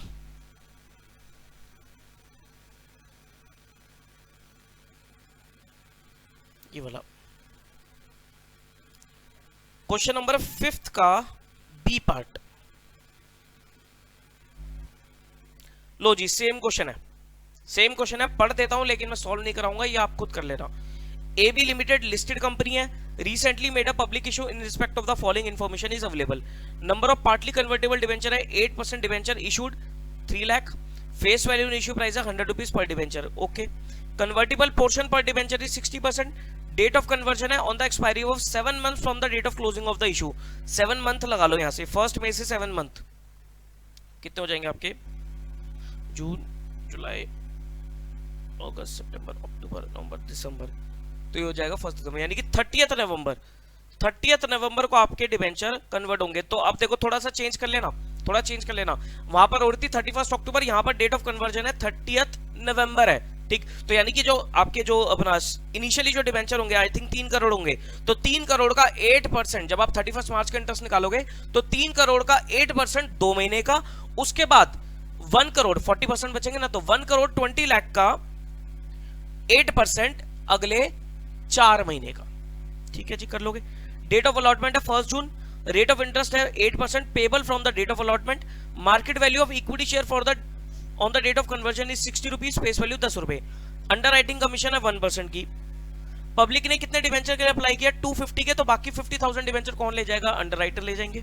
[SPEAKER 1] ये वाला, क्वेश्चन नंबर 5 का बी पार्ट। लो जी, सेम क्वेश्चन है, सेम क्वेश्चन है, पढ़ देता हूं लेकिन मैं सॉल्व नहीं कराऊंगा, ये आप खुद कर लेना। AB लिमिटेड लिस्टेड कंपनी है, recently made a public issue in respect of the following information is available. Number of partly convertible debenture है 8% debenture issued 3 lakh, face value in issue price है 100 rupees per debenture. Okay, convertible portion per debenture is 60%. Date of conversion है on the expiry of 7 months from the date of closing of the issue. 7 month लगा लो यहाँ से, 1 मई से 7 month कितने हो जाएंगे आपके? जून, जुलाई, अगस्त, सितंबर, अक्टूबर, नवंबर, दिसंबर, तो ये हो जाएगा 1 दिसंबर, यानी कि 30th नवंबर को आपके डिबेंचर कन्वर्ट होंगे। तो अब देखो थोड़ा सा चेंज कर लेना, थोड़ा चेंज कर लेना, वहां पर हो रही थी 31 अक्टूबर, यहाँ पर डेट ऑफ कन्वर्जन है 30th नवंबर है, ठीक। तो यानी कि जो आपके जो अपना इनिशियली जो डिबेंचर होंगे आई थिंक 3 करोड़ होंगे, तो 3 करोड़ का 8%, जब आप 31 मार्च का इंटरेस्ट निकालोगे तो 3 करोड़ का 8% 2 महीने का, उसके बाद 1 करोड़ 40% बचेंगे ना, तो 1 करोड़ 20 लाख का 8% अगले 4 महीने का, ठीक है जी, कर लोगे। डेट ऑफ अलॉटमेंट है 1 जून, रेट ऑफ इंटरेस्ट है 8% payable from the date of allotment, market value of equity share for the on the date of conversion is 60 rupees, face value 10 रुपए, अंडर राइटिंग कमीशन है 1% की। पब्लिक ने कितने डिवेंचर के लिए अप्लाई किया, 250 के, तो बाकी 50,000 डिवेंचर कौन ले जाएगा, अंडर राइटर ले जाएंगे।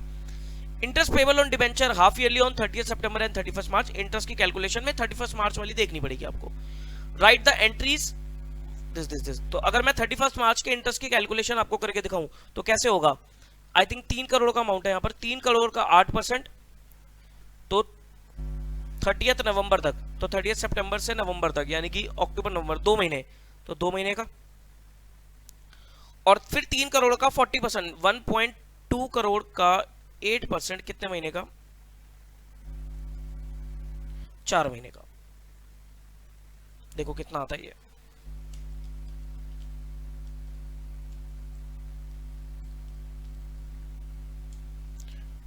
[SPEAKER 1] Interest payable on debenture half yearly on 30 September and 31 March, interest की कैलकुलेशन में 31 मार्च वाली देखनी पड़ेगी आपको। राइट द एंट्रीज दिस, तो अगर मैं 31 मार्च के इंटरेस्ट की कैलकुलेशन आपको करके दिखाऊं तो कैसे होगा, आई थिंक 3 करोड़ का अमाउंट है यहाँ पर, 3 करोड़ का 8%, तो 30th नवंबर तक, तो 30 सितंबर से नवंबर तक, यानी कि अक्टूबर नवंबर 2 महीने, तो 2 महीने का, और फिर 3 करोड़ का 40%, 1.2 करोड़ का 8% कितने महीने का, 4 महीने का। देखो कितना आता है ये,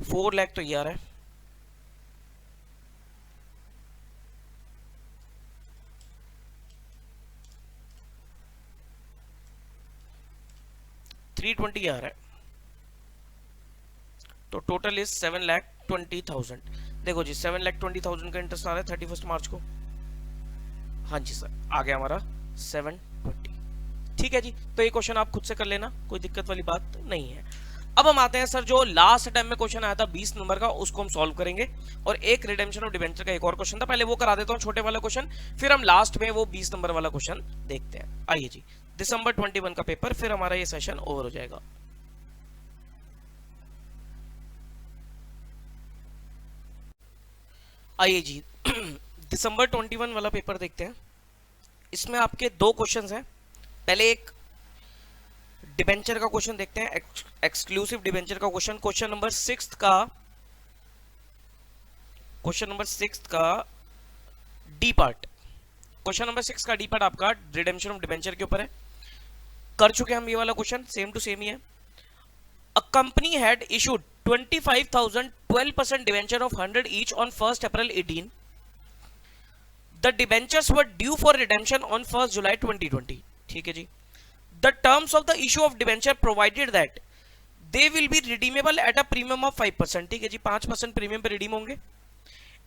[SPEAKER 1] 4 लाख तो ये आ रहा है, $320 आ रहा है, तो टोटल इज 7,20,000। देखो जी 7,20,000 का इंटरेस्ट आ रहा है 31 मार्च को, हाँ जी सर आ गया हमारा 720, ठीक है जी। तो ये क्वेश्चन आप खुद से कर लेना, कोई दिक्कत वाली बात नहीं है। अब हम आते हैं सर जो लास्ट टाइम में क्वेश्चन आया था 20 नंबर का, उसको हम सॉल्व करेंगे, और एक रिडेम्पशन ऑफ डिबेंचर का एक और क्वेश्चन था, पहले वो करा देता हूं छोटे वाला क्वेश्चन, फिर हम लास्ट में वो 20 नंबर वाला क्वेश्चन देखते हैं। आइए जी, दिसंबर 21 का पेपर, फिर हमारा ये सेशन ओवर हो जाएगा। आइए जी दिसंबर 21 वाला पेपर देखते हैं। इसमें आपके 2 क्वेश्चंस हैं, पहले एक डिबेंचर का क्वेश्चन देखते हैं, एक्सक्लूसिव डिबेंचर का क्वेश्चन, क्वेश्चन नंबर 6 का डी पार्ट, क्वेश्चन नंबर 6 का डी पार्ट आपका रिडेम्पशन ऑफ डिबेंचर के ऊपर है। कर चुके हम ये वाला क्वेश्चन, सेम टू सेम ही है। A company had issued 25,000 12% debenture of 100 each on 1st April 18. The debentures were due for redemption on 1st July 2020. ठीक है जी। The terms of the issue of debenture provided that they will be redeemable at a premium of 5%. ठीक है जी, 5% प्रीमियम पे रिडीम होंगे,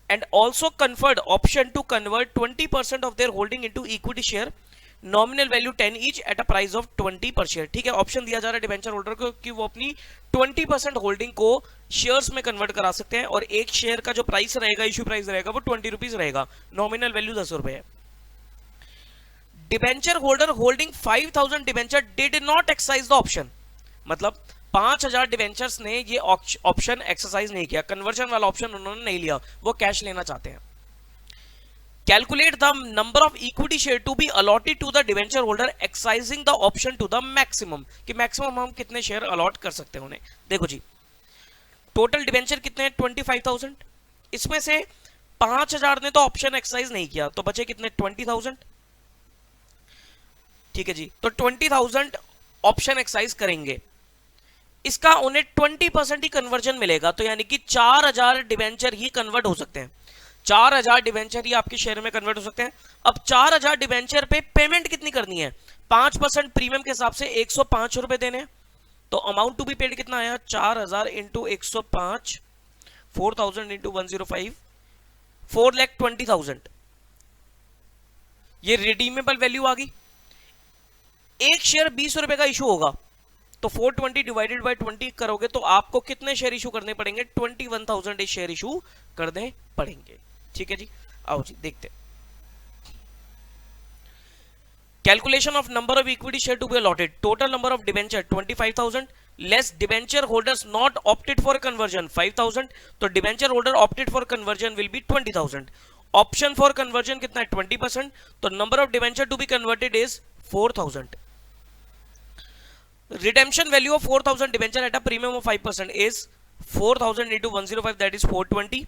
[SPEAKER 1] and also conferred option to convert 20% of their holding into equity share, nominal value 10 each at a price of 20 पर शेयर। ठीक है, ऑप्शन दिया जा रहा है डिबेंचर होल्डर को कि वो अपनी 20% होल्डिंग को शेयर्स में कन्वर्ट करा सकते हैं, और एक शेयर का जो प्राइस रहेगा, इश्यू प्राइस रहेगा, वो 20 रुपीज रहेगा, नॉमिनल वैल्यू 10 रुपए है। Debenture holder holding 5,000 debenture did not exercise the option, मतलब 5,000 डिबेंचर्स ने ये ऑप्शन एक्सरसाइज नहीं किया, कन्वर्जन वाला ऑप्शन उन्होंने नहीं लिया, वो कैश लेना चाहते हैं। Calculate the number of equity share to be allotted to the debenture holder exercising the option to the maximum, कि मैक्सिमम हम कितने शेयर अलॉट कर सकते हैं उन्हें। देखो जी, टोटल डिबेंचर कितने हैं 25,000, इसमें से 5,000 ने तो ऑप्शन एक्सरसाइज नहीं किया, तो बचे कितने 20,000। ठीक है जी, तो 20,000 ऑप्शन एक्सरसाइज करेंगे, इसका उन्हें 20% ही कन्वर्जन मिलेगा, तो यानी कि 4,000 डिबेंचर ही कन्वर्ट हो सकते हैं, 4,000 डिबेंचर ही आपके शेयर में कन्वर्ट हो सकते हैं। अब 4,000 डिबेंचर पे पेमेंट कितनी करनी है, 5% प्रीमियम के हिसाब से 105 रुपए देने हैं, तो अमाउंट टू बी पेड कितना आया 4,000 इंटू 105, 4,000 इंटू 105, 4,20,000। ये रिडीमेबल वैल्यू आ गई। एक शेयर 20 रुपए का इशू होगा, तो 420 डिवाइडेड बाय 20 करोगे तो आपको कितने शेयर इशू करने पड़ेंगे, 21,000 शेयर इशू करने पड़ेंगे। ठीक है जी, आओ जी देखते हैं। Calculation of number of equity share to be allotted, total number of debenture 25,000 less debenture holders not opted for conversion 5,000, तो debenture holder opted for conversion will be 20,000। Option for conversion कितना है 20%, तो number of debenture to be converted is 4,000। Redemption value of 4000 debenture at a premium of 5% is 4000 into 105, that is 420.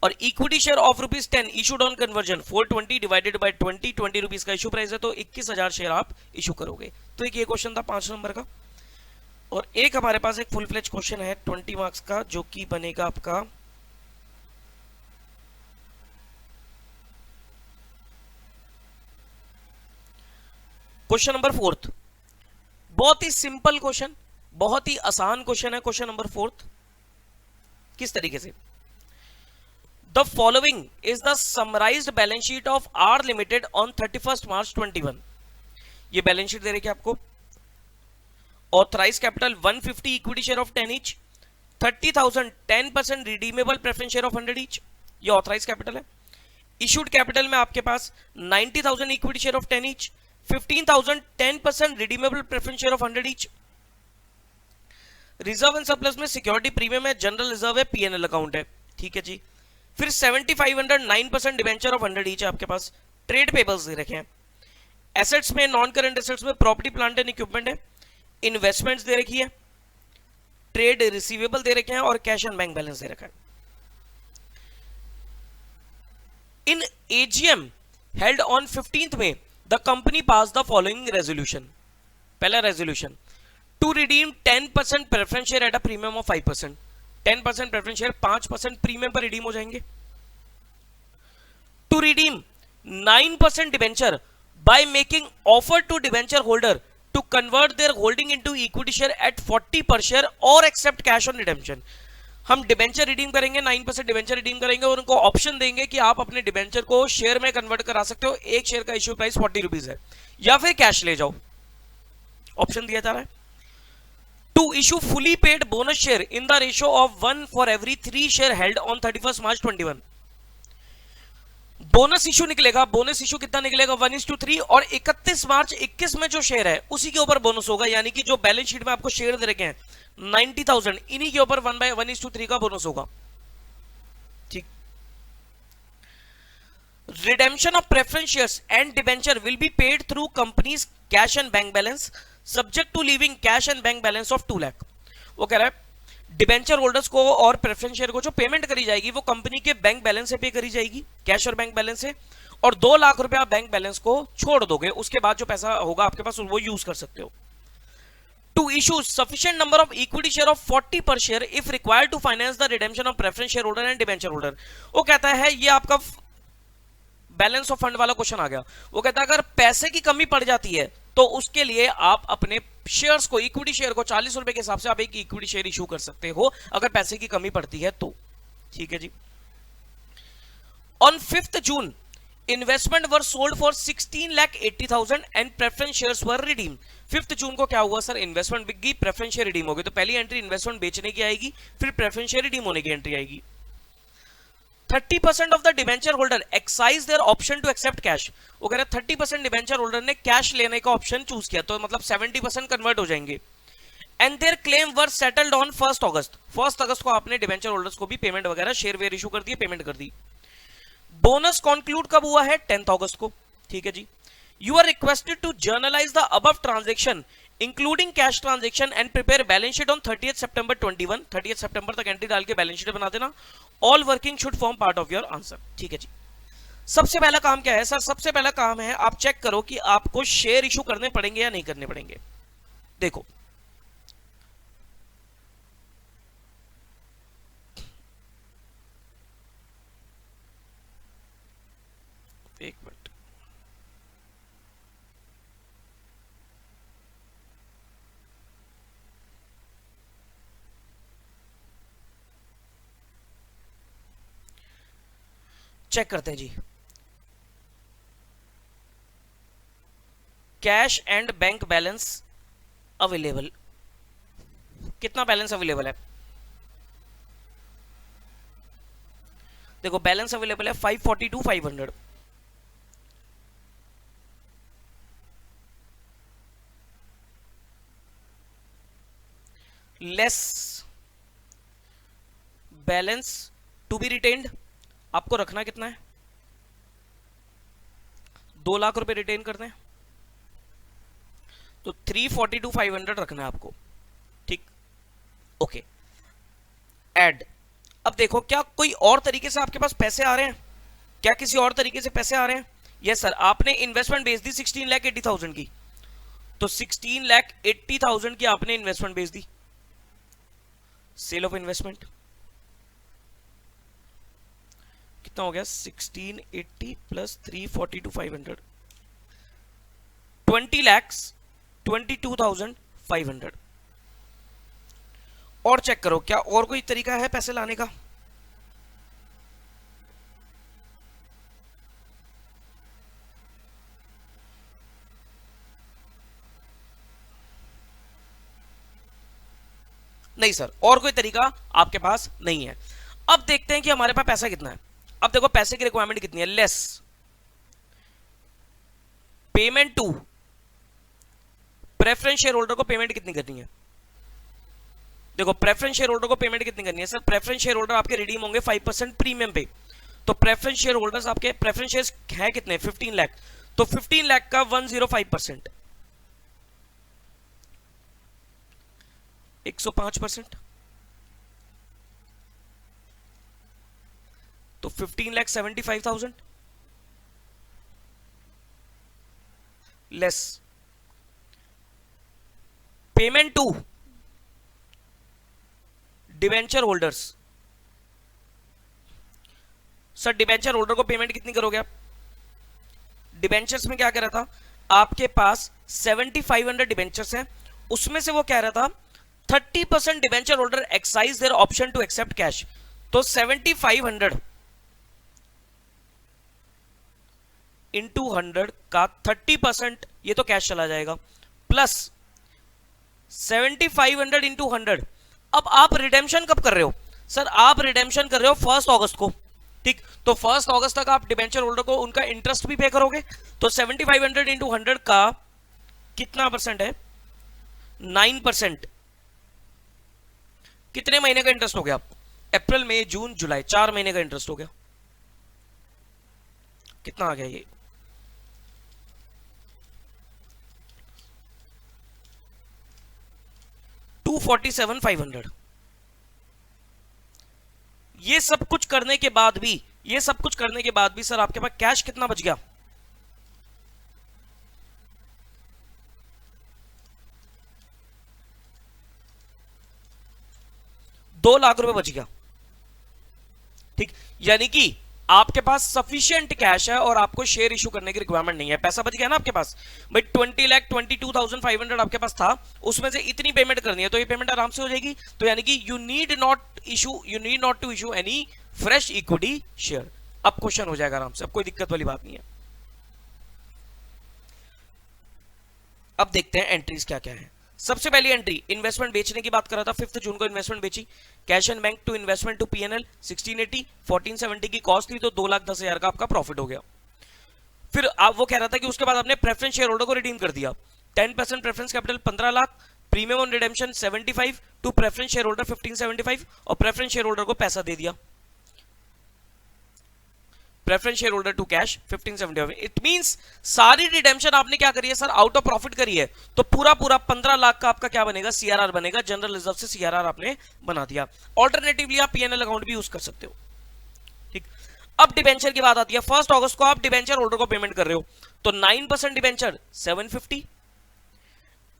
[SPEAKER 1] और equity share of rupees 10 issued on conversion 420 divided by 20 rupees का इशू प्राइस है, तो 21,000 शेयर आप इशू करोगे। तो एक ये क्वेश्चन था 5 नंबर का। और एक हमारे पास एक फुल फ्लेज क्वेश्चन है 20 मार्क्स का, जो कि बनेगा आपका क्वेश्चन नंबर 4। बहुत ही सिंपल क्वेश्चन, बहुत ही आसान क्वेश्चन है क्वेश्चन नंबर 4। किस तरीके से, the following is the summarised balance sheet of R Limited on 31 March 21। ये बैलेंस शीट दे रखी है आपको। Authorised capital 150, equity share of 10 each, 30,000 10% redeemable preference share of 100 each, ये ऑथराइज कैपिटल है। इशूड कैपिटल में आपके पास 90,000 equity share of 10 each, 15,000 10% redeemable preference share of 100 each. Reserve and surplus में सिक्योरिटी प्रीमियम है, जनरल रिजर्व है, पीएनएल अकाउंट है, ठीक है जी। फिर 7500 9% डिवेंचर ऑफ 100 ईच आपके पास। ट्रेड पेबल्स दे रखे हैं। एसेट्स में, नॉन करंट एसेट्स में प्रॉपर्टी प्लांट एंड इक्विपमेंट है, इन्वेस्टमेंट्स दे रखी है, ट्रेड रिसीवेबल दे रखे हैं और कैश एंड बैंक बैलेंस दे रखा है। In AGM held on 15th में the company pass the following resolution. पहला resolution, to redeem 10% preference share at a premium of 5%। 10% preference share 5% premium पर रिडीम हो जाएंगे। To redeem 9% debenture by making offer to debenture holder to convert their holding into equity share at 40 per share और एक्सेप्ट कैश ऑन रिडेम्पशन। हम डिबेंचर रिडीम करेंगे, 9% डिबेंचर रिडीम करेंगे और उनको ऑप्शन देंगे कि आप अपने डिबेंचर को शेयर में कन्वर्ट करा सकते हो। एक शेयर का इश्यू प्राइस 40 रुपीज है, या फिर कैश ले जाओ, ऑप्शन दिया जा रहा है। To issue fully paid bonus share in the ratio of 1 for every 3 share held on 31 March 21। Bonus issue निकलेगा, बोनस इशू कितना निकलेगा 1:3, और 31 मार्च 21 में जो शेयर है उसी के ऊपर बोनस होगा। यानी कि जो बैलेंस शीट में आपको शेयर दे रखे हैं 90,000, इन्हीं के ऊपर 1/1:3 का बोनस होगा, ठीक। Redemption of preference shares and debenture will be paid through company's cash and bank balance subject to leaving cash and bank balance of 2 lakh. वो कह रहा है डिबेंचर होल्डर्स को और प्रेफरेंस शेयर को जो पेमेंट करी जाएगी वो कंपनी के बैंक बैलेंस से पे करी जाएगी, कैश और बैंक बैलेंस से, और 2 लाख रुपए आप बैंक बैलेंस को छोड़ दोगे। उसके बाद जो पैसा होगा आपके पास वो यूज कर सकते हो। To issue sufficient number of equity share of 40 per share if required to finance the redemption of preference share holder and debenture holder. वो कहता है, ये आपका बैलेंस ऑफ फंड वाला क्वेश्चन आ गया। वो कहता है अगर पैसे की कमी पड़ जाती है तो उसके लिए आप अपने शेयर्स को, इक्विटी शेयर को 40 रुपए के हिसाब से आप एक इक्विटी शेयर इशू कर सकते हो अगर पैसे की कमी पड़ती है तो, ठीक है जी। On 5th June investment were sold for 16,80,000 and preference shares were redeem. 5th June को क्या हुआ सर, इन्वेस्टमेंट बिक गई, प्रेफरेंस शेयर रिडीम हो गई। तो पहली एंट्री इन्वेस्टमेंट बेचने की आएगी, फिर प्रेफरेंस शेयर रिडीम होने की एंट्री आएगी। 30% of the debenture holder exercise their option to accept cash. वो कह रहे 30% डिबेंचर होल्डर ने कैश लेने का ऑप्शन चूज किया, तो मतलब 70% कन्वर्ट हो जाएंगे। And there claim were settled on 1 अगस्त। 1 अगस्त को आपने डिबेंचर होल्डर्स को भी पेमेंट वगैरह शेयर वेयर इशू कर दिए, पेमेंट कर दी। बोनस कंक्लूड कब हुआ है, 10 अगस्त को, ठीक है जी। You are requested to journalize the above transaction including cash transaction and prepare balance sheet on 30 सितंबर 21। 30 सितंबर तक एंट्री डाल के बैलेंस शीट बना देना। All working should form part of your answer, ठीक है जी। सबसे पहला काम क्या है सर, सबसे पहला काम है आप चेक करो कि आपको शेयर इशू करने पड़ेंगे या नहीं करने पड़ेंगे। देखो एक मिनट, चेक करते हैं जी। Cash and bank balance available, कितना बैलेंस अवेलेबल है, देखो बैलेंस अवेलेबल है 542,500। Less balance to be retained, आपको रखना कितना है, 2 लाख रुपए रिटेन करते हैं। तो 342,500 रखना है आपको, ठीक, ओके। ऐड, अब देखो क्या कोई और तरीके से आपके पास पैसे आ रहे हैं, क्या किसी और तरीके से पैसे आ रहे हैं? यस सर, आपने इन्वेस्टमेंट बेच दी 16,80,000 की, तो 16,80,000 की आपने इन्वेस्टमेंट बेच दी, सेल ऑफ इन्वेस्टमेंट कितना हो गया? 1680 प्लस 342,500, 20,22,500। और चेक करो क्या और कोई तरीका है पैसे लाने का? नहीं सर, और कोई तरीका आपके पास नहीं है। अब देखते हैं कि हमारे पास पैसा कितना है। अब देखो पैसे की रिक्वायरमेंट कितनी है, less payment to preference share holder को पेमेंट कितनी करनी है? देखो प्रेफरेंस शेयर होल्डर को पेमेंट कितनी करनी है सर? प्रेफरेंस शेयर होल्डर आपके रिडीम होंगे 5% प्रीमियम पे, तो प्रेफरेंस शेयर होल्डर्स आपके प्रेफरेंस शेयर्स है कितने? 15 लाख, तो 15 लाख का 105%, 105%, तो 15,75,000 less payment to debenture holders. Sir debenture holder को पेमेंट कितनी करोगे आप? डिवेंचर्स में क्या कह रहा था, आपके पास 7,500 डिवेंचर्स हैं, उसमें से वो कह रहा था 30% debenture holder exercise their option to accept cash, तो 7,500 इंटू 100 का 30% ये तो कैश चला जाएगा, प्लस 7,500 इंटू 100। अब आप रिडेम्पशन कब कर रहे हो? सर आप रिडेम्पशन कर रहे हो 1 अगस्त को, ठीक, तो 1 अगस्त तक आप डिवेंचर होल्डर को उनका इंटरेस्ट भी पे करोगे, तो 7,500 इंटू 100 का कितना परसेंट है? 9%। कितने महीने का इंटरेस्ट हो गया? अप्रैल मई जून जुलाई, 4 महीने का इंटरेस्ट हो गया। कितना आ गया ये? 247,500। ये सब कुछ करने के बाद भी, ये सब कुछ करने के बाद भी सर आपके पास कैश कितना बच गया? 2 लाख रुपए बच गया, ठीक, यानी कि आपके पास सफिशिएंट कैश है और आपको शेयर इशू करने की रिक्वायरमेंट नहीं है, पैसा बच गया ना आपके पास भाई। 20,22,500 आपके पास था, उसमें से इतनी पेमेंट करनी है, तो ये पेमेंट आराम से हो जाएगी। तो यानी कि you need not to issue any fresh equity share. अब क्वेश्चन हो जाएगा आराम से, अब कोई दिक्कत वाली बात नहीं है। अब देखते हैं एंट्रीज क्या क्या है। सबसे पहली एंट्री इन्वेस्टमेंट बेचने की बात कर रहा था, 5 जून को इन्वेस्टमेंट बेची, cash and bank to investment to PNL 1680, 1470 की कॉस्ट थी, तो 2,10,000 का आपका प्रॉफिट हो गया। फिर आप वो कह रहा था कि उसके बाद आपने प्रेफरेंस शेयर होल्डर को रिडीम कर दिया, 10% preference capital 15 lakh, premium on redemption 75 to preference share holder 1575, और प्रेफरेंस शेयर होल्डर को पैसा दे दिया, preference share holder to cash 1575। It means सारी रिडेम्पशन आपने क्या करी है सर? आउट ऑफ प्रॉफिट करी है, तो पूरा 15 लाख का आपका क्या बनेगा? सीआरआर बनेगा, जनरल रिजर्व से सीआरआर आपने बना दिया। ऑल्टरनेटिवली आप पीएनएल अकाउंट भी यूज कर सकते हो, ठीक। अब डिबेंचर की बात आती है, 1 अगस्त को आप डिबेंचर होल्डर को पेमेंट कर रहे हो, तो 9% डिबेंचर 750,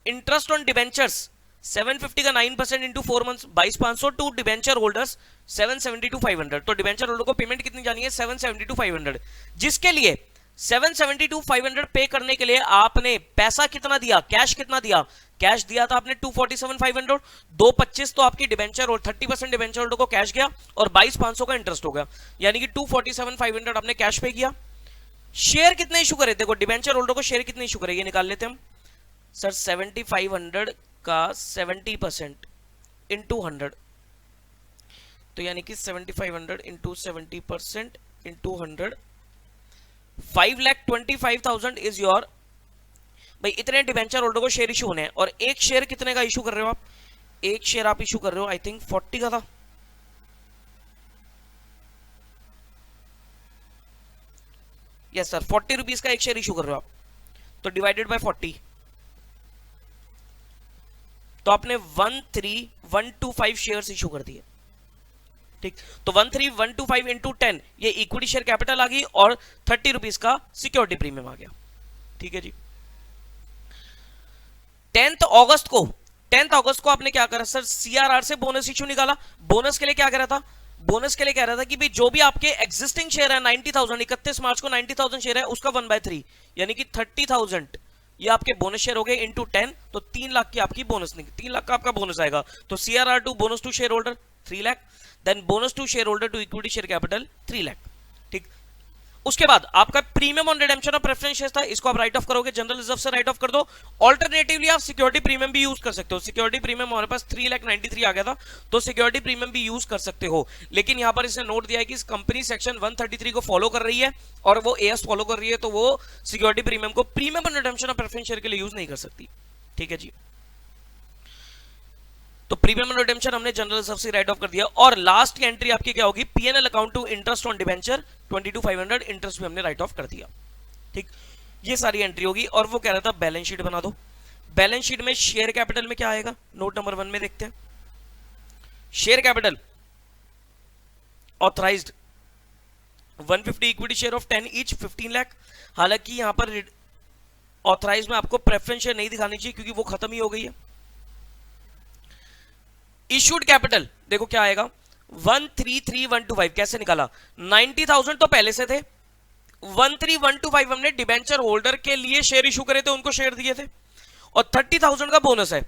[SPEAKER 1] इंटरेस्ट ऑन डिबेंचर्स 750 का 9% इंटू 4 मंथ्स 22,500 टू डिबेंचर होल्डर्स 772,500। तो डिबेंचर होल्डर को पेमेंट कितनी जानी है? 772,500, जिसके लिए 772,500 पे करने के लिए आपने पैसा कितना दिया? कैश कितना दिया? कैश दिया था आपने 247,500, 225 तो आपकी डिबेंचर और 30% डिबेंचर होल्डर को कैश गया और 22,500 का इंटरेस्ट हो गया, यानी कि 247,500 आपने कैश पे किया। शेयर कितने इशू करे? देखो डिबेंचर होल्डर को शेयर कितने इशू करे ये निकाल लेते हम सर। 7,500 का 70% इंटू 100, तो यानी कि 7,500 इंटू 70% इंटू 100, 5,25,000 इज योर। भाई इतने डिबेंचर होल्डर को शेयर इशू होने हैं, और एक शेयर कितने का इशू कर रहे हो आप? एक शेयर आप इशू कर रहे हो आई थिंक 40 का था, यस सर 40 रुपीज का एक शेयर इशू कर रहे हो आप, तो डिवाइडेड बाय 40, तो आपने 13125 शेयर्स इशू कर दिए। ठीक, तो 13125 इंटू 10 ये इक्विटी शेयर कैपिटल आ गई और 30 रुपीज का सिक्योरिटी प्रीमियम आ गया। ठीक है जी। 10th अगस्त को आपने क्या करा सर, सीआरआर से बोनस इशू निकाला। बोनस के लिए क्या कह रहा था, बोनस के लिए कह रहा था कि भाई जो भी आपके एग्जिस्टिंग शेयर है 90,000, 31 मार्च को 90,000 शेयर है, उसका 1/3 यानी कि 30,000 ये आपके बोनस शेयर हो गए इंटू 10, तो 3 लाख की आपकी बोनस निकली, 3 लाख का आपका बोनस आएगा। तो CRR to bonus to share holder 3 lakh, then bonus to share holder to equity share capital 3 lakh. ठीक, उसके बाद आपका premium on redemption of preference shares था, इसको आप राइट ऑफ करोगे, जनरल रिजर्व से राइट ऑफ कर दो। ऑल्टरनेटिवली आप सिक्योरिटी प्रीमियम भी यूज कर सकते हो। सिक्योरिटी प्रीमियम हमारे पास 3,93,000 आ गया था, तो सिक्योरिटी प्रीमियम भी यूज कर सकते हो। लेकिन यहां पर इसने नोट दिया है कि इस कंपनी सेक्शन 133 को फॉलो कर रही है और वो एएस फॉलो कर रही है, तो वो सिक्योरिटी प्रीमियम को premium on redemption of preference share के लिए यूज नहीं कर सकती। ठीक है जी, तो प्रीमियम ऑन रिडेम्पशन हमने जनरल रिजर्व से राइट ऑफ कर दिया। और लास्ट की एंट्री आपकी क्या होगी, PNL account to interest on debenture 22,500 interest भी हमने राइट ऑफ कर दिया। ठीक, ये सारी एंट्री होगी। और वो कह रहा था बैलेंस शीट बना दो। बैलेंस शीट में शेयर कैपिटल में क्या आएगा, नोट नंबर 1 में देखते हैं। Share capital authorised 150 equity share of 10 each 15 lakh. हालांकि यहां पर ऑथराइज में आपको प्रेफरेंस शेयर नहीं दिखानी चाहिए क्योंकि वो खत्म ही हो गई है। इशूड कैपिटल देखो क्या आएगा 133,125, कैसे निकाला, 90,000 तो पहले से थे, 13125 हमने डिबेंचर होल्डर के लिए शेयर इशू करे थे, उनको शेयर दिए थे, और 30,000 का बोनस है।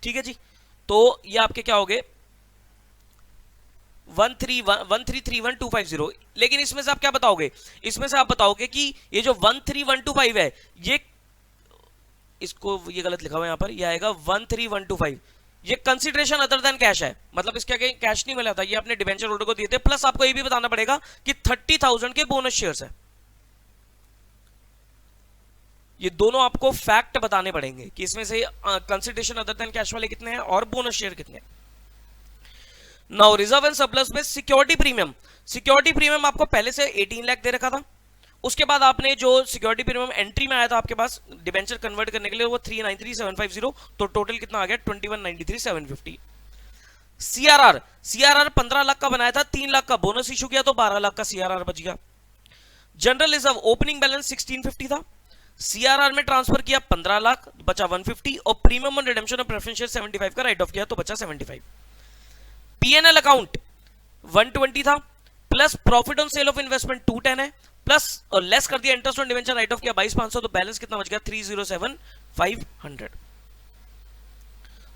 [SPEAKER 1] ठीक है जी, तो ये आपके क्या हो गए 133,125। लेकिन इसमें से आप क्या बताओगे, इसमें से आप बताओगे कि ये जो 13125 है, ये इसको ये गलत लिखा हुआ है यहां पर, ये आएगा 13125, ये कंसीडरेशन अदर देन कैश है, मतलब इसके आगे कैश नहीं मिला था, ये आपने डिबेंचर होल्डर को दिए थे। प्लस आपको ये भी बताना पड़ेगा कि 30,000 के बोनस शेयर्स है। ये दोनों आपको फैक्ट बताने पड़ेंगे कि इसमें से कंसीडरेशन अदर देन कैश वाले कितने हैं और बोनस शेयर कितने हैं। नाउ रिजर्व एंड सरप्लस में सिक्योरिटी प्रीमियम आपको पहले से 18 लाख दे रखा था। उसके बाद आपने जो सिक्योरिटी प्रीमियम एंट्री में आया था आपके पास डिबेंचर कन्वर्ट करने के लिए, वो 393,750, तो टोटल कितना आ गया 2193,750। सीआरआर 15 लाख का बनाया था, 3 लाख का बोनस इशू किया तो 12 लाख का सीआरआर बच गया। जनरल रिजर्व ओपनिंग बैलेंस 1650 था, सीआरआर में ट्रांसफर किया 15 लाख, बचा 150, और premium on redemption of preference share 75 का राइट ऑफ किया तो बचा 75। पीएनएल अकाउंट 120 था, plus profit on sale of investment 210 है, प्लस और लेस कर दिया interest on debenture right off किया 22,500, तो बैलेंस कितना बच गया 307,500।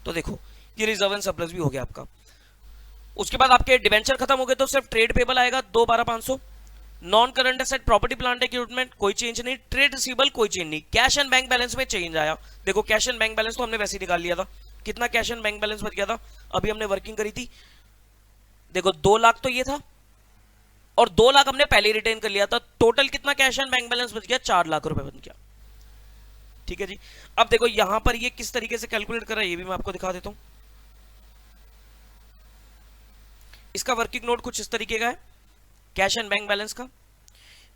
[SPEAKER 1] तो देखो ये रिजर्व एंड सरप्लस भी हो गया आपका। उसके बाद आपके डिवेंचर खत्म हो गए तो सिर्फ ट्रेड पेबल आएगा 212,500, non current asset property plant equipment कोई चेंज नहीं, ट्रेड रिसीवेबल कोई चेंज नहीं। कैश एंड बैंक बैलेंस में चेंज आया, देखो कैश एंड बैंक बैलेंस तो हमने वैसे ही निकाल लिया था, कितना कैश एंड बैंक बैलेंस बच गया था, अभी हमने वर्किंग करी थी, देखो 2 लाख तो ये था और 2 लाख हमने पहले रिटेन कर लिया था, टोटल कितना कैश एंड बैंक बैलेंस बच गया 4 लाख रुपए बन गया। ठीक है जी, अब देखो यहां पर ये किस तरीके से कैलकुलेट कर रहा है ये भी मैं आपको दिखा देता हूं। इसका वर्किंग नोट कुछ इस तरीके का है, कैश एंड बैंक बैलेंस का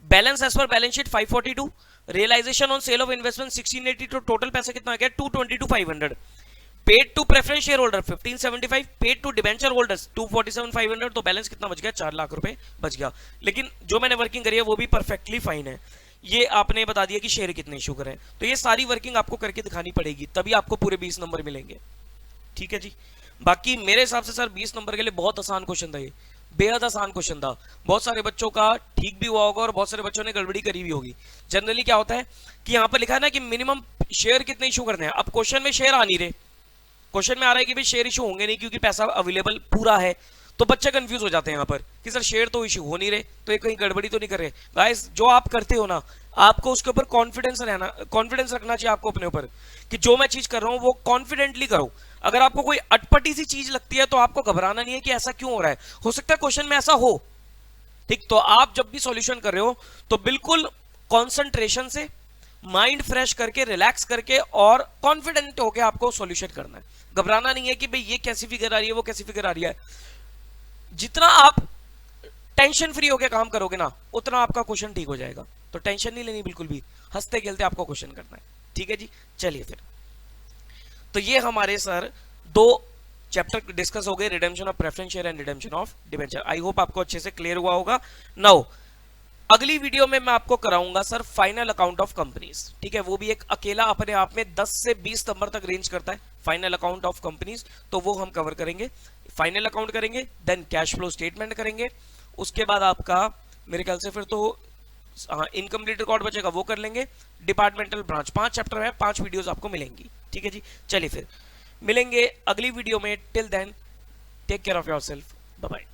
[SPEAKER 1] balance as per balance sheet 542, realisation on sale of investment 1680, तो टोटल पैसा कितना आ गया 222,500, paid to preference share holder 1575, paid to debenture holders 247,500, तो बैलेंस कितना बच गया 4 लाख रुपए बच गया। लेकिन जो मैंने वर्किंग करी है वो भी परफेक्टली फाइन है, ये आपने बता दिया कि शेयर कितने इशू करें, तो ये सारी वर्किंग आपको करके दिखानी पड़ेगी तभी आपको पूरे 20 नंबर मिलेंगे। ठीक है जी, बाकी मेरे हिसाब से सर 20 नंबर के लिए बहुत आसान क्वेश्चन था, ये बेहद आसान क्वेश्चन था, बहुत सारे बच्चों का ठीक भी हुआ होगा और बहुत सारे बच्चों ने गड़बड़ी करी भी होगी। जनरली क्या होता है कि यहाँ पर लिखा है ना कि मिनिमम शेयर कितने इशू करने हैं, अब क्वेश्चन में शेयर आ नहीं रहे, क्वेश्चन में आ रहा है कि भाई शेयर इशू होंगे नहीं क्योंकि पैसा अवेलेबल पूरा है, तो बच्चे कंफ्यूज हो जाते हैं यहाँ पर कि सर शेयर तो इशू हो नहीं रहे, तो ये कहीं गड़बड़ी तो नहीं कर रहे। गाइस जो आप करते हो ना, आपको उसके ऊपर कॉन्फिडेंस रखना चाहिए आपको अपने ऊपर कि जो मैं चीज कर रहा हूँ वो कॉन्फिडेंटली करो। अगर आपको कोई अटपटी सी चीज लगती है तो आपको घबराना नहीं है कि ऐसा क्यों हो रहा है, हो सकता है क्वेश्चन में ऐसा हो। ठीक, तो आप जब भी सॉल्यूशन कर रहे हो तो बिल्कुल कॉन्सेंट्रेशन से, माइंड फ्रेश करके, रिलैक्स करके और कॉन्फिडेंट होकर आपको सॉल्यूशन करना है। घबराना नहीं है कि भाई ये कैसी फिगर आ रही है, वो कैसी फिगर आ रही है। जितना आप टेंशन फ्री होकर काम करोगे ना, उतना आपका क्वेश्चन ठीक हो जाएगा। तो टेंशन नहीं लेनी बिल्कुल भी, हंसते खेलते आपको क्वेश्चन करना है। ठीक है जी, चलिए फिर तो ये हमारे सर 2 चैप्टर डिस्कस हो गए, redemption of preference share and redemption of debenture. I hope आपको अच्छे से क्लियर हुआ होगा। नाउ अगली वीडियो में मैं आपको कराऊंगा sir final account of companies, ठीक है, वो भी एक अकेला अपने आप में 10 से 20 नंबर तक रेंज करता है फाइनल अकाउंट ऑफ कंपनीज, तो वो हम कवर करेंगे। फाइनल अकाउंट करेंगे, देन कैश फ्लो स्टेटमेंट करेंगे, उसके बाद आपका मेरे ख्याल से फिर तो इनकम्प्लीट रिकॉर्ड बचेगा वो कर लेंगे, डिपार्टमेंटल ब्रांच। 5 चैप्टर है, 5 वीडियोस आपको मिलेंगी, ठीक है जी। चलिए फिर मिलेंगे अगली वीडियो में, till then take care of yourself, bye bye.